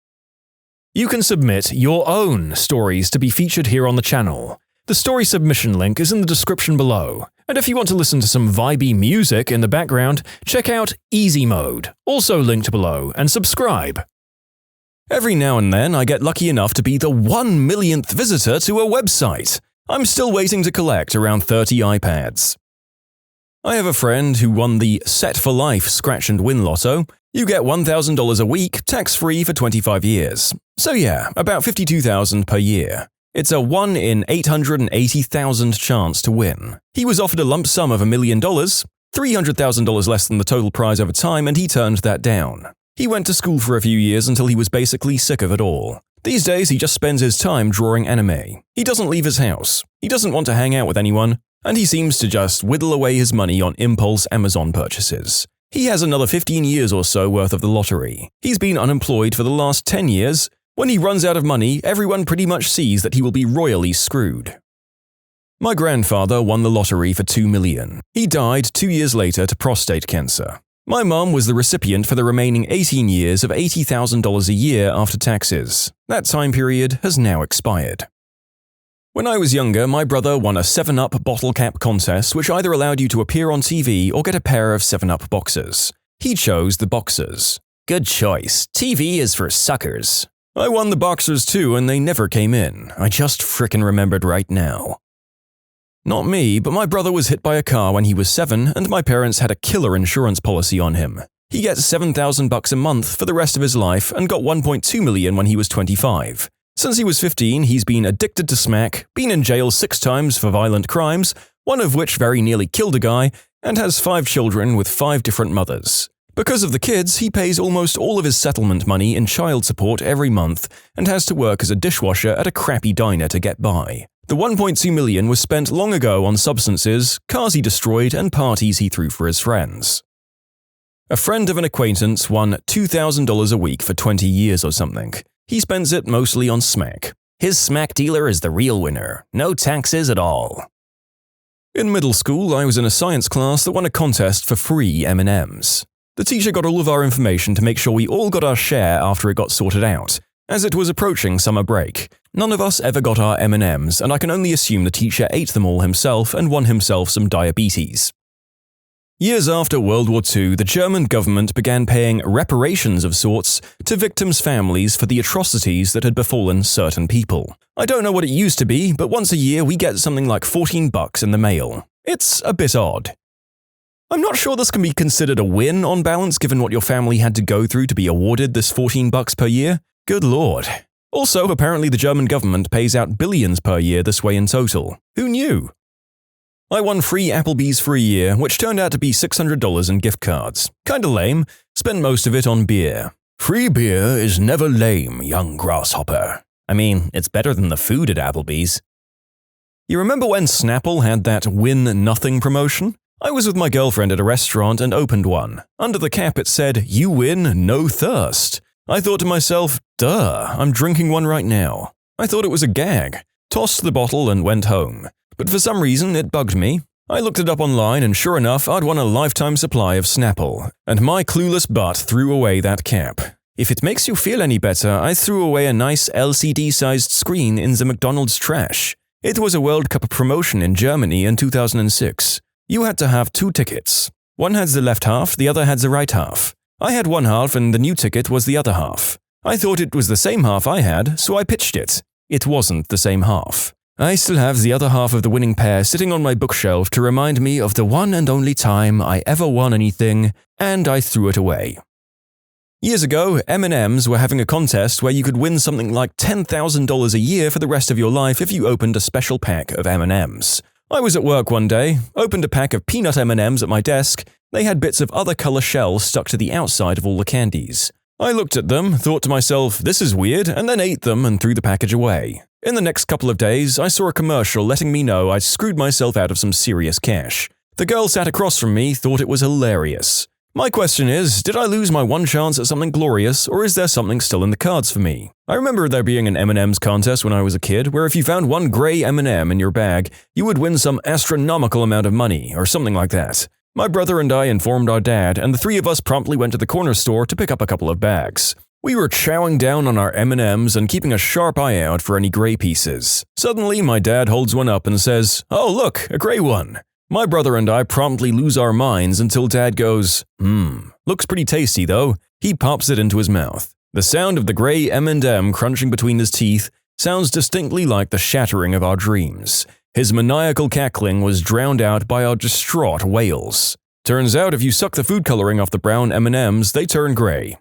You can submit your own stories to be featured here on the channel. The story submission link is in the description below. And if you want to listen to some vibey music in the background, check out easymode, also linked below, and subscribe. Every now and then I get lucky enough to be the 1 millionth visitor to a website. I'm still waiting to collect around 30 iPads. I have a friend who won the Set for Life Scratch and Win Lotto. You get $1,000 a week, tax-free for 25 years. So yeah, about $52,000 per year. It's a 1 in 880,000 chance to win. He was offered a lump sum of $1 million, $300,000 less than the total prize over time, and he turned that down. He went to school for a few years until he was basically sick of it all. These days, he just spends his time drawing anime. He doesn't leave his house. He doesn't want to hang out with anyone. And he seems to just whittle away his money on impulse Amazon purchases. He has another 15 years or so worth of the lottery. He's been unemployed for the last 10 years. When he runs out of money, everyone pretty much sees that he will be royally screwed. My grandfather won the lottery for $2 million. He died 2 years later to prostate cancer. My mum was the recipient for the remaining 18 years of $80,000 a year after taxes. That time period has now expired. When I was younger, my brother won a 7-Up bottle cap contest which either allowed you to appear on TV or get a pair of 7-Up boxers. He chose the boxers. Good choice. TV is for suckers. I won the boxers too and they never came in. I just frickin' remembered right now. Not me, but my brother was hit by a car when he was 7 and my parents had a killer insurance policy on him. He gets $7,000 a month for the rest of his life and got $1.2 million when he was 25. Since he was 15, he's been addicted to smack, been in jail 6 times for violent crimes, one of which very nearly killed a guy, and has 5 children with 5 different mothers. Because of the kids, he pays almost all of his settlement money in child support every month and has to work as a dishwasher at a crappy diner to get by. The $1.2 million was spent long ago on substances, cars he destroyed, and parties he threw for his friends. A friend of an acquaintance won $2,000 a week for 20 years or something. He spends it mostly on smack. His smack dealer is the real winner. No taxes at all. In middle school, I was in a science class that won a contest for free M&Ms. The teacher got all of our information to make sure we all got our share after it got sorted out. As it was approaching summer break, none of us ever got our M&Ms, and I can only assume the teacher ate them all himself and won himself some diabetes. Years after World War II, the German government began paying reparations of sorts to victims' families for the atrocities that had befallen certain people. I don't know what it used to be, but once a year we get something like $14 in the mail. It's a bit odd. I'm not sure this can be considered a win on balance given what your family had to go through to be awarded this $14 per year. Good lord. Also, apparently the German government pays out billions per year this way in total. Who knew? I won free Applebee's for a year, which turned out to be $600 in gift cards. Kinda lame, spent most of it on beer. Free beer is never lame, young grasshopper. I mean, it's better than the food at Applebee's. You remember when Snapple had that Win Nothing promotion? I was with my girlfriend at a restaurant and opened one. Under the cap it said, "You win, no thirst." I thought to myself, duh, I'm drinking one right now. I thought it was a gag, tossed the bottle and went home. But for some reason it bugged me. I looked it up online and sure enough I'd won a lifetime supply of Snapple. And my clueless butt threw away that cap. If it makes you feel any better, I threw away a nice LCD-sized screen in the McDonald's trash. It was a World Cup promotion in Germany in 2006. You had to have 2 tickets. One had the left half, the other had the right half. I had one half and the new ticket was the other half. I thought it was the same half I had, so I pitched it. It wasn't the same half. I still have the other half of the winning pair sitting on my bookshelf to remind me of the one and only time I ever won anything, and I threw it away. Years ago, M&Ms were having a contest where you could win something like $10,000 a year for the rest of your life if you opened a special pack of M&Ms. I was at work one day, opened a pack of peanut M&Ms at my desk. They had bits of other color shells stuck to the outside of all the candies. I looked at them, thought to myself, this is weird, and then ate them and threw the package away. In the next couple of days, I saw a commercial letting me know I'd screwed myself out of some serious cash. The girl sat across from me thought it was hilarious. My question is, did I lose my one chance at something glorious, or is there something still in the cards for me? I remember there being an M&M's contest when I was a kid, where if you found one grey M&M in your bag, you would win some astronomical amount of money, or something like that. My brother and I informed our dad, and the three of us promptly went to the corner store to pick up a couple of bags. We were chowing down on our M&Ms and keeping a sharp eye out for any grey pieces. Suddenly, my dad holds one up and says, "Oh look, a grey one." My brother and I promptly lose our minds until Dad goes, looks pretty tasty though. He pops it into his mouth. The sound of the grey M&M crunching between his teeth sounds distinctly like the shattering of our dreams. His maniacal cackling was drowned out by our distraught wails. Turns out if you suck the food coloring off the brown M&Ms, they turn grey.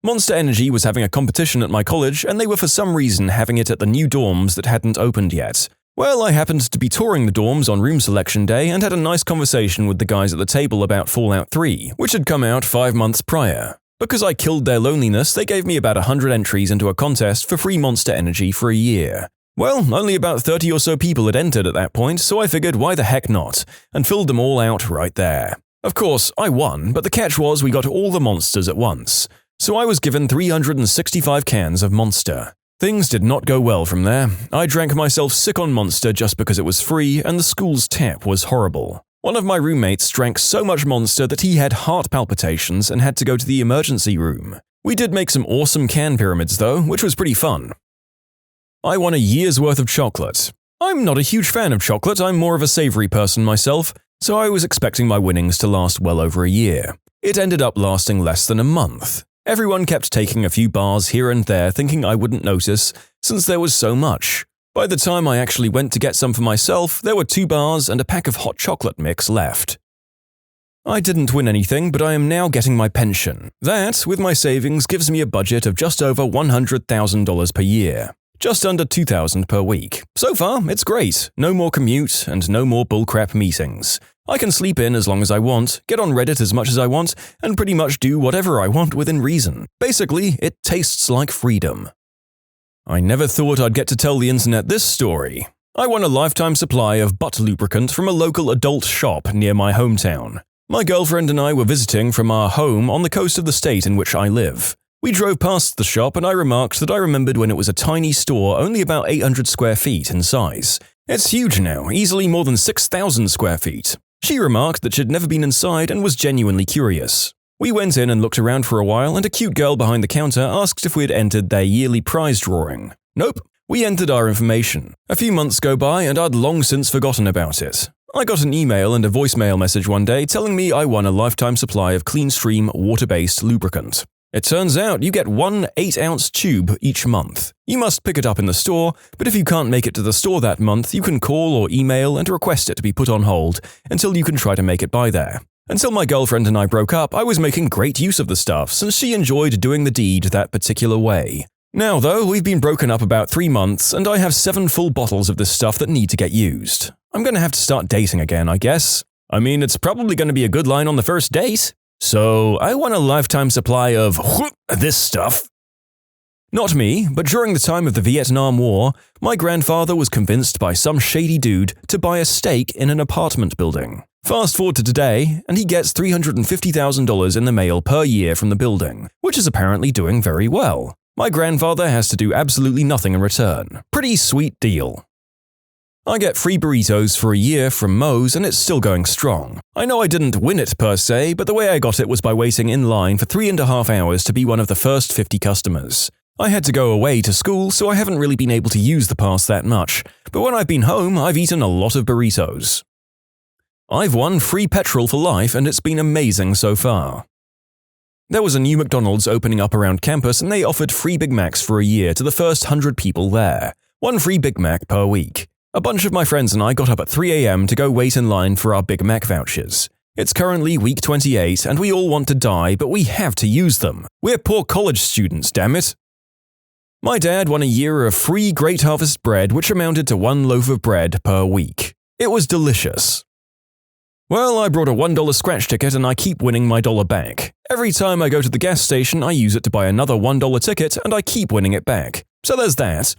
Monster Energy was having a competition at my college, and they were for some reason having it at the new dorms that hadn't opened yet. Well, I happened to be touring the dorms on room selection day and had a nice conversation with the guys at the table about Fallout 3, which had come out 5 months prior. Because I killed their loneliness, they gave me about 100 entries into a contest for free Monster Energy for a year. Well, only about 30 or so people had entered at that point, so I figured why the heck not, and filled them all out right there. Of course, I won, but the catch was we got all the monsters at once. So I was given 365 cans of Monster. Things did not go well from there. I drank myself sick on Monster just because it was free, and the school's tap was horrible. One of my roommates drank so much Monster that he had heart palpitations and had to go to the emergency room. We did make some awesome can pyramids though, which was pretty fun. I won a year's worth of chocolate. I'm not a huge fan of chocolate, I'm more of a savory person myself, so I was expecting my winnings to last well over a year. It ended up lasting less than a month. Everyone kept taking a few bars here and there thinking I wouldn't notice, since there was so much. By the time I actually went to get some for myself, there were 2 bars and a pack of hot chocolate mix left. I didn't win anything, but I am now getting my pension. That, with my savings, gives me a budget of just over $100,000 per year. Just under $2,000 per week. So far, it's great. No more commute and no more bullcrap meetings. I can sleep in as long as I want, get on Reddit as much as I want, and pretty much do whatever I want within reason. Basically, it tastes like freedom. I never thought I'd get to tell the internet this story. I won a lifetime supply of butt lubricant from a local adult shop near my hometown. My girlfriend and I were visiting from our home on the coast of the state in which I live. We drove past the shop and I remarked that I remembered when it was a tiny store only about 800 square feet in size. It's huge now, easily more than 6,000 square feet. She remarked that she'd never been inside and was genuinely curious. We went in and looked around for a while, and a cute girl behind the counter asked if we had entered their yearly prize drawing. Nope, we entered our information. A few months go by and I'd long since forgotten about it. I got an email and a voicemail message one day telling me I won a lifetime supply of CleanStream water-based lubricant. It turns out you get 1 8-ounce tube each month. You must pick it up in the store, but if you can't make it to the store that month, you can call or email and request it to be put on hold until you can try to make it by there. Until my girlfriend and I broke up, I was making great use of the stuff since she enjoyed doing the deed that particular way. Now though, we've been broken up about 3 months and I have 7 full bottles of this stuff that need to get used. I'm gonna have to start dating again, I guess. I mean, it's probably gonna be a good line on the first date. So, I won a lifetime supply of this stuff. Not me, but during the time of the Vietnam War, my grandfather was convinced by some shady dude to buy a stake in an apartment building. Fast forward to today, and he gets $350,000 in the mail per year from the building, which is apparently doing very well. My grandfather has to do absolutely nothing in return. Pretty sweet deal. I get free burritos for a year from Moe's and it's still going strong. I know I didn't win it per se, but the way I got it was by waiting in line for 3.5 hours to be one of the first 50 customers. I had to go away to school, so I haven't really been able to use the pass that much, but when I've been home, I've eaten a lot of burritos. I've won free petrol for life and it's been amazing so far. There was a new McDonald's opening up around campus and they offered free Big Macs for a year to the first 100 people there. 1 free Big Mac per week. A bunch of my friends and I got up at 3 a.m. to go wait in line for our Big Mac vouchers. It's currently week 28 and we all want to die, but we have to use them. We're poor college students, damn it. My dad won a year of free Great Harvest bread, which amounted to 1 loaf of bread per week. It was delicious. Well, I brought a $1 scratch ticket and I keep winning my dollar back. Every time I go to the gas station, I use it to buy another $1 ticket and I keep winning it back. So there's that.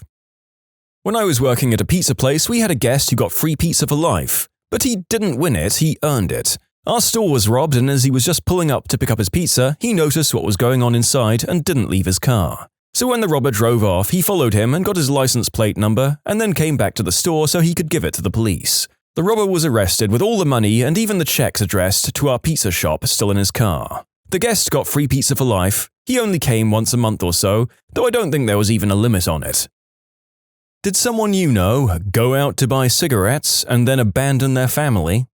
When I was working at a pizza place, we had a guest who got free pizza for life. But he didn't win it, he earned it. Our store was robbed and as he was just pulling up to pick up his pizza, he noticed what was going on inside and didn't leave his car. So when the robber drove off, he followed him and got his license plate number and then came back to the store so he could give it to the police. The robber was arrested with all the money and even the checks addressed to our pizza shop still in his car. The guest got free pizza for life. He only came once a month or so, though I don't think there was even a limit on it. Did someone you know go out to buy cigarettes and then abandon their family?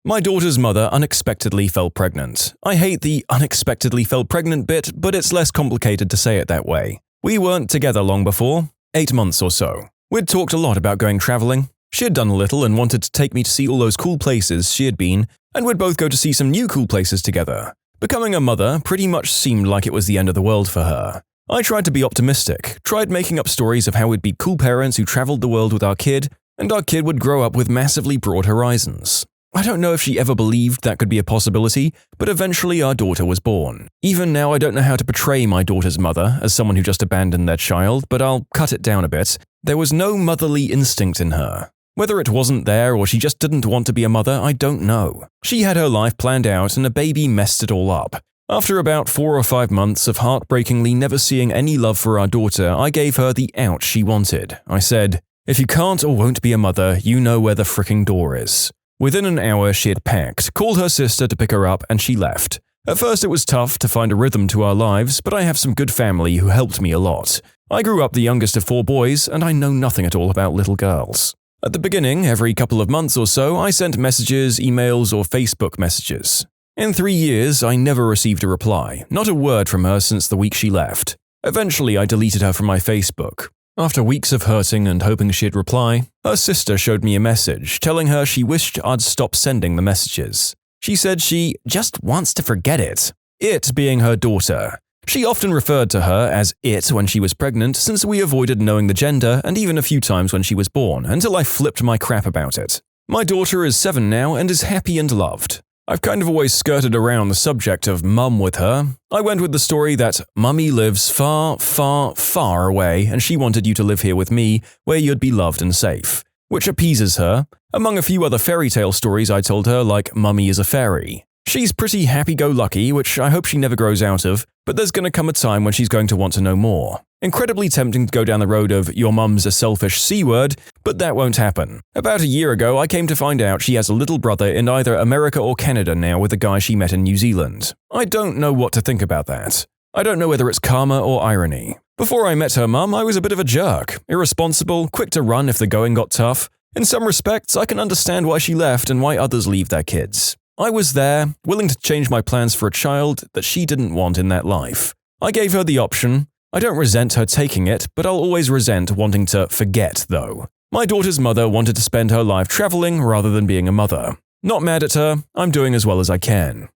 My daughter's mother unexpectedly fell pregnant. I hate the unexpectedly fell pregnant bit, but it's less complicated to say it that way. We weren't together long before, 8 months or so. We'd talked a lot about going traveling. She had done a little and wanted to take me to see all those cool places she had been, and we'd both go to see some new cool places together. Becoming a mother pretty much seemed like it was the end of the world for her. I tried to be optimistic, tried making up stories of how we'd be cool parents who traveled the world with our kid, and our kid would grow up with massively broad horizons. I don't know if she ever believed that could be a possibility, but eventually our daughter was born. Even now I don't know how to portray my daughter's mother as someone who just abandoned their child, but I'll cut it down a bit. There was no motherly instinct in her. Whether it wasn't there or she just didn't want to be a mother, I don't know. She had her life planned out and a baby messed it all up. After about 4 or 5 months of heartbreakingly never seeing any love for our daughter, I gave her the out she wanted. I said, "If you can't or won't be a mother, you know where the fricking door is." Within an hour she had packed, called her sister to pick her up, and she left. At first it was tough to find a rhythm to our lives, but I have some good family who helped me a lot. I grew up the youngest of 4 boys, and I know nothing at all about little girls. At the beginning, every couple of months or so, I sent messages, emails, or Facebook messages. In 3 years, I never received a reply, not a word from her since the week she left. Eventually, I deleted her from my Facebook. After weeks of hurting and hoping she'd reply, her sister showed me a message telling her she wished I'd stop sending the messages. She said she just wants to forget it. It being her daughter. She often referred to her as it when she was pregnant since we avoided knowing the gender and even a few times when she was born until I flipped my crap about it. My daughter is 7 now and is happy and loved. I've kind of always skirted around the subject of mum with her. I went with the story that mummy lives far, far, far away and she wanted you to live here with me where you'd be loved and safe, which appeases her, among a few other fairy tale stories I told her like Mummy is a Fairy. She's pretty happy-go-lucky, which I hope she never grows out of, but there's gonna come a time when she's going to want to know more. Incredibly tempting to go down the road of your mum's a selfish C-word, but that won't happen. About a year ago, I came to find out she has a little brother in either America or Canada now with a guy she met in New Zealand. I don't know what to think about that. I don't know whether it's karma or irony. Before I met her mum, I was a bit of a jerk, irresponsible, quick to run if the going got tough. In some respects, I can understand why she left and why others leave their kids. I was there, willing to change my plans for a child that she didn't want in that life. I gave her the option. I don't resent her taking it, but I'll always resent wanting to forget, though. My daughter's mother wanted to spend her life traveling rather than being a mother. Not mad at her, I'm doing as well as I can.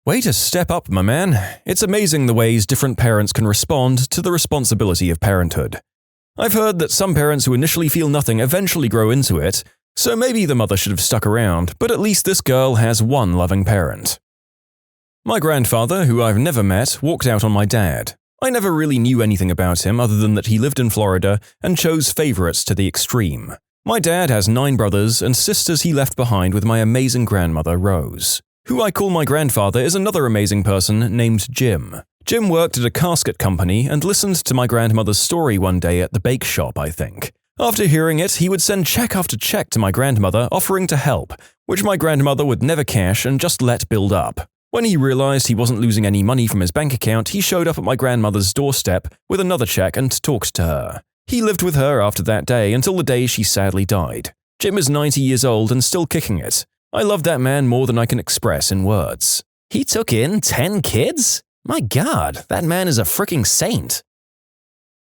Way to step up, my man. It's amazing the ways different parents can respond to the responsibility of parenthood. I've heard that some parents who initially feel nothing eventually grow into it, so maybe the mother should have stuck around, but at least this girl has one loving parent. My grandfather, who I've never met, walked out on my dad. I never really knew anything about him other than that he lived in Florida and chose favorites to the extreme. My dad has 9 brothers and sisters he left behind with my amazing grandmother, Rose. Who I call my grandfather is another amazing person named Jim. Jim worked at a casket company and listened to my grandmother's story one day at the bake shop, I think. After hearing it, he would send check after check to my grandmother offering to help, which my grandmother would never cash and just let build up. When he realized he wasn't losing any money from his bank account, he showed up at my grandmother's doorstep with another check and talked to her. He lived with her after that day until the day she sadly died. Jim is 90 years old and still kicking it. I love that man more than I can express in words. He took in 10 kids? My God, that man is a freaking saint.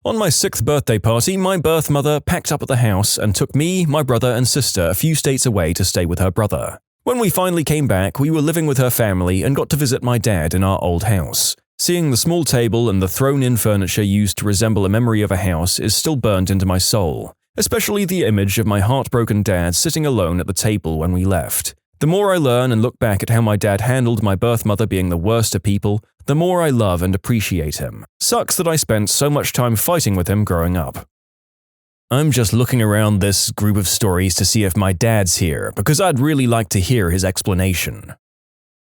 On my 6th birthday party, my birth mother packed up at the house and took me, my brother, and sister a few states away to stay with her brother. When we finally came back, we were living with her family and got to visit my dad in our old house. Seeing the small table and the thrown-in furniture used to resemble a memory of a house is still burned into my soul, especially the image of my heartbroken dad sitting alone at the table when we left. The more I learn and look back at how my dad handled my birth mother being the worst of people, the more I love and appreciate him. Sucks that I spent so much time fighting with him growing up. I'm just looking around this group of stories to see if my dad's here, because I'd really like to hear his explanation.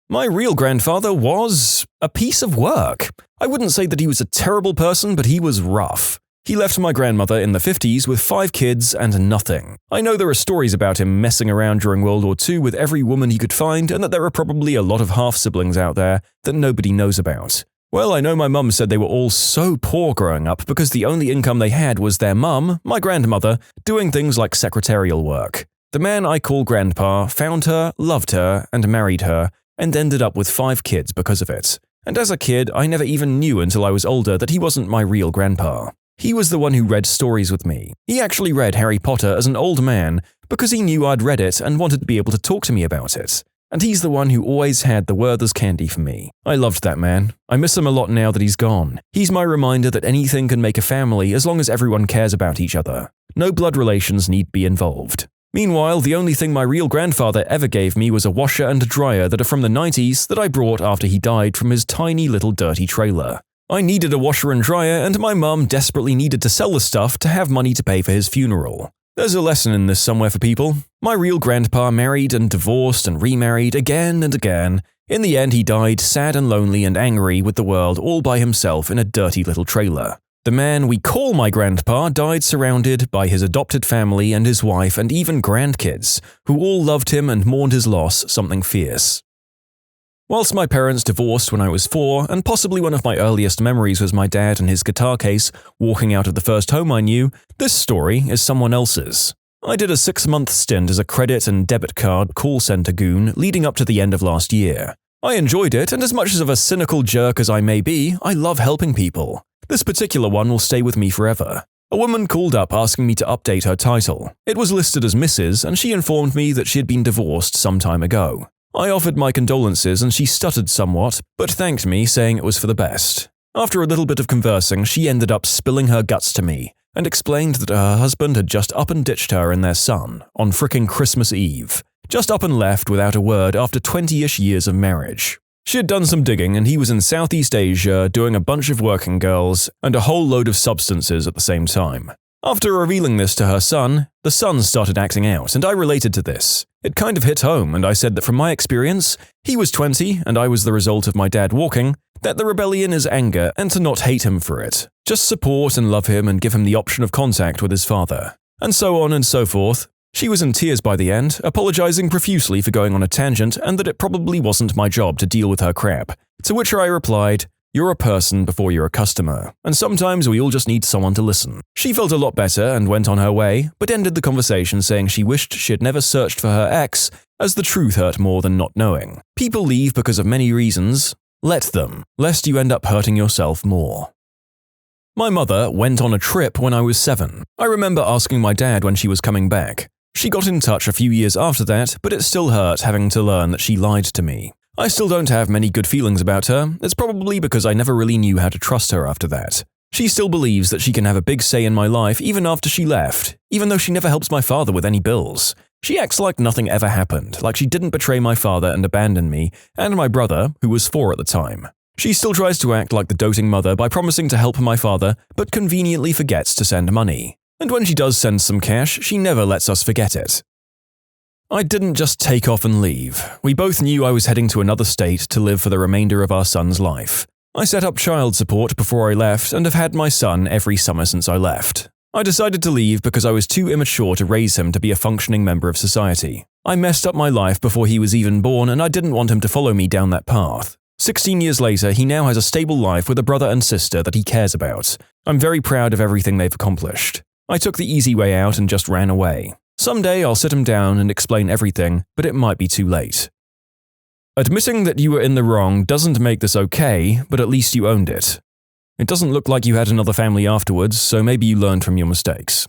My real grandfather was a piece of work. I wouldn't say that he was a terrible person, but he was rough. He left my grandmother in the 50s with 5 kids and nothing. I know there are stories about him messing around during World War II with every woman he could find, and that there are probably a lot of half-siblings out there that nobody knows about. Well, I know my mum said they were all so poor growing up because the only income they had was their mum, my grandmother, doing things like secretarial work. The man I call Grandpa found her, loved her, and married her, and ended up with 5 kids because of it. And as a kid, I never even knew until I was older that he wasn't my real grandpa. He was the one who read stories with me. He actually read Harry Potter as an old man because he knew I'd read it and wanted to be able to talk to me about it. And he's the one who always had the Werther's candy for me. I loved that man. I miss him a lot now that he's gone. He's my reminder that anything can make a family as long as everyone cares about each other. No blood relations need be involved. Meanwhile, the only thing my real grandfather ever gave me was a washer and a dryer that are from the 90s that I brought after he died from his tiny little dirty trailer. I needed a washer and dryer, and my mum desperately needed to sell the stuff to have money to pay for his funeral. There's a lesson in this somewhere for people. My real grandpa married and divorced and remarried again and again. In the end, he died sad and lonely and angry with the world all by himself in a dirty little trailer. The man we call my grandpa died surrounded by his adopted family and his wife and even grandkids, who all loved him and mourned his loss something fierce. Whilst my parents divorced when I was 4, and possibly one of my earliest memories was my dad and his guitar case walking out of the first home I knew, this story is someone else's. I did a 6-month stint as a credit and debit card call center goon leading up to the end of last year. I enjoyed it, and as much of a cynical jerk as I may be, I love helping people. This particular one will stay with me forever. A woman called up asking me to update her title. It was listed as Mrs., and she informed me that she had been divorced some time ago. I offered my condolences and she stuttered somewhat, but thanked me, saying it was for the best. After a little bit of conversing, she ended up spilling her guts to me and explained that her husband had just up and ditched her and their son on fricking Christmas Eve. Just up and left without a word after 20-ish years of marriage. She had done some digging and he was in Southeast Asia doing a bunch of working girls and a whole load of substances at the same time. After revealing this to her son, the son started acting out, and I related to this. It kind of hit home, and I said that from my experience, he was 20 and I was the result of my dad walking, that the rebellion is anger and to not hate him for it. Just support and love him and give him the option of contact with his father. And so on and so forth. She was in tears by the end, apologizing profusely for going on a tangent and that it probably wasn't my job to deal with her crap. To which I replied, "You're a person before you're a customer, and sometimes we all just need someone to listen." She felt a lot better and went on her way, but ended the conversation saying she wished she had never searched for her ex, as the truth hurt more than not knowing. People leave because of many reasons. Let them, lest you end up hurting yourself more. My mother went on a trip when I was 7. I remember asking my dad when she was coming back. She got in touch a few years after that, but it still hurt having to learn that she lied to me. I still don't have many good feelings about her. It's probably because I never really knew how to trust her after that. She still believes that she can have a big say in my life even after she left, even though she never helps my father with any bills. She acts like nothing ever happened, like she didn't betray my father and abandon me, and my brother, who was 4 at the time. She still tries to act like the doting mother by promising to help my father, but conveniently forgets to send money. And when she does send some cash, she never lets us forget it. I didn't just take off and leave. We both knew I was heading to another state to live for the remainder of our son's life. I set up child support before I left and have had my son every summer since I left. I decided to leave because I was too immature to raise him to be a functioning member of society. I messed up my life before he was even born, and I didn't want him to follow me down that path. 16 years later, he now has a stable life with a brother and sister that he cares about. I'm very proud of everything they've accomplished. I took the easy way out and just ran away. Someday I'll sit him down and explain everything, but it might be too late. Admitting that you were in the wrong doesn't make this okay, but at least you owned it. It doesn't look like you had another family afterwards, so maybe you learned from your mistakes.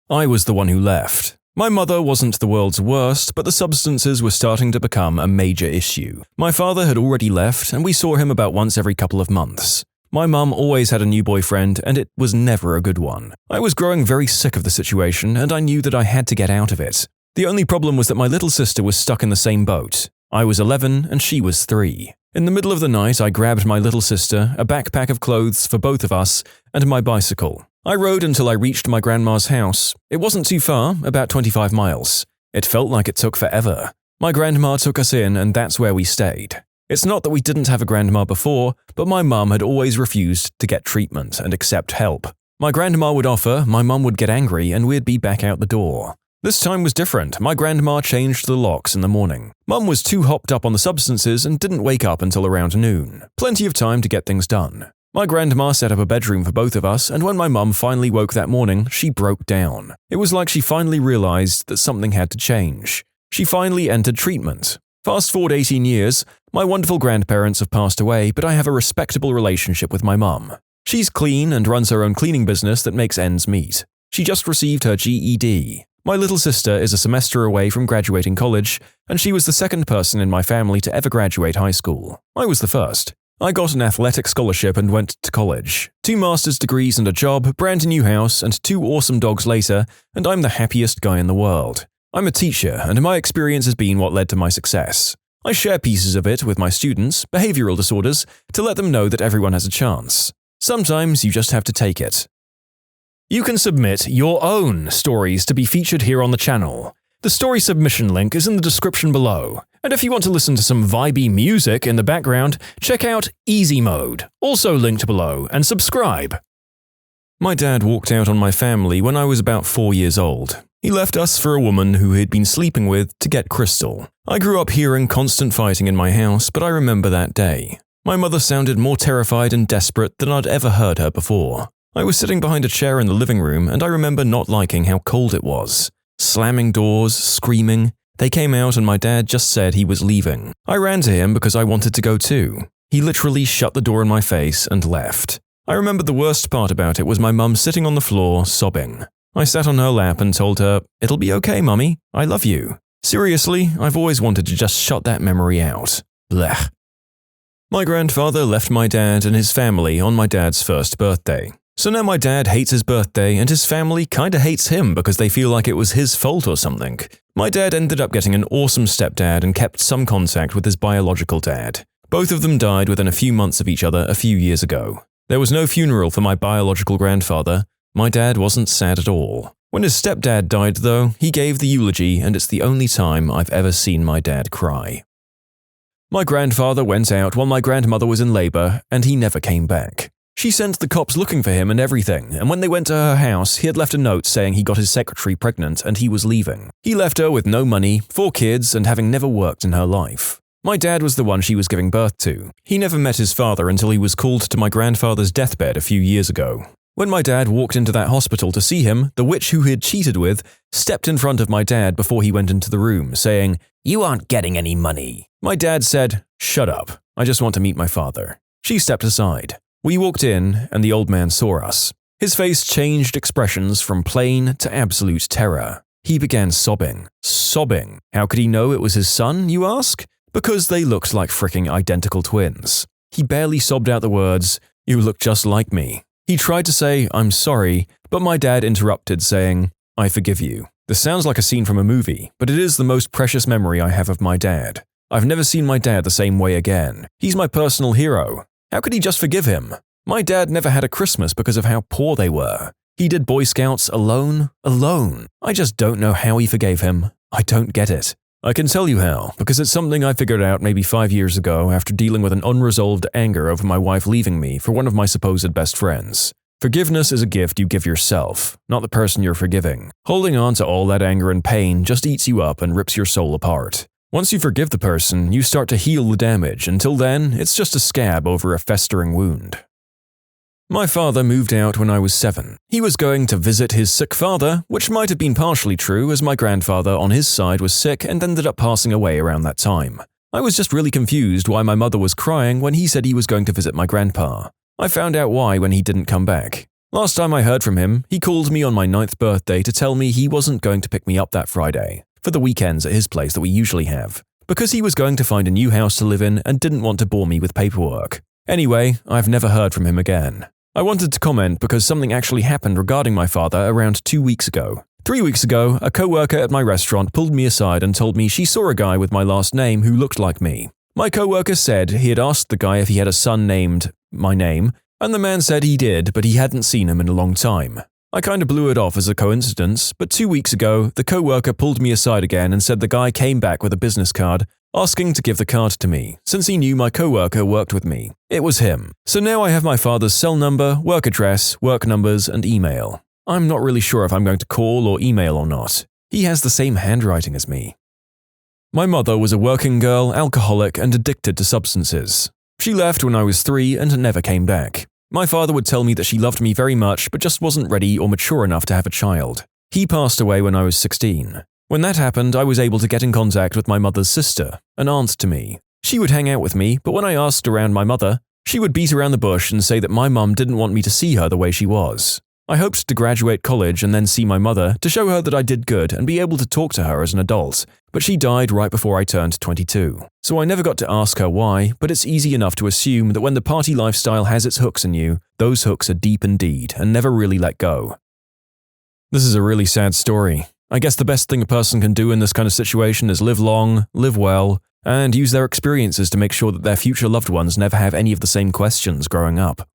I was the one who left. My mother wasn't the world's worst, but the substances were starting to become a major issue. My father had already left, and we saw him about once every couple of months. My mum always had a new boyfriend, and it was never a good one. I was growing very sick of the situation, and I knew that I had to get out of it. The only problem was that my little sister was stuck in the same boat. I was 11, and she was 3. In the middle of the night, I grabbed my little sister, a backpack of clothes for both of us, and my bicycle. I rode until I reached my grandma's house. It wasn't too far, about 25 miles. It felt like it took forever. My grandma took us in, and that's where we stayed. It's not that we didn't have a grandma before, but my mum had always refused to get treatment and accept help. My grandma would offer, my mum would get angry, and we'd be back out the door. This time was different. My grandma changed the locks in the morning. Mum was too hopped up on the substances and didn't wake up until around noon. Plenty of time to get things done. My grandma set up a bedroom for both of us, and when my mum finally woke that morning, she broke down. It was like she finally realized that something had to change. She finally entered treatment. Fast forward 18 years, my wonderful grandparents have passed away, but I have a respectable relationship with my mum. She's clean and runs her own cleaning business that makes ends meet. She just received her GED. My little sister is a semester away from graduating college, and she was the second person in my family to ever graduate high school. I was the first. I got an athletic scholarship and went to college. 2 master's degrees and a job, brand new house, and 2 awesome dogs later, and I'm the happiest guy in the world. I'm a teacher, and my experience has been what led to my success. I share pieces of it with my students, behavioral disorders, to let them know that everyone has a chance. Sometimes you just have to take it. You can submit your own stories to be featured here on the channel. The story submission link is in the description below. And if you want to listen to some vibey music in the background, check out easymode, also linked below, and subscribe. My dad walked out on my family when I was about 4 years old. He left us for a woman who he'd been sleeping with to get Crystal. I grew up hearing constant fighting in my house, but I remember that day. My mother sounded more terrified and desperate than I'd ever heard her before. I was sitting behind a chair in the living room, and I remember not liking how cold it was. Slamming doors, screaming. They came out and my dad just said he was leaving. I ran to him because I wanted to go too. He literally shut the door in my face and left. I remember the worst part about it was my mum sitting on the floor, sobbing. I sat on her lap and told her, "It'll be okay, Mummy. I love you." Seriously, I've always wanted to just shut that memory out. Blech. My grandfather left my dad and his family on my dad's first birthday. So now my dad hates his birthday and his family kinda hates him because they feel like it was his fault or something. My dad ended up getting an awesome stepdad and kept some contact with his biological dad. Both of them died within a few months of each other a few years ago. There was no funeral for my biological grandfather. My dad wasn't sad at all. When his stepdad died though, he gave the eulogy and it's the only time I've ever seen my dad cry. My grandfather went out while my grandmother was in labor and he never came back. She sent the cops looking for him and everything, and when they went to her house, he had left a note saying he got his secretary pregnant and he was leaving. He left her with no money, 4 kids, and having never worked in her life. My dad was the one she was giving birth to. He never met his father until he was called to my grandfather's deathbed a few years ago. When my dad walked into that hospital to see him, the witch who he had cheated with stepped in front of my dad before he went into the room, saying, "You aren't getting any money." My dad said, "Shut up. I just want to meet my father." She stepped aside. We walked in, and the old man saw us. His face changed expressions from plain to absolute terror. He began sobbing. Sobbing. How could he know it was his son, you ask? Because they looked like fricking identical twins. He barely sobbed out the words, "You look just like me." He tried to say, "I'm sorry," but my dad interrupted, saying, "I forgive you." This sounds like a scene from a movie, but it is the most precious memory I have of my dad. I've never seen my dad the same way again. He's my personal hero. How could he just forgive him? My dad never had a Christmas because of how poor they were. He did Boy Scouts alone. I just don't know how he forgave him. I don't get it. I can tell you how, because it's something I figured out maybe 5 years ago after dealing with an unresolved anger over my wife leaving me for one of my supposed best friends. Forgiveness is a gift you give yourself, not the person you're forgiving. Holding on to all that anger and pain just eats you up and rips your soul apart. Once you forgive the person, you start to heal the damage. Until then, it's just a scab over a festering wound. My father moved out when I was 7. He was going to visit his sick father, which might have been partially true as my grandfather on his side was sick and ended up passing away around that time. I was just really confused why my mother was crying when he said he was going to visit my grandpa. I found out why when he didn't come back. Last time I heard from him, he called me on my 9th birthday to tell me he wasn't going to pick me up that Friday for the weekends at his place that we usually have, because he was going to find a new house to live in and didn't want to bore me with paperwork. Anyway, I've never heard from him again. I wanted to comment because something actually happened regarding my father around 2 weeks ago. 3 weeks ago, a co-worker at my restaurant pulled me aside and told me she saw a guy with my last name who looked like me. My co-worker said he had asked the guy if he had a son named my name, and the man said he did, but he hadn't seen him in a long time. I kinda blew it off as a coincidence, but 2 weeks ago, the co-worker pulled me aside again and said the guy came back with a business card, asking to give the card to me, since he knew my co-worker worked with me. It was him. So now I have my father's cell number, work address, work numbers, and email. I'm not really sure if I'm going to call or email or not. He has the same handwriting as me. My mother was a working girl, alcoholic, and addicted to substances. She left when I was 3 and never came back. My father would tell me that she loved me very much but just wasn't ready or mature enough to have a child. He passed away when I was 16. When that happened, I was able to get in contact with my mother's sister, an aunt to me. She would hang out with me, but when I asked around my mother, she would beat around the bush and say that my mum didn't want me to see her the way she was. I hoped to graduate college and then see my mother to show her that I did good and be able to talk to her as an adult, but she died right before I turned 22. So I never got to ask her why, but it's easy enough to assume that when the party lifestyle has its hooks in you, those hooks are deep indeed and never really let go. This is a really sad story. I guess the best thing a person can do in this kind of situation is live long, live well, and use their experiences to make sure that their future loved ones never have any of the same questions growing up.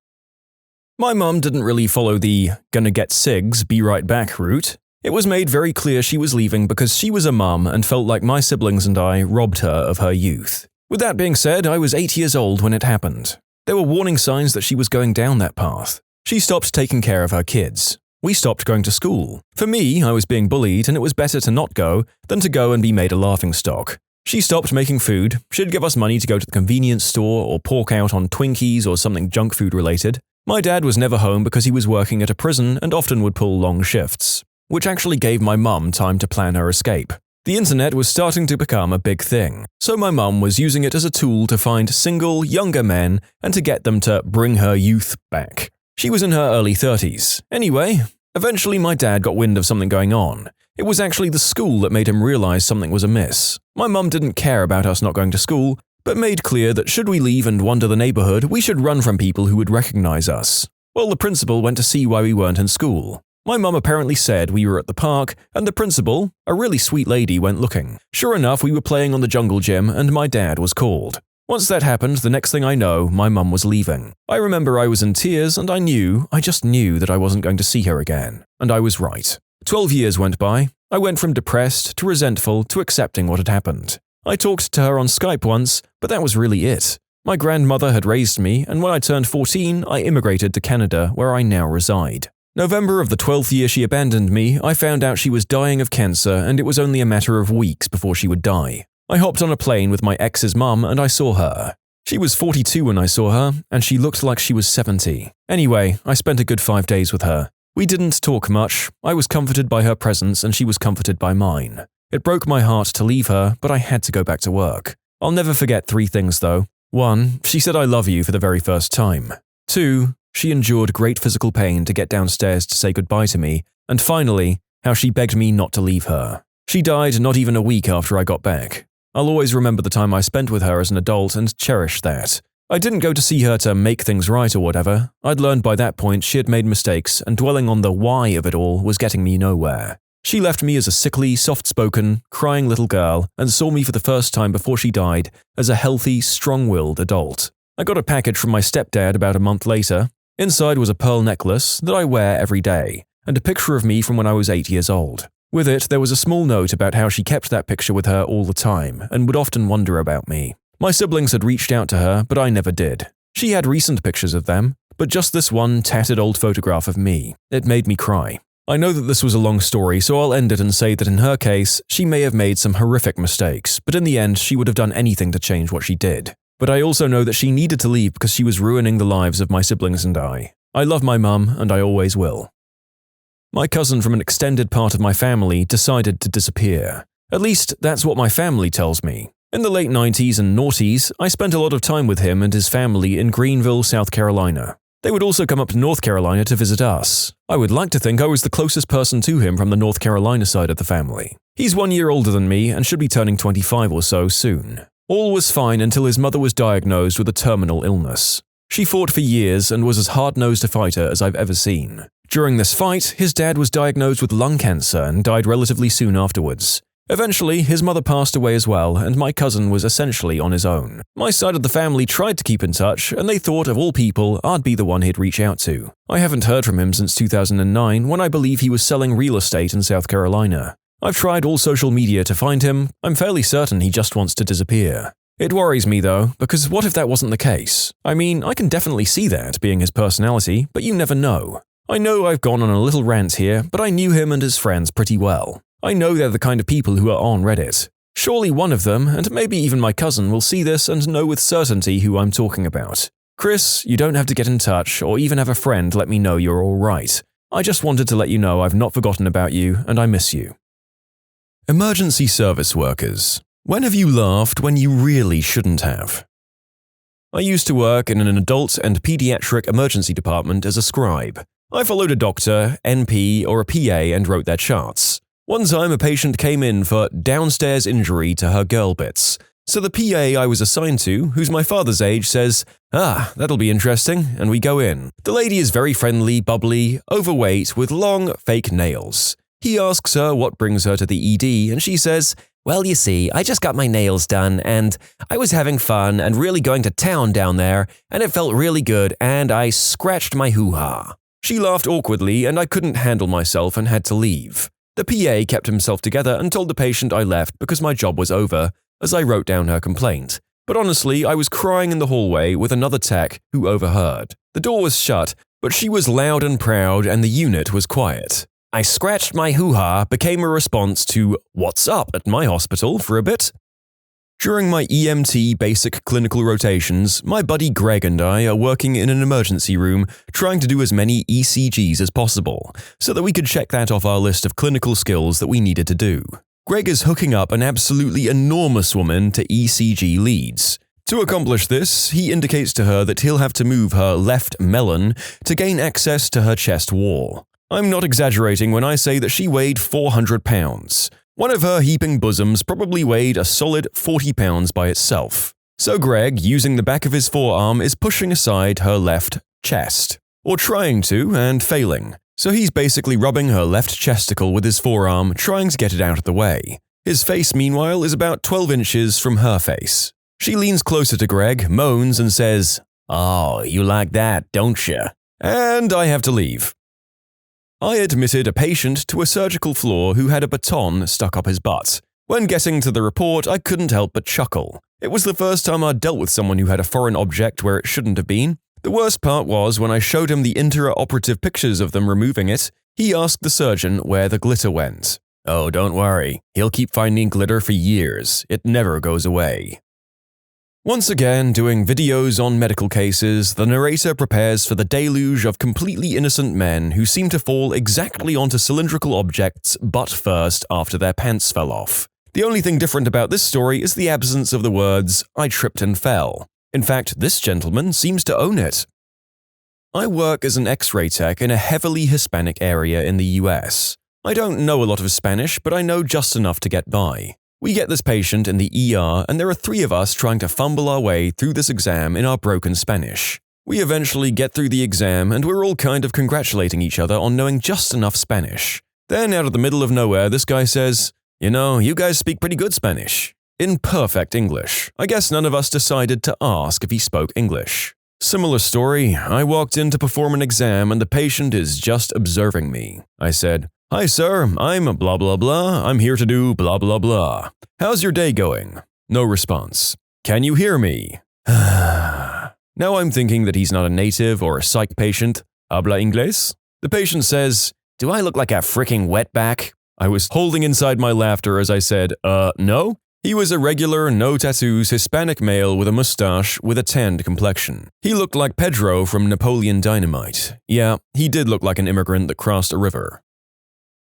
My mum didn't really follow the gonna get SIGs, be right back route. It was made very clear she was leaving because she was a mum and felt like my siblings and I robbed her of her youth. With that being said, I was 8 years old when it happened. There were warning signs that she was going down that path. She stopped taking care of her kids. We stopped going to school. For me, I was being bullied and it was better to not go than to go and be made a laughingstock. She stopped making food. She'd give us money to go to the convenience store or pork out on Twinkies or something junk food related. My dad was never home because he was working at a prison and often would pull long shifts, which actually gave my mum time to plan her escape. The internet was starting to become a big thing, so my mum was using it as a tool to find single, younger men and to get them to bring her youth back. She was in her early 30s. Anyway, eventually my dad got wind of something going on. It was actually the school that made him realize something was amiss. My mum didn't care about us not going to school, but made clear that should we leave and wander the neighborhood, we should run from people who would recognize us. Well, the principal went to see why we weren't in school. My mum apparently said we were at the park, and the principal, a really sweet lady, went looking. Sure enough, we were playing on the jungle gym, and my dad was called. Once that happened, the next thing I know, my mum was leaving. I remember I was in tears, and I just knew that I wasn't going to see her again. And I was right. 12 years went by. I went from depressed to resentful to accepting what had happened. I talked to her on Skype once, but that was really it. My grandmother had raised me, and when I turned 14, I immigrated to Canada, where I now reside. November of the 12th year she abandoned me, I found out she was dying of cancer, and it was only a matter of weeks before she would die. I hopped on a plane with my ex's mum, and I saw her. She was 42 when I saw her, and she looked like she was 70. Anyway, I spent a good 5 days with her. We didn't talk much. I was comforted by her presence, and she was comforted by mine. It broke my heart to leave her, but I had to go back to work. I'll never forget 3 things though. 1, she said I love you for the very first time. 2, she endured great physical pain to get downstairs to say goodbye to me. And finally, how she begged me not to leave her. She died not even a week after I got back. I'll always remember the time I spent with her as an adult and cherish that. I didn't go to see her to make things right or whatever. I'd learned by that point she had made mistakes, and dwelling on the why of it all was getting me nowhere. She left me as a sickly, soft-spoken, crying little girl and saw me for the first time before she died as a healthy, strong-willed adult. I got a package from my stepdad about a month later. Inside was a pearl necklace that I wear every day, and a picture of me from when I was 8 years old. With it, there was a small note about how she kept that picture with her all the time and would often wonder about me. My siblings had reached out to her, but I never did. She had recent pictures of them, but just this one tattered old photograph of me. It made me cry. I know that this was a long story, so I'll end it and say that in her case, she may have made some horrific mistakes, but in the end, she would have done anything to change what she did. But I also know that she needed to leave because she was ruining the lives of my siblings and I. I love my mum, and I always will. My cousin from an extended part of my family decided to disappear. At least, that's what my family tells me. In the late 90s and noughties, I spent a lot of time with him and his family in Greenville, South Carolina. They would also come up to North Carolina to visit us. I would like to think I was the closest person to him from the North Carolina side of the family. He's 1 year older than me and should be turning 25 or so soon. All was fine until his mother was diagnosed with a terminal illness. She fought for years and was as hard-nosed a fighter as I've ever seen. During this fight, his dad was diagnosed with lung cancer and died relatively soon afterwards. Eventually, his mother passed away as well, and my cousin was essentially on his own. My side of the family tried to keep in touch, and they thought of all people I'd be the one he'd reach out to. I haven't heard from him since 2009, when I believe he was selling real estate in South Carolina. I've tried all social media to find him. I'm fairly certain he just wants to disappear. It worries me though, because what if that wasn't the case? I mean, I can definitely see that being his personality, but you never know. I know I've gone on a little rant here, but I knew him and his friends pretty well. I know they're the kind of people who are on Reddit. Surely one of them, and maybe even my cousin, will see this and know with certainty who I'm talking about. Chris, you don't have to get in touch or even have a friend let me know you're alright. I just wanted to let you know I've not forgotten about you and I miss you. Emergency service workers. When have you laughed when you really shouldn't have? I used to work in an adult and pediatric emergency department as a scribe. I followed a doctor, NP, or a PA and wrote their charts. One time a patient came in for downstairs injury to her girl bits. So the PA I was assigned to, who's my father's age, says, that'll be interesting, and we go in. The lady is very friendly, bubbly, overweight, with long, fake nails. He asks her what brings her to the ED, and she says, well, you see, I just got my nails done, and I was having fun and really going to town down there, and it felt really good, and I scratched my hoo-ha. She laughed awkwardly, and I couldn't handle myself and had to leave. The PA kept himself together and told the patient I left because my job was over, as I wrote down her complaint. But honestly, I was crying in the hallway with another tech who overheard. The door was shut, but she was loud and proud and the unit was quiet. I scratched my hoo-ha became a response to "What's up?" at my hospital for a bit. During my EMT basic clinical rotations, my buddy Greg and I are working in an emergency room trying to do as many ECGs as possible, so that we could check that off our list of clinical skills that we needed to do. Greg is hooking up an absolutely enormous woman to ECG leads. To accomplish this, he indicates to her that he'll have to move her left melon to gain access to her chest wall. I'm not exaggerating when I say that she weighed 400 pounds. One of her heaping bosoms probably weighed a solid 40 pounds by itself. So Greg, using the back of his forearm, is pushing aside her left chest. Or trying to, and failing. So he's basically rubbing her left chesticle with his forearm, trying to get it out of the way. His face, meanwhile, is about 12 inches from her face. She leans closer to Greg, moans, and says, "Oh, you like that, don't you?" And I have to leave. I admitted a patient to a surgical floor who had a baton stuck up his butt. When getting to the report, I couldn't help but chuckle. It was the first time I'd dealt with someone who had a foreign object where it shouldn't have been. The worst part was when I showed him the intraoperative pictures of them removing it, he asked the surgeon where the glitter went. "Oh, don't worry. He'll keep finding glitter for years. It never goes away." Once again, doing videos on medical cases, the narrator prepares for the deluge of completely innocent men who seem to fall exactly onto cylindrical objects butt first after their pants fell off. The only thing different about this story is the absence of the words, "I tripped and fell." In fact, this gentleman seems to own it. I work as an X-ray tech in a heavily Hispanic area in the US. I don't know a lot of Spanish, but I know just enough to get by. We get this patient in the ER, and there are 3 of us trying to fumble our way through this exam in our broken Spanish. We eventually get through the exam, and we're all kind of congratulating each other on knowing just enough Spanish. Then, out of the middle of nowhere, this guy says, "You know, you guys speak pretty good Spanish." In perfect English. I guess none of us decided to ask if he spoke English. Similar story, I walked in to perform an exam and the patient is just observing me. I said, "Hi sir, I'm blah blah blah, I'm here to do blah blah blah. How's your day going?" No response. "Can you hear me?" Now I'm thinking that he's not a native or a psych patient. Habla inglés? The patient says, "Do I look like a freaking wetback?" I was holding inside my laughter as I said, no? He was a regular, no tattoos Hispanic male with a mustache with a tanned complexion. He looked like Pedro from Napoleon Dynamite. Yeah, he did look like an immigrant that crossed a river.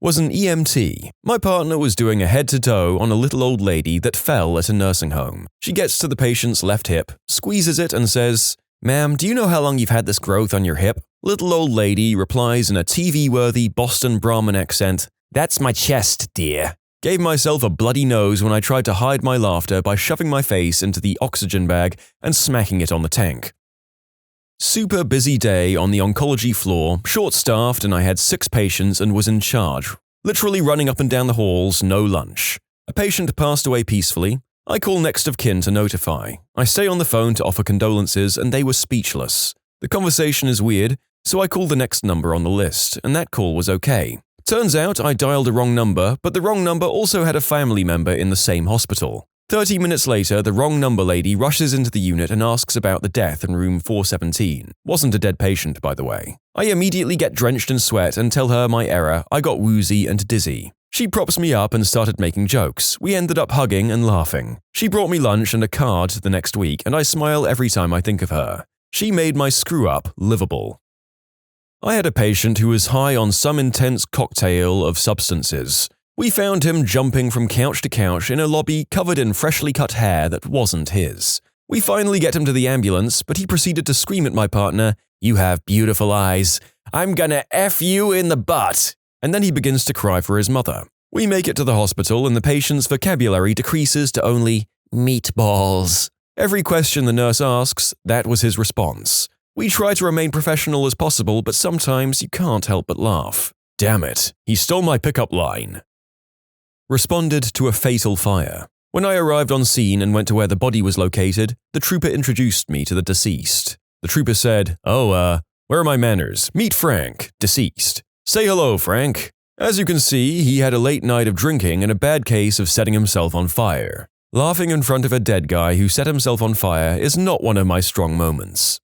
Was an EMT. My partner was doing a head-to-toe on a little old lady that fell at a nursing home. She gets to the patient's left hip, squeezes it and says, "Ma'am, do you know how long you've had this growth on your hip?" Little old lady replies in a TV-worthy Boston Brahmin accent, "That's my chest, dear." Gave myself a bloody nose when I tried to hide my laughter by shoving my face into the oxygen bag and smacking it on the tank. Super busy day on the oncology floor, short-staffed, and I had 6 patients and was in charge. Literally running up and down the halls, no lunch. A patient passed away peacefully. I call next of kin to notify. I stay on the phone to offer condolences and they were speechless. The conversation is weird, so I call the next number on the list, and that call was okay. Turns out I dialed a wrong number, but the wrong number also had a family member in the same hospital. 30 minutes later, the wrong number lady rushes into the unit and asks about the death in room 417. Wasn't a dead patient, by the way. I immediately get drenched in sweat and tell her my error, I got woozy and dizzy. She props me up and started making jokes. We ended up hugging and laughing. She brought me lunch and a card the next week, and I smile every time I think of her. She made my screw-up livable. I had a patient who was high on some intense cocktail of substances. We found him jumping from couch to couch in a lobby covered in freshly cut hair that wasn't his. We finally get him to the ambulance, but he proceeded to scream at my partner, "You have beautiful eyes. I'm gonna F you in the butt." And then he begins to cry for his mother. We make it to the hospital and the patient's vocabulary decreases to only meatballs. Every question the nurse asks, that was his response. We try to remain professional as possible, but sometimes you can't help but laugh. Damn it, he stole my pickup line. Responded to a fatal fire. When I arrived on scene and went to where the body was located, the trooper introduced me to the deceased. The trooper said, where are my manners? Meet Frank, deceased. Say hello, Frank. As you can see, he had a late night of drinking and a bad case of setting himself on fire. Laughing in front of a dead guy who set himself on fire is not one of my strong moments.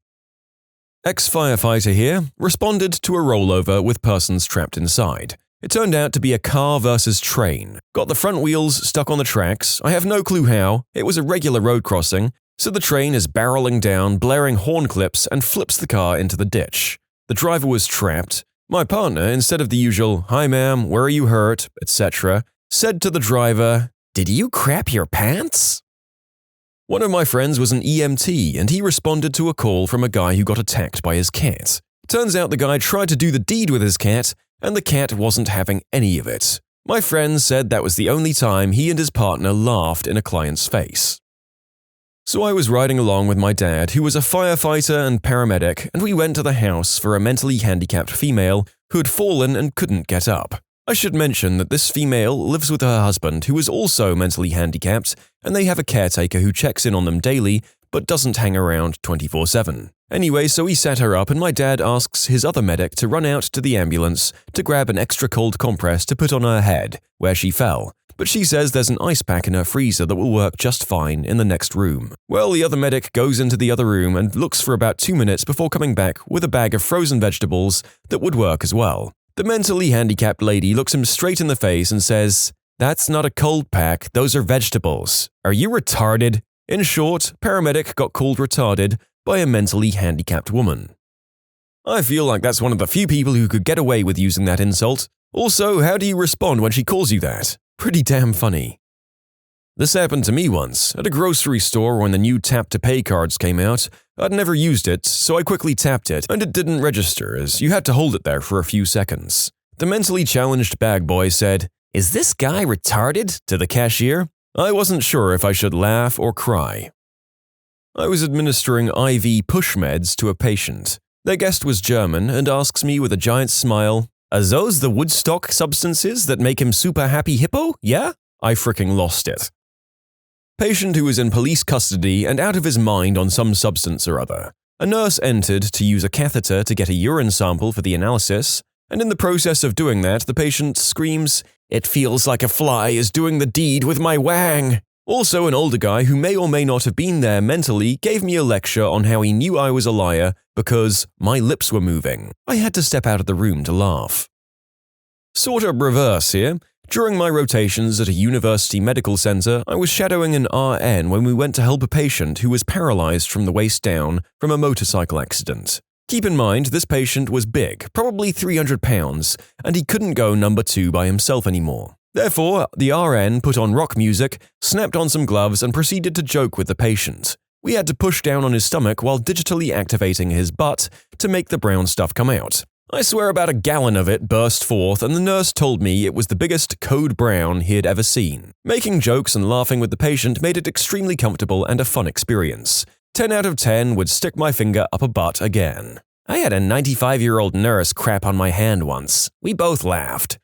Ex-firefighter here responded to a rollover with persons trapped inside. It turned out to be a car versus train. Got the front wheels stuck on the tracks. I have no clue how. It was a regular road crossing, so the train is barreling down, blaring horn clips, and flips the car into the ditch. The driver was trapped. My partner, instead of the usual, "Hi ma'am, where are you hurt?" etc., said to the driver, "Did you crap your pants?" One of my friends was an EMT, and he responded to a call from a guy who got attacked by his cat. Turns out the guy tried to do the deed with his cat, and the cat wasn't having any of it. My friend said that was the only time he and his partner laughed in a client's face. So I was riding along with my dad, who was a firefighter and paramedic, and we went to the house for a mentally handicapped female who had fallen and couldn't get up. I should mention that this female lives with her husband, who is also mentally handicapped, and they have a caretaker who checks in on them daily but doesn't hang around 24/7. Anyway, so he sat her up and my dad asks his other medic to run out to the ambulance to grab an extra cold compress to put on her head, where she fell. But she says there's an ice pack in her freezer that will work just fine in the next room. Well, the other medic goes into the other room and looks for about 2 minutes before coming back with a bag of frozen vegetables that would work as well. The mentally handicapped lady looks him straight in the face and says, "That's not a cold pack, those are vegetables. Are you retarded?" In short, paramedic got called retarded by a mentally handicapped woman. I feel like that's one of the few people who could get away with using that insult. Also, how do you respond when she calls you that? Pretty damn funny. This happened to me once, at a grocery store when the new tap-to-pay cards came out. I'd never used it, so I quickly tapped it, and it didn't register as you had to hold it there for a few seconds. The mentally challenged bag boy said, "Is this guy retarded?" to the cashier. I wasn't sure if I should laugh or cry. I was administering IV push meds to a patient. Their guest was German and asks me with a giant smile, "Are those the Woodstock substances that make him super happy hippo, yeah?" I fricking lost it. Patient who was in police custody and out of his mind on some substance or other. A nurse entered to use a catheter to get a urine sample for the analysis, and in the process of doing that, the patient screams, "It feels like a fly is doing the deed with my wang." Also, an older guy who may or may not have been there mentally gave me a lecture on how he knew I was a liar because my lips were moving. I had to step out of the room to laugh. Sort of reverse here. During my rotations at a university medical center, I was shadowing an RN when we went to help a patient who was paralyzed from the waist down from a motorcycle accident. Keep in mind, this patient was big, probably 300 pounds, and he couldn't go number 2 by himself anymore. Therefore, the RN put on rock music, snapped on some gloves, and proceeded to joke with the patient. We had to push down on his stomach while digitally activating his butt to make the brown stuff come out. I swear about a gallon of it burst forth, and the nurse told me it was the biggest code brown he had ever seen. Making jokes and laughing with the patient made it extremely comfortable and a fun experience. 10 out of 10 would stick my finger up a butt again. I had a 95-year-old nurse crap on my hand once. We both laughed.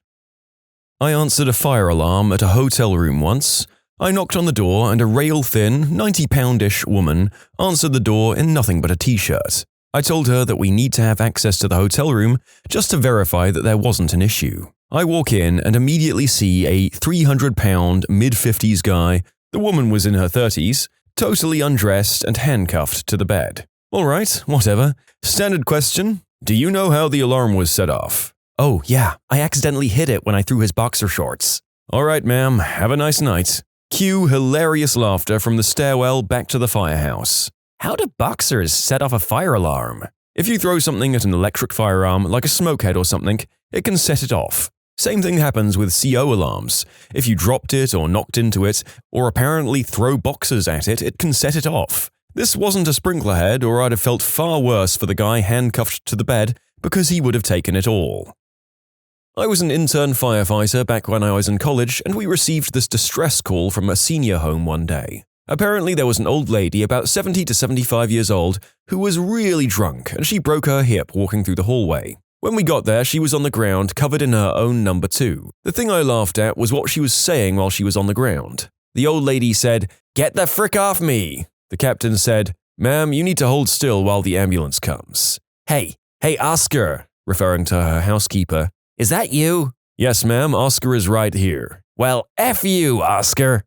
I answered a fire alarm at a hotel room once. I knocked on the door and a rail-thin, 90-pound-ish woman answered the door in nothing but a t-shirt. I told her that we need to have access to the hotel room just to verify that there wasn't an issue. I walk in and immediately see a 300-pound, mid-50s guy, the woman was in her 30s, totally undressed and handcuffed to the bed. All right, whatever. Standard question, do you know how the alarm was set off? Oh, yeah, I accidentally hit it when I threw his boxer shorts. All right, ma'am, have a nice night. Cue hilarious laughter from the stairwell back to the firehouse. How do boxers set off a fire alarm? If you throw something at an electric firearm, like a smokehead or something, it can set it off. Same thing happens with CO alarms. If you dropped it or knocked into it, or apparently throw boxes at it, it can set it off. This wasn't a sprinkler head, or I'd have felt far worse for the guy handcuffed to the bed because he would have taken it all. I was an intern firefighter back when I was in college, and we received this distress call from a senior home one day. Apparently there was an old lady about 70 to 75 years old who was really drunk and she broke her hip walking through the hallway. When we got there, she was on the ground covered in her own number 2. The thing I laughed at was what she was saying while she was on the ground. The old lady said, "Get the frick off me!" The captain said, "Ma'am, you need to hold still while the ambulance comes." Hey, Oscar," referring to her housekeeper. "Is that you?" "Yes, ma'am, Oscar is right here." "Well, F you, Oscar."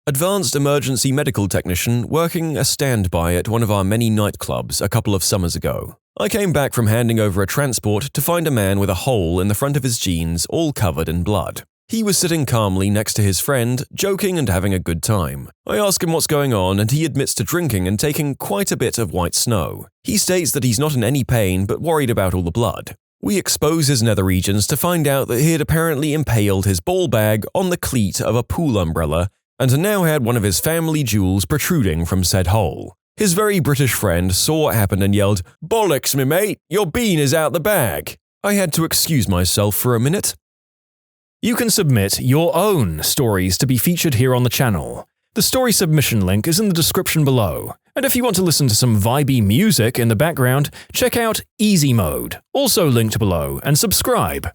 Advanced emergency medical technician working a standby at one of our many nightclubs a couple of summers ago. I came back from handing over a transport to find a man with a hole in the front of his jeans all covered in blood. He was sitting calmly next to his friend, joking and having a good time. I ask him what's going on and he admits to drinking and taking quite a bit of white snow. He states that he's not in any pain but worried about all the blood. We expose his nether regions to find out that he had apparently impaled his ball bag on the cleat of a pool umbrella and now had one of his family jewels protruding from said hole. His very British friend saw what happened and yelled, "Bollocks, me mate, your bean is out the bag." I had to excuse myself for a minute. You can submit your own stories to be featured here on the channel. The story submission link is in the description below. And if you want to listen to some vibey music in the background, check out easymode, also linked below, and subscribe.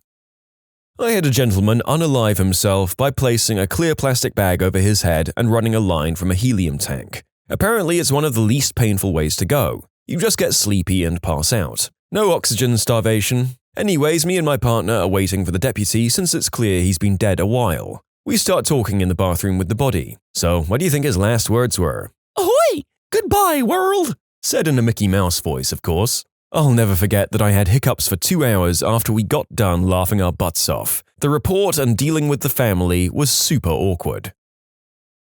I had a gentleman unalive himself by placing a clear plastic bag over his head and running a line from a helium tank. Apparently, it's one of the least painful ways to go. You just get sleepy and pass out. No oxygen starvation. Anyways, me and my partner are waiting for the deputy since it's clear he's been dead a while. We start talking in the bathroom with the body. So, what do you think his last words were? "Ahoy! Goodbye, world!" Said in a Mickey Mouse voice, of course. I'll never forget that I had hiccups for 2 hours after we got done laughing our butts off. The report and dealing with the family was super awkward.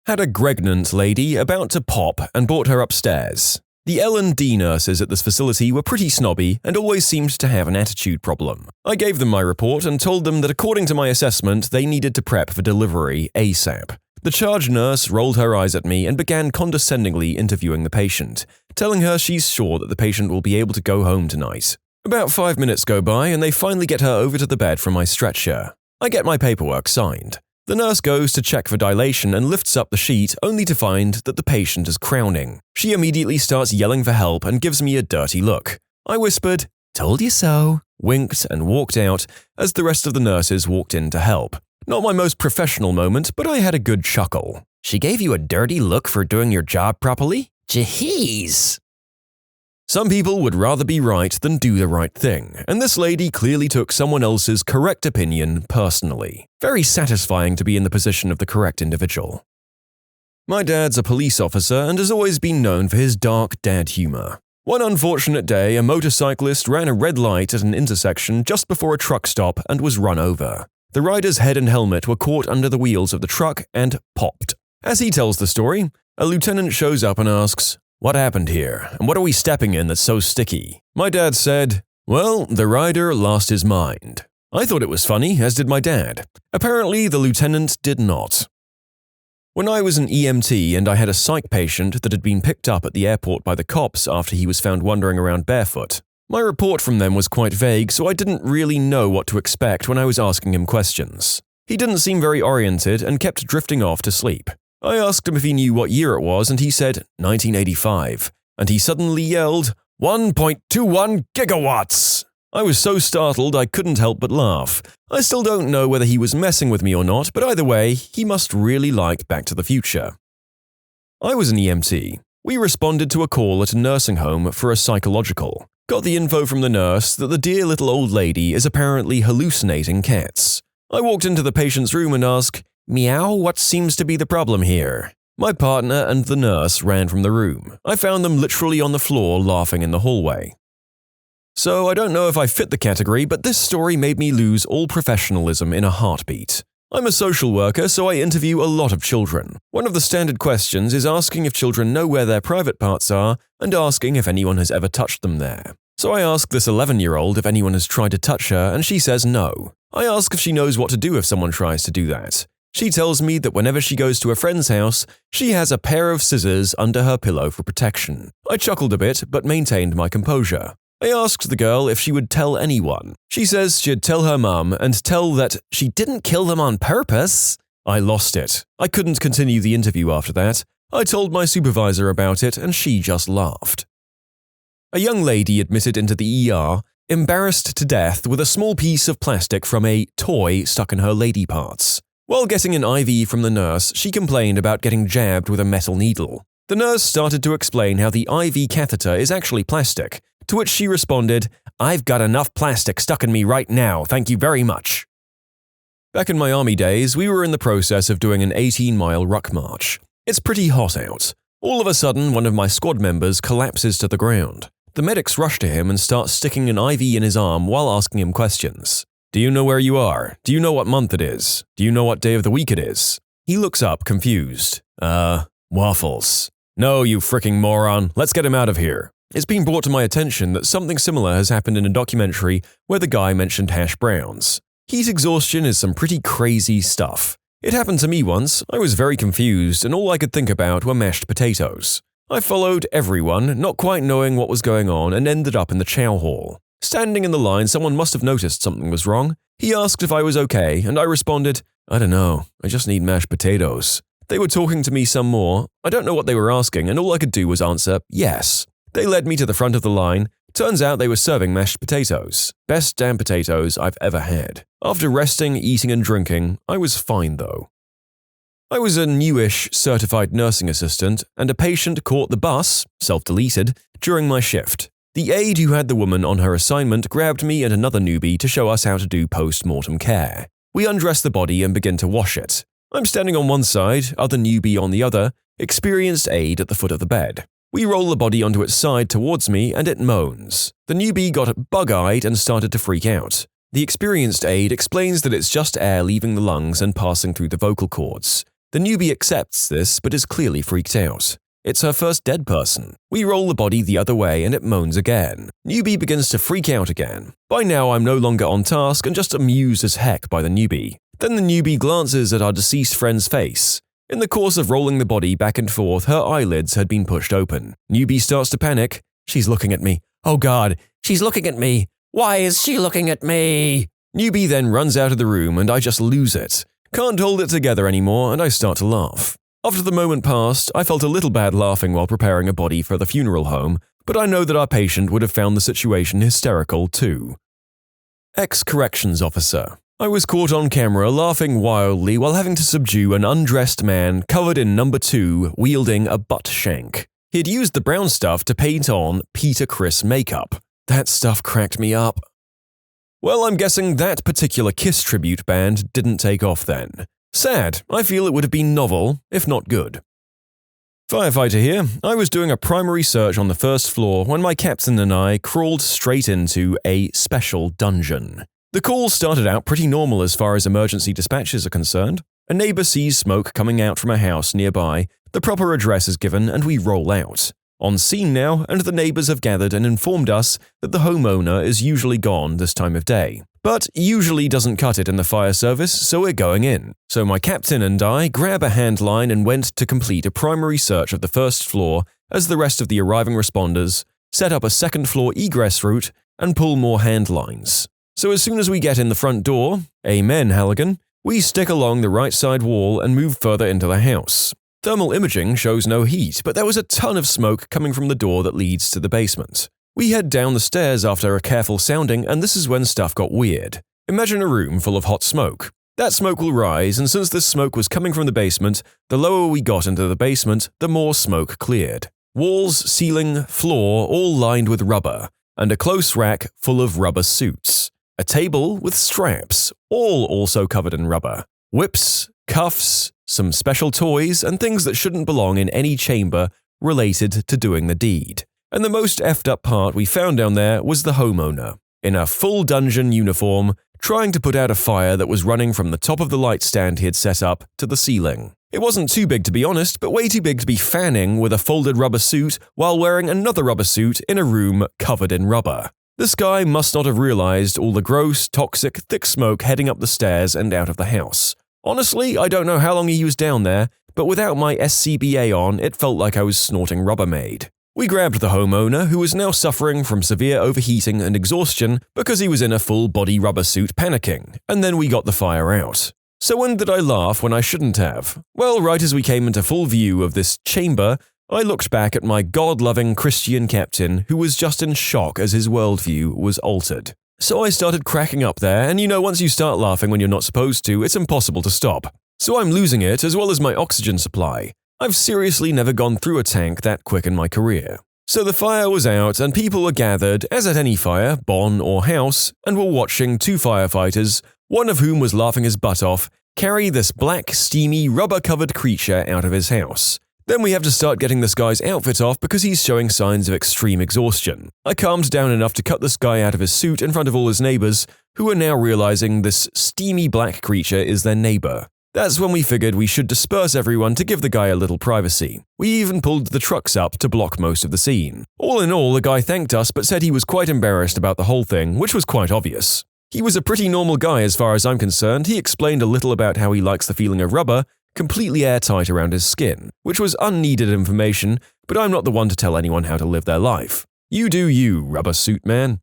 Had a pregnant lady about to pop and brought her upstairs. The L&D nurses at this facility were pretty snobby and always seemed to have an attitude problem. I gave them my report and told them that according to my assessment, they needed to prep for delivery ASAP. The charge nurse rolled her eyes at me and began condescendingly interviewing the patient, telling her she's sure that the patient will be able to go home tonight. About 5 minutes go by and they finally get her over to the bed from my stretcher. I get my paperwork signed. The nurse goes to check for dilation and lifts up the sheet only to find that the patient is crowning. She immediately starts yelling for help and gives me a dirty look. I whispered, "Told you so," winked and walked out as the rest of the nurses walked in to help. Not my most professional moment, but I had a good chuckle. "She gave you a dirty look for doing your job properly? Jeez." Some people would rather be right than do the right thing, and this lady clearly took someone else's correct opinion personally. Very satisfying to be in the position of the correct individual. My dad's a police officer and has always been known for his dark dad humor. One unfortunate day, a motorcyclist ran a red light at an intersection just before a truck stop and was run over. The rider's head and helmet were caught under the wheels of the truck and popped. As he tells the story, a lieutenant shows up and asks, "What happened here, and what are we stepping in that's so sticky?" My dad said, "Well, the rider lost his mind." I thought it was funny, as did my dad. Apparently, the lieutenant did not. When I was an EMT and I had a psych patient that had been picked up at the airport by the cops after he was found wandering around barefoot, my report from them was quite vague, so I didn't really know what to expect when I was asking him questions. He didn't seem very oriented and kept drifting off to sleep. I asked him if he knew what year it was, and he said 1985, and he suddenly yelled, 1.21 gigawatts! I was so startled I couldn't help but laugh. I still don't know whether he was messing with me or not, but either way, he must really like Back to the Future. I was an EMT. We responded to a call at a nursing home for a psychological. Got the info from the nurse that the dear little old lady is apparently hallucinating cats. I walked into the patient's room and asked, "Meow, what seems to be the problem here?" My partner and the nurse ran from the room. I found them literally on the floor laughing in the hallway. So I don't know if I fit the category, but this story made me lose all professionalism in a heartbeat. I'm a social worker, so I interview a lot of children. One of the standard questions is asking if children know where their private parts are and asking if anyone has ever touched them there. So I ask this 11-year-old if anyone has tried to touch her, and she says no. I ask if she knows what to do if someone tries to do that. She tells me that whenever she goes to a friend's house, she has a pair of scissors under her pillow for protection. I chuckled a bit, but maintained my composure. I asked the girl if she would tell anyone. She says she'd tell her mum and tell that she didn't kill them on purpose. I lost it. I couldn't continue the interview after that. I told my supervisor about it and she just laughed. A young lady admitted into the ER, embarrassed to death with a small piece of plastic from a toy stuck in her lady parts. While getting an IV from the nurse, she complained about getting jabbed with a metal needle. The nurse started to explain how the IV catheter is actually plastic, to which she responded, "I've got enough plastic stuck in me right now, thank you very much." Back in my army days, we were in the process of doing an 18-mile ruck march. It's pretty hot out. All of a sudden, one of my squad members collapses to the ground. The medics rush to him and start sticking an IV in his arm while asking him questions. "Do you know where you are? Do you know what month it is? Do you know what day of the week it is?" He looks up, confused. Waffles. "No, you fricking moron. Let's get him out of here." It's been brought to my attention that something similar has happened in a documentary where the guy mentioned hash browns. Heat exhaustion is some pretty crazy stuff. It happened to me once. I was very confused and all I could think about were mashed potatoes. I followed everyone, not quite knowing what was going on, and ended up in the chow hall. Standing in the line, someone must have noticed something was wrong. He asked if I was okay, and I responded, "I don't know, I just need mashed potatoes." They were talking to me some more. I don't know what they were asking, and all I could do was answer, "Yes." They led me to the front of the line. Turns out they were serving mashed potatoes. Best damn potatoes I've ever had. After resting, eating and drinking, I was fine though. I was a newish certified nursing assistant, and a patient caught the bus, self-deleted, during my shift. The aide who had the woman on her assignment grabbed me and another newbie to show us how to do post-mortem care. We undress the body and begin to wash it. I'm standing on one side, other newbie on the other, experienced aide at the foot of the bed. We roll the body onto its side towards me and it moans. The newbie got bug-eyed and started to freak out. The experienced aide explains that it's just air leaving the lungs and passing through the vocal cords. The newbie accepts this but is clearly freaked out. It's her first dead person. We roll the body the other way and it moans again. Newbie begins to freak out again. By now I'm no longer on task and just amused as heck by the newbie. Then the newbie glances at our deceased friend's face. In the course of rolling the body back and forth, her eyelids had been pushed open. Newbie starts to panic. She's looking at me. Oh God, she's looking at me. Why is she looking at me? Newbie then runs out of the room and I just lose it. Can't hold it together anymore and I start to laugh. After the moment passed, I felt a little bad laughing while preparing a body for the funeral home, but I know that our patient would have found the situation hysterical too. Ex-corrections officer. I was caught on camera laughing wildly while having to subdue an undressed man covered in number 2 wielding a butt shank. He'd used the brown stuff to paint on Peter Criss makeup. That stuff cracked me up. Well, I'm guessing that particular Kiss tribute band didn't take off then. Sad. I feel it would have been novel, if not good. Firefighter here. I was doing a primary search on the first floor when my captain and I crawled straight into a special dungeon. The call started out pretty normal as far as emergency dispatches are concerned. A neighbor sees smoke coming out from a house nearby, the proper address is given, and we roll out. On scene now, and the neighbors have gathered and informed us that the homeowner is usually gone this time of day. But usually doesn't cut it in the fire service, so we're going in. So my captain and I grab a handline and went to complete a primary search of the first floor as the rest of the arriving responders set up a second floor egress route and pull more handlines. So as soon as we get in the front door, amen Halligan, we stick along the right side wall and move further into the house. Thermal imaging shows no heat, but there was a ton of smoke coming from the door that leads to the basement. We head down the stairs after a careful sounding, and this is when stuff got weird. Imagine a room full of hot smoke. That smoke will rise, and since this smoke was coming from the basement, the lower we got into the basement, the more smoke cleared. Walls, ceiling, floor all lined with rubber, and a close rack full of rubber suits. A table with straps, all also covered in rubber. Whips, cuffs, some special toys, and things that shouldn't belong in any chamber related to doing the deed. And the most effed up part we found down there was the homeowner, in a full dungeon uniform, trying to put out a fire that was running from the top of the light stand he had set up to the ceiling. It wasn't too big to be honest, but way too big to be fanning with a folded rubber suit while wearing another rubber suit in a room covered in rubber. This guy must not have realized all the gross, toxic, thick smoke heading up the stairs and out of the house. Honestly, I don't know how long he was down there, but without my SCBA on, it felt like I was snorting Rubbermaid. We grabbed the homeowner, who was now suffering from severe overheating and exhaustion because he was in a full-body rubber suit panicking, and then we got the fire out. So when did I laugh when I shouldn't have? Well, right as we came into full view of this chamber, I looked back at my God-loving Christian captain, who was just in shock as his worldview was altered. So I started cracking up there, and once you start laughing when you're not supposed to, it's impossible to stop. So I'm losing it, as well as my oxygen supply. I've seriously never gone through a tank that quick in my career. So the fire was out, and people were gathered, as at any fire, barn or house, and were watching two firefighters, one of whom was laughing his butt off, carry this black, steamy, rubber-covered creature out of his house. Then we have to start getting this guy's outfit off because he's showing signs of extreme exhaustion. I calmed down enough to cut this guy out of his suit in front of all his neighbors, who are now realizing this steamy black creature is their neighbor. That's when we figured we should disperse everyone to give the guy a little privacy. We even pulled the trucks up to block most of the scene. All in all, the guy thanked us but said he was quite embarrassed about the whole thing, which was quite obvious. He was a pretty normal guy as far as I'm concerned. He explained a little about how he likes the feeling of rubber, completely airtight around his skin, which was unneeded information, but I'm not the one to tell anyone how to live their life. You do you, rubber suit man.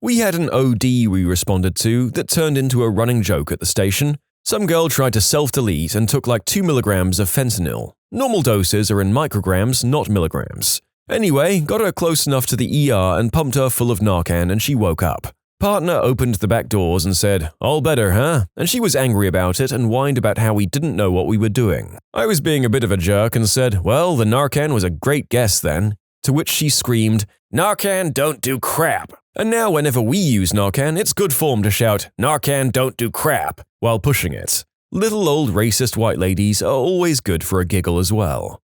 We had an OD we responded to that turned into a running joke at the station. Some girl tried to self-delete and took like 2 milligrams of fentanyl. Normal doses are in micrograms, not milligrams. Anyway, got her close enough to the ER and pumped her full of Narcan and she woke up. Partner opened the back doors and said, "All better, huh?" And she was angry about it and whined about how we didn't know what we were doing. I was being a bit of a jerk and said, "Well, the Narcan was a great guess then." To which she screamed, "Narcan don't do crap." And now whenever we use Narcan, it's good form to shout, "Narcan don't do crap," while pushing it. Little old racist white ladies are always good for a giggle as well.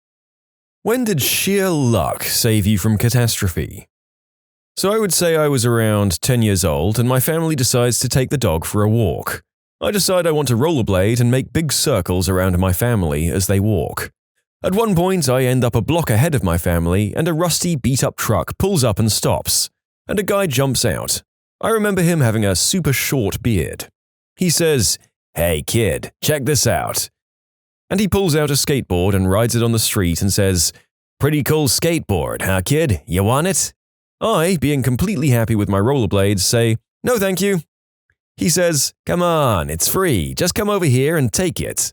When did sheer luck save you from catastrophe? So I would say I was around 10 years old and my family decides to take the dog for a walk. I decide I want to rollerblade and make big circles around my family as they walk. At one point, I end up a block ahead of my family and a rusty, beat-up truck pulls up and stops, and a guy jumps out. I remember him having a super short beard. He says, "Hey kid, check this out." And he pulls out a skateboard and rides it on the street and says, "Pretty cool skateboard, huh kid? You want it?" I, being completely happy with my rollerblades, say, "No thank you." He says, "Come on, it's free, just come over here and take it."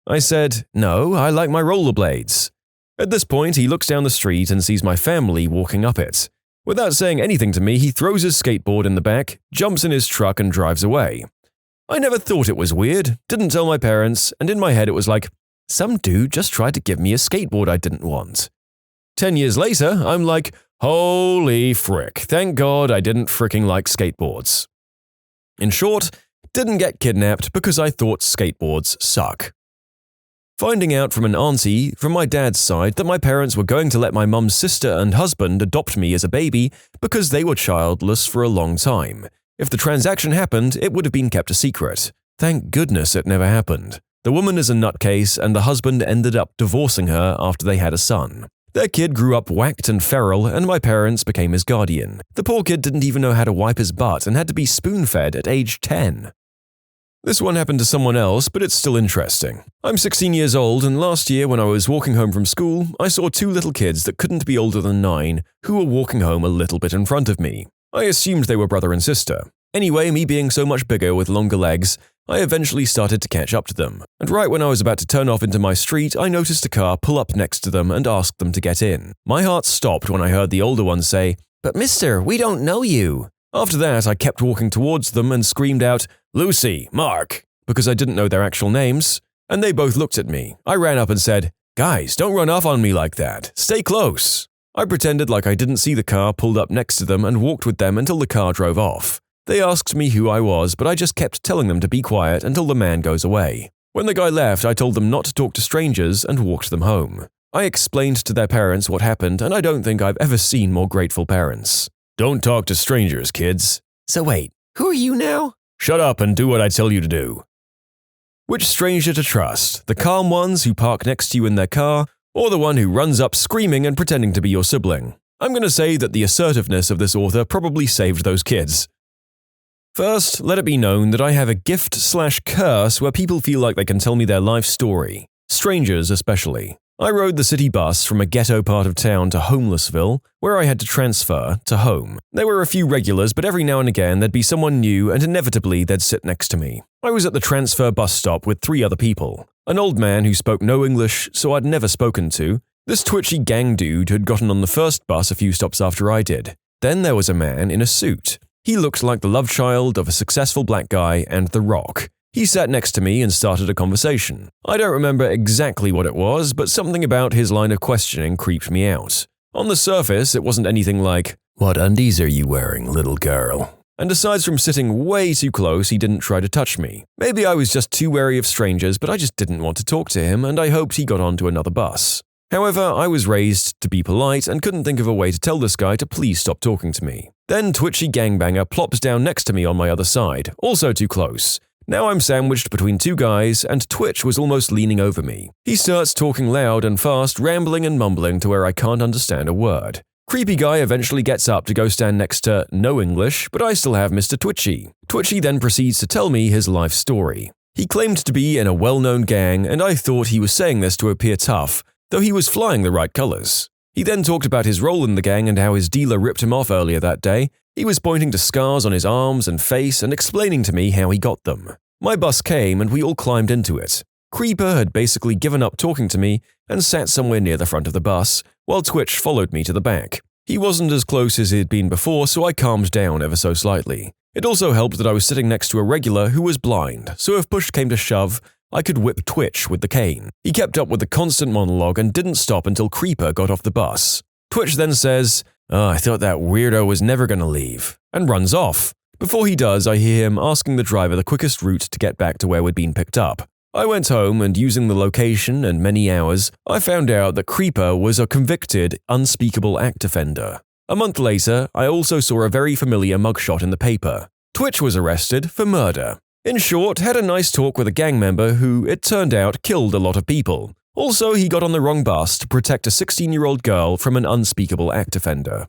I said, "No, I like my rollerblades." At this point, he looks down the street and sees my family walking up it. Without saying anything to me, he throws his skateboard in the back, jumps in his truck and drives away. I never thought it was weird, didn't tell my parents, and in my head it was like, some dude just tried to give me a skateboard I didn't want. 10 years later, I'm like, holy frick, thank God I didn't fricking like skateboards. In short, didn't get kidnapped because I thought skateboards suck. Finding out from an auntie from my dad's side that my parents were going to let my mum's sister and husband adopt me as a baby because they were childless for a long time. If the transaction happened, it would have been kept a secret. Thank goodness it never happened. The woman is a nutcase and the husband ended up divorcing her after they had a son. Their kid grew up whacked and feral, and my parents became his guardian. The poor kid didn't even know how to wipe his butt and had to be spoon-fed at age 10. This one happened to someone else, but it's still interesting. I'm 16 years old, and last year when I was walking home from school, I saw two little kids that couldn't be older than 9 who were walking home a little bit in front of me. I assumed they were brother and sister. Anyway, me being so much bigger with longer legs, I eventually started to catch up to them. And right when I was about to turn off into my street, I noticed a car pull up next to them and ask them to get in. My heart stopped when I heard the older one say, "But mister, we don't know you." After that, I kept walking towards them and screamed out, "Lucy, Mark," because I didn't know their actual names, and they both looked at me. I ran up and said, "Guys, don't run off on me like that. Stay close." I pretended like I didn't see the car pulled up next to them and walked with them until the car drove off. They asked me who I was, but I just kept telling them to be quiet until the man goes away. When the guy left, I told them not to talk to strangers and walked them home. I explained to their parents what happened, and I don't think I've ever seen more grateful parents. Don't talk to strangers, kids. So wait, who are you now? Shut up and do what I tell you to do. Which stranger to trust? The calm ones who park next to you in their car, or the one who runs up screaming and pretending to be your sibling? I'm going to say that the assertiveness of this author probably saved those kids. First, let it be known that I have a gift/curse where people feel like they can tell me their life story. Strangers especially. I rode the city bus from a ghetto part of town to Homelessville, where I had to transfer to home. There were a few regulars, but every now and again there'd be someone new and inevitably they'd sit next to me. I was at the transfer bus stop with 3 other people. An old man who spoke no English, so I'd never spoken to. This twitchy gang dude who'd gotten on the first bus a few stops after I did. Then there was a man in a suit. He looked like the love child of a successful black guy and The Rock. He sat next to me and started a conversation. I don't remember exactly what it was, but something about his line of questioning creeped me out. On the surface, it wasn't anything like, "What undies are you wearing, little girl?" And aside from sitting way too close, he didn't try to touch me. Maybe I was just too wary of strangers, but I just didn't want to talk to him, and I hoped he got onto another bus. However, I was raised to be polite and couldn't think of a way to tell this guy to please stop talking to me. Then twitchy gangbanger plops down next to me on my other side, also too close. Now I'm sandwiched between 2 guys, and Twitch was almost leaning over me. He starts talking loud and fast, rambling and mumbling to where I can't understand a word. Creepy guy eventually gets up to go stand next to no English, but I still have Mr. Twitchy. Twitchy then proceeds to tell me his life story. He claimed to be in a well-known gang, and I thought he was saying this to appear tough, though he was flying the right colors. He then talked about his role in the gang and how his dealer ripped him off earlier that day. He was pointing to scars on his arms and face and explaining to me how he got them. My bus came and we all climbed into it. Creeper had basically given up talking to me and sat somewhere near the front of the bus, while Twitch followed me to the back. He wasn't as close as he had been before, so I calmed down ever so slightly. It also helped that I was sitting next to a regular who was blind, so if push came to shove, I could whip Twitch with the cane. He kept up with the constant monologue and didn't stop until Creeper got off the bus. Twitch then says, "Oh, I thought that weirdo was never gonna leave," and runs off. Before he does, I hear him asking the driver the quickest route to get back to where we'd been picked up. I went home and using the location and many hours, I found out that Creeper was a convicted, unspeakable act offender. A month later, I also saw a very familiar mugshot in the paper. Twitch was arrested for murder. In short, had a nice talk with a gang member who, it turned out, killed a lot of people. Also, he got on the wrong bus to protect a 16-year-old girl from an unspeakable act offender.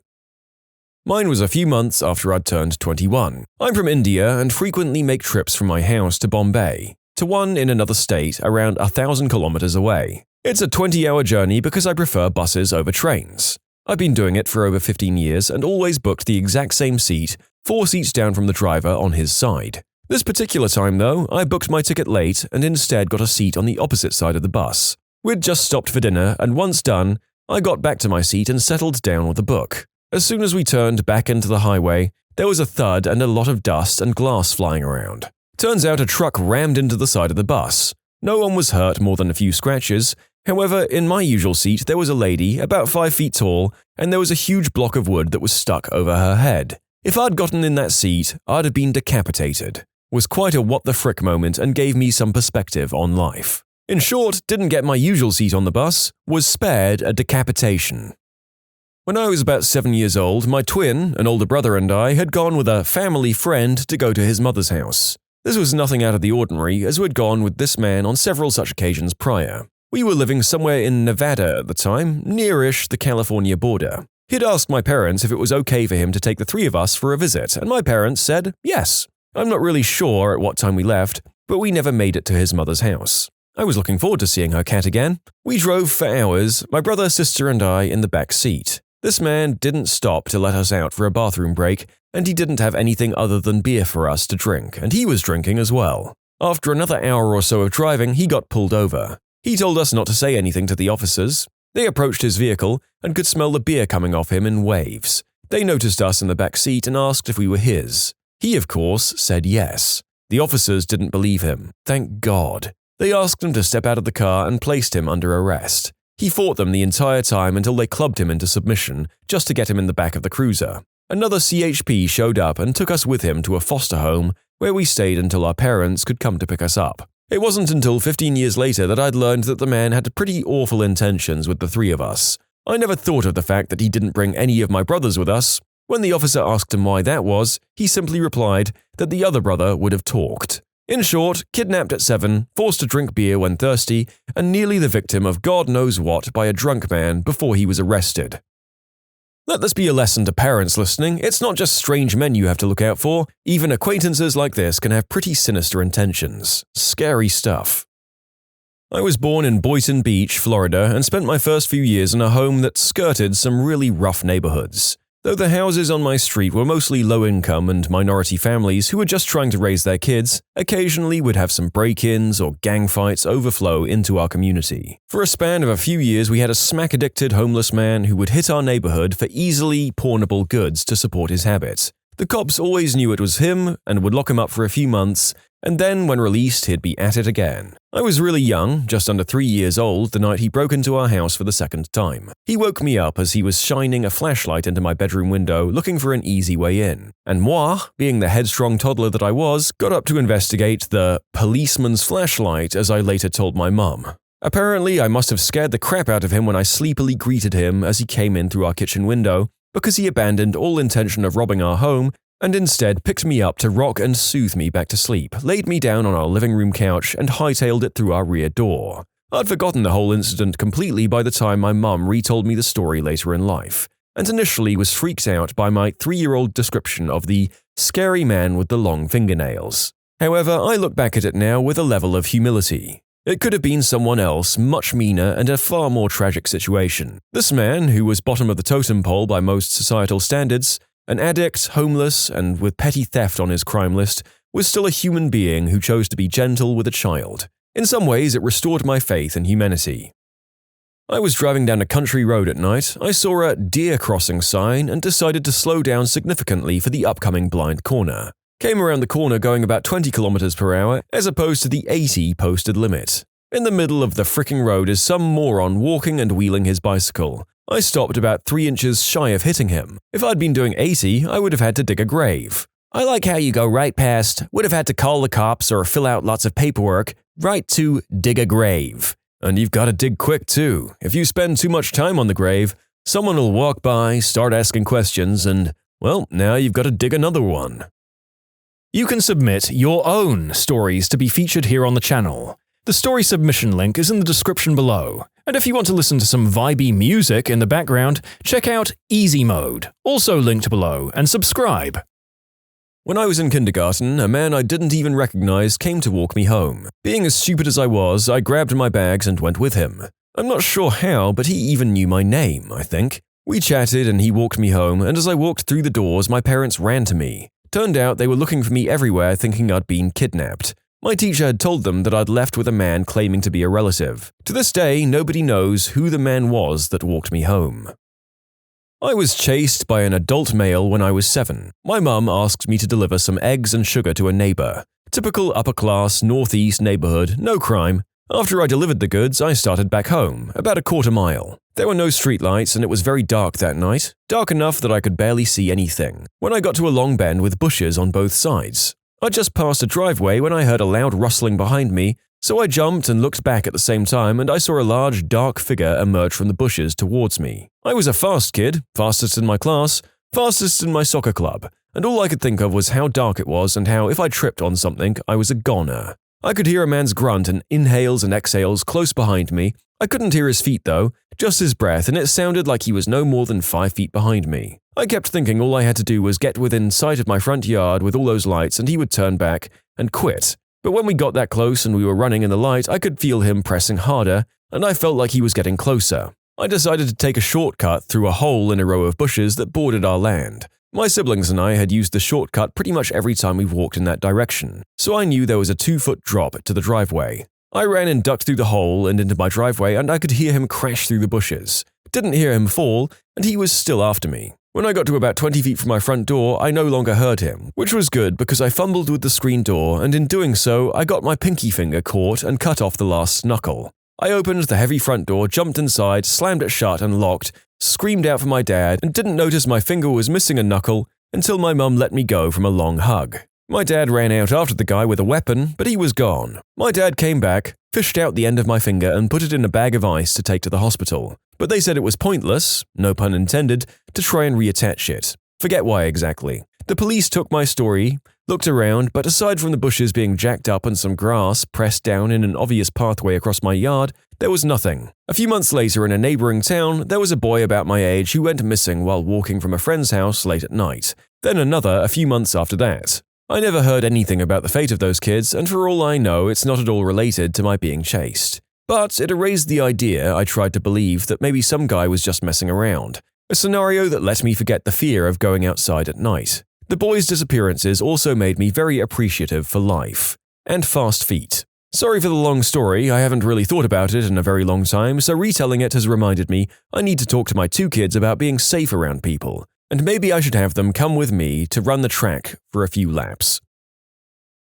Mine was a few months after I'd turned 21. I'm from India and frequently make trips from my house to Bombay, to one in another state around 1,000 kilometers away. It's a 20-hour journey because I prefer buses over trains. I've been doing it for over 15 years and always booked the exact same seat, 4 seats down from the driver on his side. This particular time, though, I booked my ticket late and instead got a seat on the opposite side of the bus. We'd just stopped for dinner, and once done, I got back to my seat and settled down with a book. As soon as we turned back into the highway, there was a thud and a lot of dust and glass flying around. Turns out a truck rammed into the side of the bus. No one was hurt more than a few scratches. However, in my usual seat, there was a lady about 5 feet tall, and there was a huge block of wood that was stuck over her head. If I'd gotten in that seat, I'd have been decapitated. Was quite a what the frick moment and gave me some perspective on life. In short, didn't get my usual seat on the bus, was spared a decapitation. When I was about 7 years old, my twin, an older brother, and I had gone with a family friend to go to his mother's house. This was nothing out of the ordinary, as we'd gone with this man on several such occasions prior. We were living somewhere in Nevada at the time, nearish the California border. He'd asked my parents if it was okay for him to take the three of us for a visit, and my parents said yes. I'm not really sure at what time we left, but we never made it to his mother's house. I was looking forward to seeing her cat again. We drove for hours, my brother, sister, and I in the back seat. This man didn't stop to let us out for a bathroom break, and he didn't have anything other than beer for us to drink, and he was drinking as well. After another hour or so of driving, he got pulled over. He told us not to say anything to the officers. They approached his vehicle and could smell the beer coming off him in waves. They noticed us in the back seat and asked if we were his. He, of course, said yes. The officers didn't believe him. Thank God. They asked him to step out of the car and placed him under arrest. He fought them the entire time until they clubbed him into submission, just to get him in the back of the cruiser. Another CHP showed up and took us with him to a foster home, where we stayed until our parents could come to pick us up. It wasn't until 15 years later that I'd learned that the man had pretty awful intentions with the three of us. I never thought of the fact that he didn't bring any of my brothers with us. When the officer asked him why that was, he simply replied that the other brother would have talked. In short, kidnapped at 7, forced to drink beer when thirsty, and nearly the victim of God knows what by a drunk man before he was arrested. Let this be a lesson to parents listening. It's not just strange men you have to look out for. Even acquaintances like this can have pretty sinister intentions. Scary stuff. I was born in Boynton Beach, Florida, and spent my first few years in a home that skirted some really rough neighborhoods. Though the houses on my street were mostly low-income and minority families who were just trying to raise their kids, occasionally we'd have some break-ins or gang fights overflow into our community. For a span of a few years, we had a smack-addicted homeless man who would hit our neighborhood for easily pawnable goods to support his habit. The cops always knew it was him and would lock him up for a few months, and then when released, he'd be at it again. I was really young, just under 3 years old, the night he broke into our house for the second time. He woke me up as he was shining a flashlight into my bedroom window looking for an easy way in. And moi, being the headstrong toddler that I was, got up to investigate the policeman's flashlight, as I later told my mum. Apparently, I must have scared the crap out of him when I sleepily greeted him as he came in through our kitchen window, because he abandoned all intention of robbing our home and instead picked me up to rock and soothe me back to sleep, laid me down on our living room couch, and hightailed it through our rear door. I'd forgotten the whole incident completely by the time my mum retold me the story later in life, and initially was freaked out by my 3-year-old description of the scary man with the long fingernails. However, I look back at it now with a level of humility. It could have been someone else, much meaner and a far more tragic situation. This man, who was bottom of the totem pole by most societal standards, an addict, homeless, and with petty theft on his crime list, was still a human being who chose to be gentle with a child. In some ways, it restored my faith in humanity. I was driving down a country road at night. I saw a deer crossing sign and decided to slow down significantly for the upcoming blind corner. Came around the corner going about 20 kilometers per hour as opposed to the 80 posted limit. In the middle of the fricking road is some moron walking and wheeling his bicycle. I stopped about 3 inches shy of hitting him. If I'd been doing 80, I would have had to dig a grave. I like how you go right past, would have had to call the cops or fill out lots of paperwork, right to dig a grave. And you've got to dig quick too. If you spend too much time on the grave, someone will walk by, start asking questions, and, well, now you've got to dig another one. You can submit your own stories to be featured here on the channel. The story submission link is in the description below. And if you want to listen to some vibey music in the background, check out easymode, also linked below, and subscribe. When I was in kindergarten, a man I didn't even recognize came to walk me home. Being as stupid as I was, I grabbed my bags and went with him. I'm not sure how, but he even knew my name, I think. We chatted and he walked me home, and as I walked through the doors, my parents ran to me. Turned out they were looking for me everywhere thinking I'd been kidnapped. My teacher had told them that I'd left with a man claiming to be a relative. To this day, nobody knows who the man was that walked me home. I was chased by an adult male when I was 7. My mum asked me to deliver some eggs and sugar to a neighbor. Typical upper-class, northeast neighborhood, no crime. After I delivered the goods, I started back home, about a quarter mile. There were no streetlights and it was very dark that night, dark enough that I could barely see anything, when I got to a long bend with bushes on both sides. I just passed a driveway when I heard a loud rustling behind me, so I jumped and looked back at the same time, and I saw a large, dark figure emerge from the bushes towards me. I was a fast kid, fastest in my class, fastest in my soccer club, and all I could think of was how dark it was and how if I tripped on something, I was a goner. I could hear a man's grunt and inhales and exhales close behind me. I couldn't hear his feet though, just his breath, and it sounded like he was no more than 5 feet behind me. I kept thinking all I had to do was get within sight of my front yard with all those lights and he would turn back and quit. But when we got that close and we were running in the light, I could feel him pressing harder, and I felt like he was getting closer. I decided to take a shortcut through a hole in a row of bushes that bordered our land. My siblings and I had used the shortcut pretty much every time we've walked in that direction, so I knew there was a 2-foot drop to the driveway. I ran and ducked through the hole and into my driveway, and I could hear him crash through the bushes. Didn't hear him fall, and he was still after me. When I got to about 20 feet from my front door, I no longer heard him, which was good because I fumbled with the screen door, and in doing so, I got my pinky finger caught and cut off the last knuckle. I opened the heavy front door, jumped inside, slammed it shut and locked, screamed out for my dad, and didn't notice my finger was missing a knuckle until my mum let me go from a long hug. My dad ran out after the guy with a weapon, but he was gone. My dad came back, fished out the end of my finger and put it in a bag of ice to take to the hospital. But they said it was pointless, no pun intended, to try and reattach it. Forget why exactly. The police took my story, looked around, but aside from the bushes being jacked up and some grass pressed down in an obvious pathway across my yard, there was nothing. A few months later in a neighboring town, there was a boy about my age who went missing while walking from a friend's house late at night. Then another a few months after that. I never heard anything about the fate of those kids, and for all I know, it's not at all related to my being chased. But it erased the idea I tried to believe that maybe some guy was just messing around. A scenario that let me forget the fear of going outside at night. The boys' disappearances also made me very appreciative for life. And fast feet. Sorry for the long story, I haven't really thought about it in a very long time, so retelling it has reminded me I need to talk to my 2 kids about being safe around people. And maybe I should have them come with me to run the track for a few laps.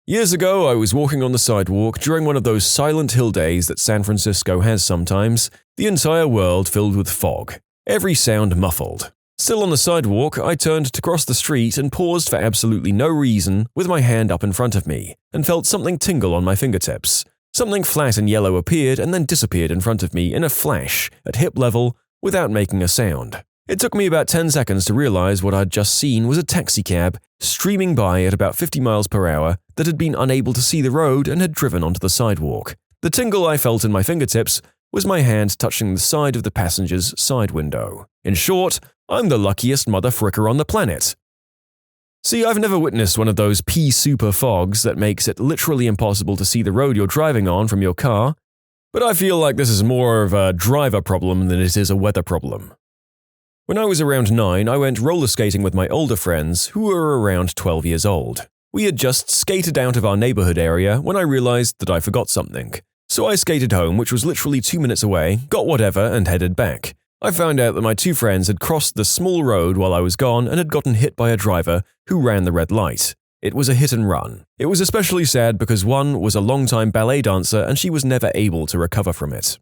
Years ago, I was walking on the sidewalk during one of those silent hill days that San Francisco has sometimes, the entire world filled with fog, every sound muffled. Still on the sidewalk, I turned to cross the street and paused for absolutely no reason with my hand up in front of me, and felt something tingle on my fingertips. Something flat and yellow appeared and then disappeared in front of me in a flash, at hip level, without making a sound. It took me about 10 seconds to realize what I'd just seen was a taxicab streaming by at about 50 miles per hour that had been unable to see the road and had driven onto the sidewalk. The tingle I felt in my fingertips was my hand touching the side of the passenger's side window. In short, I'm the luckiest mother fricker on the planet. See, I've never witnessed one of those pea-super fogs that makes it literally impossible to see the road you're driving on from your car, but I feel like this is more of a driver problem than it is a weather problem. When I was around 9, I went roller skating with my older friends who were around 12 years old. We had just skated out of our neighborhood area when I realized that I forgot something. So I skated home, which was literally 2 minutes away, got whatever and headed back. I found out that my 2 friends had crossed the small road while I was gone and had gotten hit by a driver who ran the red light. It was a hit and run. It was especially sad because one was a longtime ballet dancer and she was never able to recover from it.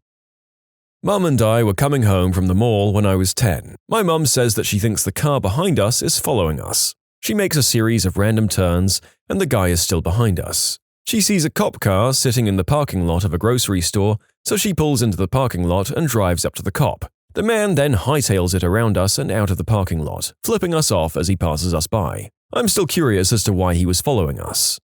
Mum and I were coming home from the mall when I was 10. My mum says that she thinks the car behind us is following us. She makes a series of random turns and the guy is still behind us. She sees a cop car sitting in the parking lot of a grocery store, so she pulls into the parking lot and drives up to the cop. The man then hightails it around us and out of the parking lot, flipping us off as he passes us by. I'm still curious as to why he was following us.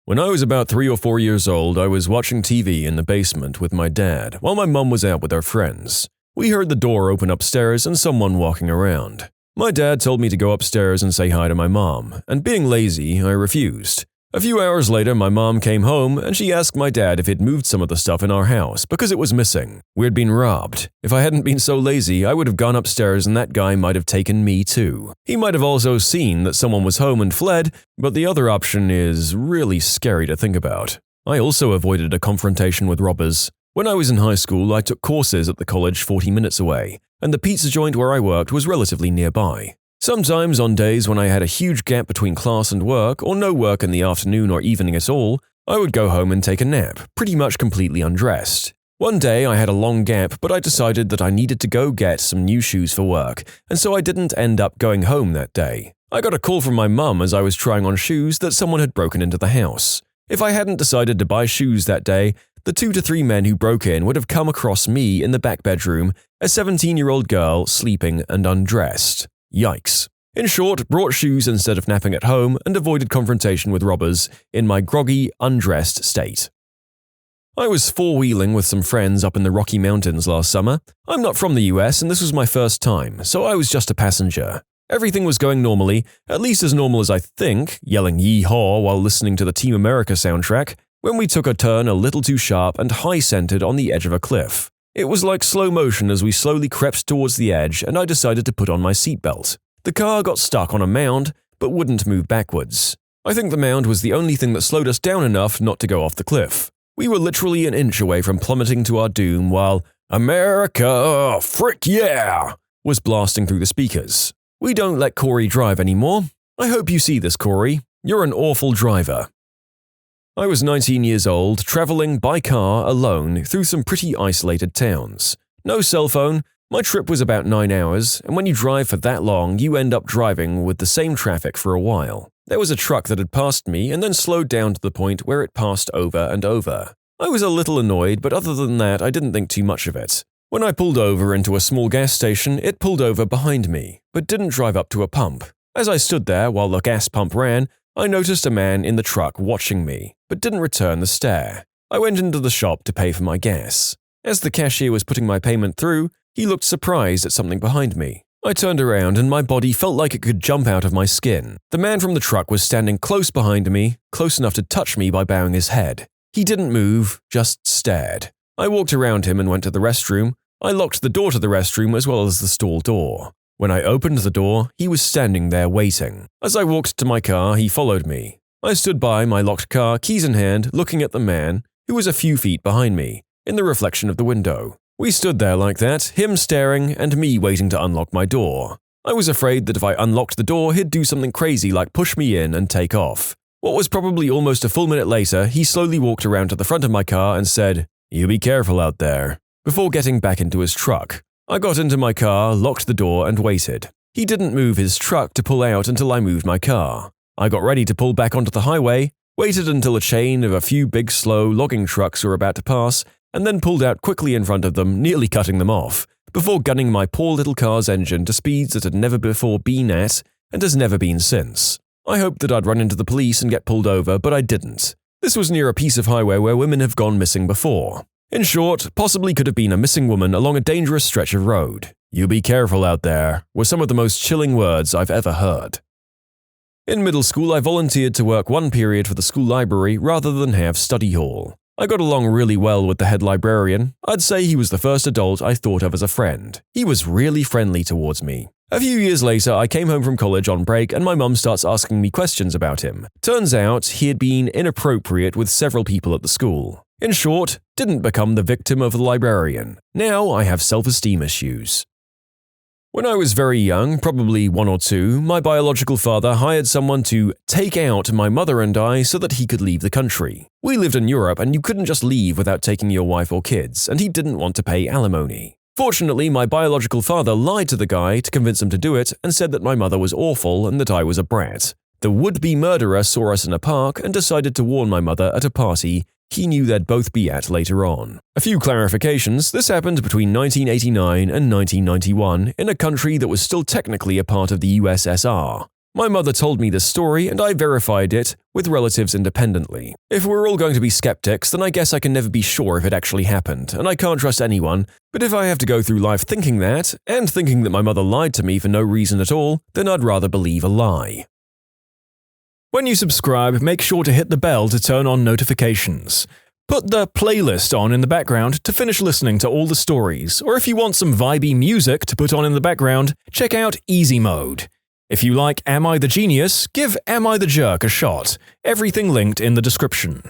When I was about 3 or 4 years old, I was watching TV in the basement with my dad while my mum was out with her friends. We heard the door open upstairs and someone walking around. My dad told me to go upstairs and say hi to my mom, and being lazy, I refused. A few hours later, my mom came home and she asked my dad if he'd moved some of the stuff in our house because it was missing. We'd been robbed. If I hadn't been so lazy, I would have gone upstairs and that guy might have taken me too. He might have also seen that someone was home and fled, but the other option is really scary to think about. I also avoided a confrontation with robbers. When I was in high school, I took courses at the college 40 minutes away, and the pizza joint where I worked was relatively nearby. Sometimes on days when I had a huge gap between class and work, or no work in the afternoon or evening at all, I would go home and take a nap, pretty much completely undressed. One day I had a long gap, but I decided that I needed to go get some new shoes for work, and so I didn't end up going home that day. I got a call from my mum as I was trying on shoes that someone had broken into the house. If I hadn't decided to buy shoes that day, the 2 to 3 men who broke in would have come across me in the back bedroom, a 17-year-old girl sleeping and undressed. Yikes. In short, brought shoes instead of napping at home and avoided confrontation with robbers in my groggy, undressed state. I was four-wheeling with some friends up in the Rocky Mountains last summer. I'm not from the US and this was my first time, so I was just a passenger. Everything was going normally, at least as normal as I think, yelling yee-haw while listening to the Team America soundtrack, when we took a turn a little too sharp and high-centered on the edge of a cliff. It was like slow motion as we slowly crept towards the edge and I decided to put on my seatbelt. The car got stuck on a mound, but wouldn't move backwards. I think the mound was the only thing that slowed us down enough not to go off the cliff. We were literally an inch away from plummeting to our doom while "America, frick yeah!" was blasting through the speakers. We don't let Corey drive anymore. I hope you see this, Corey. You're an awful driver. I was 19 years old, traveling by car alone through some pretty isolated towns. No cell phone. My trip was about 9 hours, and when you drive for that long, you end up driving with the same traffic for a while. There was a truck that had passed me and then slowed down to the point where it passed over and over. I was a little annoyed, but other than that, I didn't think too much of it. When I pulled over into a small gas station, it pulled over behind me, but didn't drive up to a pump. As I stood there while the gas pump ran, I noticed a man in the truck watching me, but didn't return the stare. I went into the shop to pay for my gas. As the cashier was putting my payment through, he looked surprised at something behind me. I turned around and my body felt like it could jump out of my skin. The man from the truck was standing close behind me, close enough to touch me by bowing his head. He didn't move, just stared. I walked around him and went to the restroom. I locked the door to the restroom as well as the stall door. When I opened the door, he was standing there waiting. As I walked to my car, he followed me. I stood by my locked car, keys in hand, looking at the man, who was a few feet behind me, in the reflection of the window. We stood there like that, him staring and me waiting to unlock my door. I was afraid that if I unlocked the door, he'd do something crazy like push me in and take off. What was probably almost a full minute later, he slowly walked around to the front of my car and said, "You be careful out there," before getting back into his truck. I got into my car, locked the door, and waited. He didn't move his truck to pull out until I moved my car. I got ready to pull back onto the highway, waited until a chain of a few big slow logging trucks were about to pass, and then pulled out quickly in front of them, nearly cutting them off, before gunning my poor little car's engine to speeds it had never before been at and has never been since. I hoped that I'd run into the police and get pulled over, but I didn't. This was near a piece of highway where women have gone missing before. In short, possibly could have been a missing woman along a dangerous stretch of road. "You be careful out there," were some of the most chilling words I've ever heard. In middle school, I volunteered to work one period for the school library rather than have study hall. I got along really well with the head librarian. I'd say he was the first adult I thought of as a friend. He was really friendly towards me. A few years later, I came home from college on break and my mum starts asking me questions about him. Turns out, he had been inappropriate with several people at the school. In short, didn't become the victim of the librarian. Now I have self-esteem issues. When I was very young, probably 1 or 2, my biological father hired someone to take out my mother and I so that he could leave the country. We lived in Europe and you couldn't just leave without taking your wife or kids, and he didn't want to pay alimony. Fortunately, my biological father lied to the guy to convince him to do it and said that my mother was awful and that I was a brat. The would-be murderer saw us in a park and decided to warn my mother at a party he knew they'd both be at later on. A few clarifications, this happened between 1989 and 1991 in a country that was still technically a part of the USSR. My mother told me this story and I verified it with relatives independently. If we're all going to be skeptics, then I guess I can never be sure if it actually happened, and I can't trust anyone, but if I have to go through life thinking that, and thinking that my mother lied to me for no reason at all, then I'd rather believe a lie. When you subscribe, make sure to hit the bell to turn on notifications. Put the playlist on in the background to finish listening to all the stories, or if you want some vibey music to put on in the background, check out easymode. If you like Am I the Genius, give Am I the Jerk a shot. Everything linked in the description.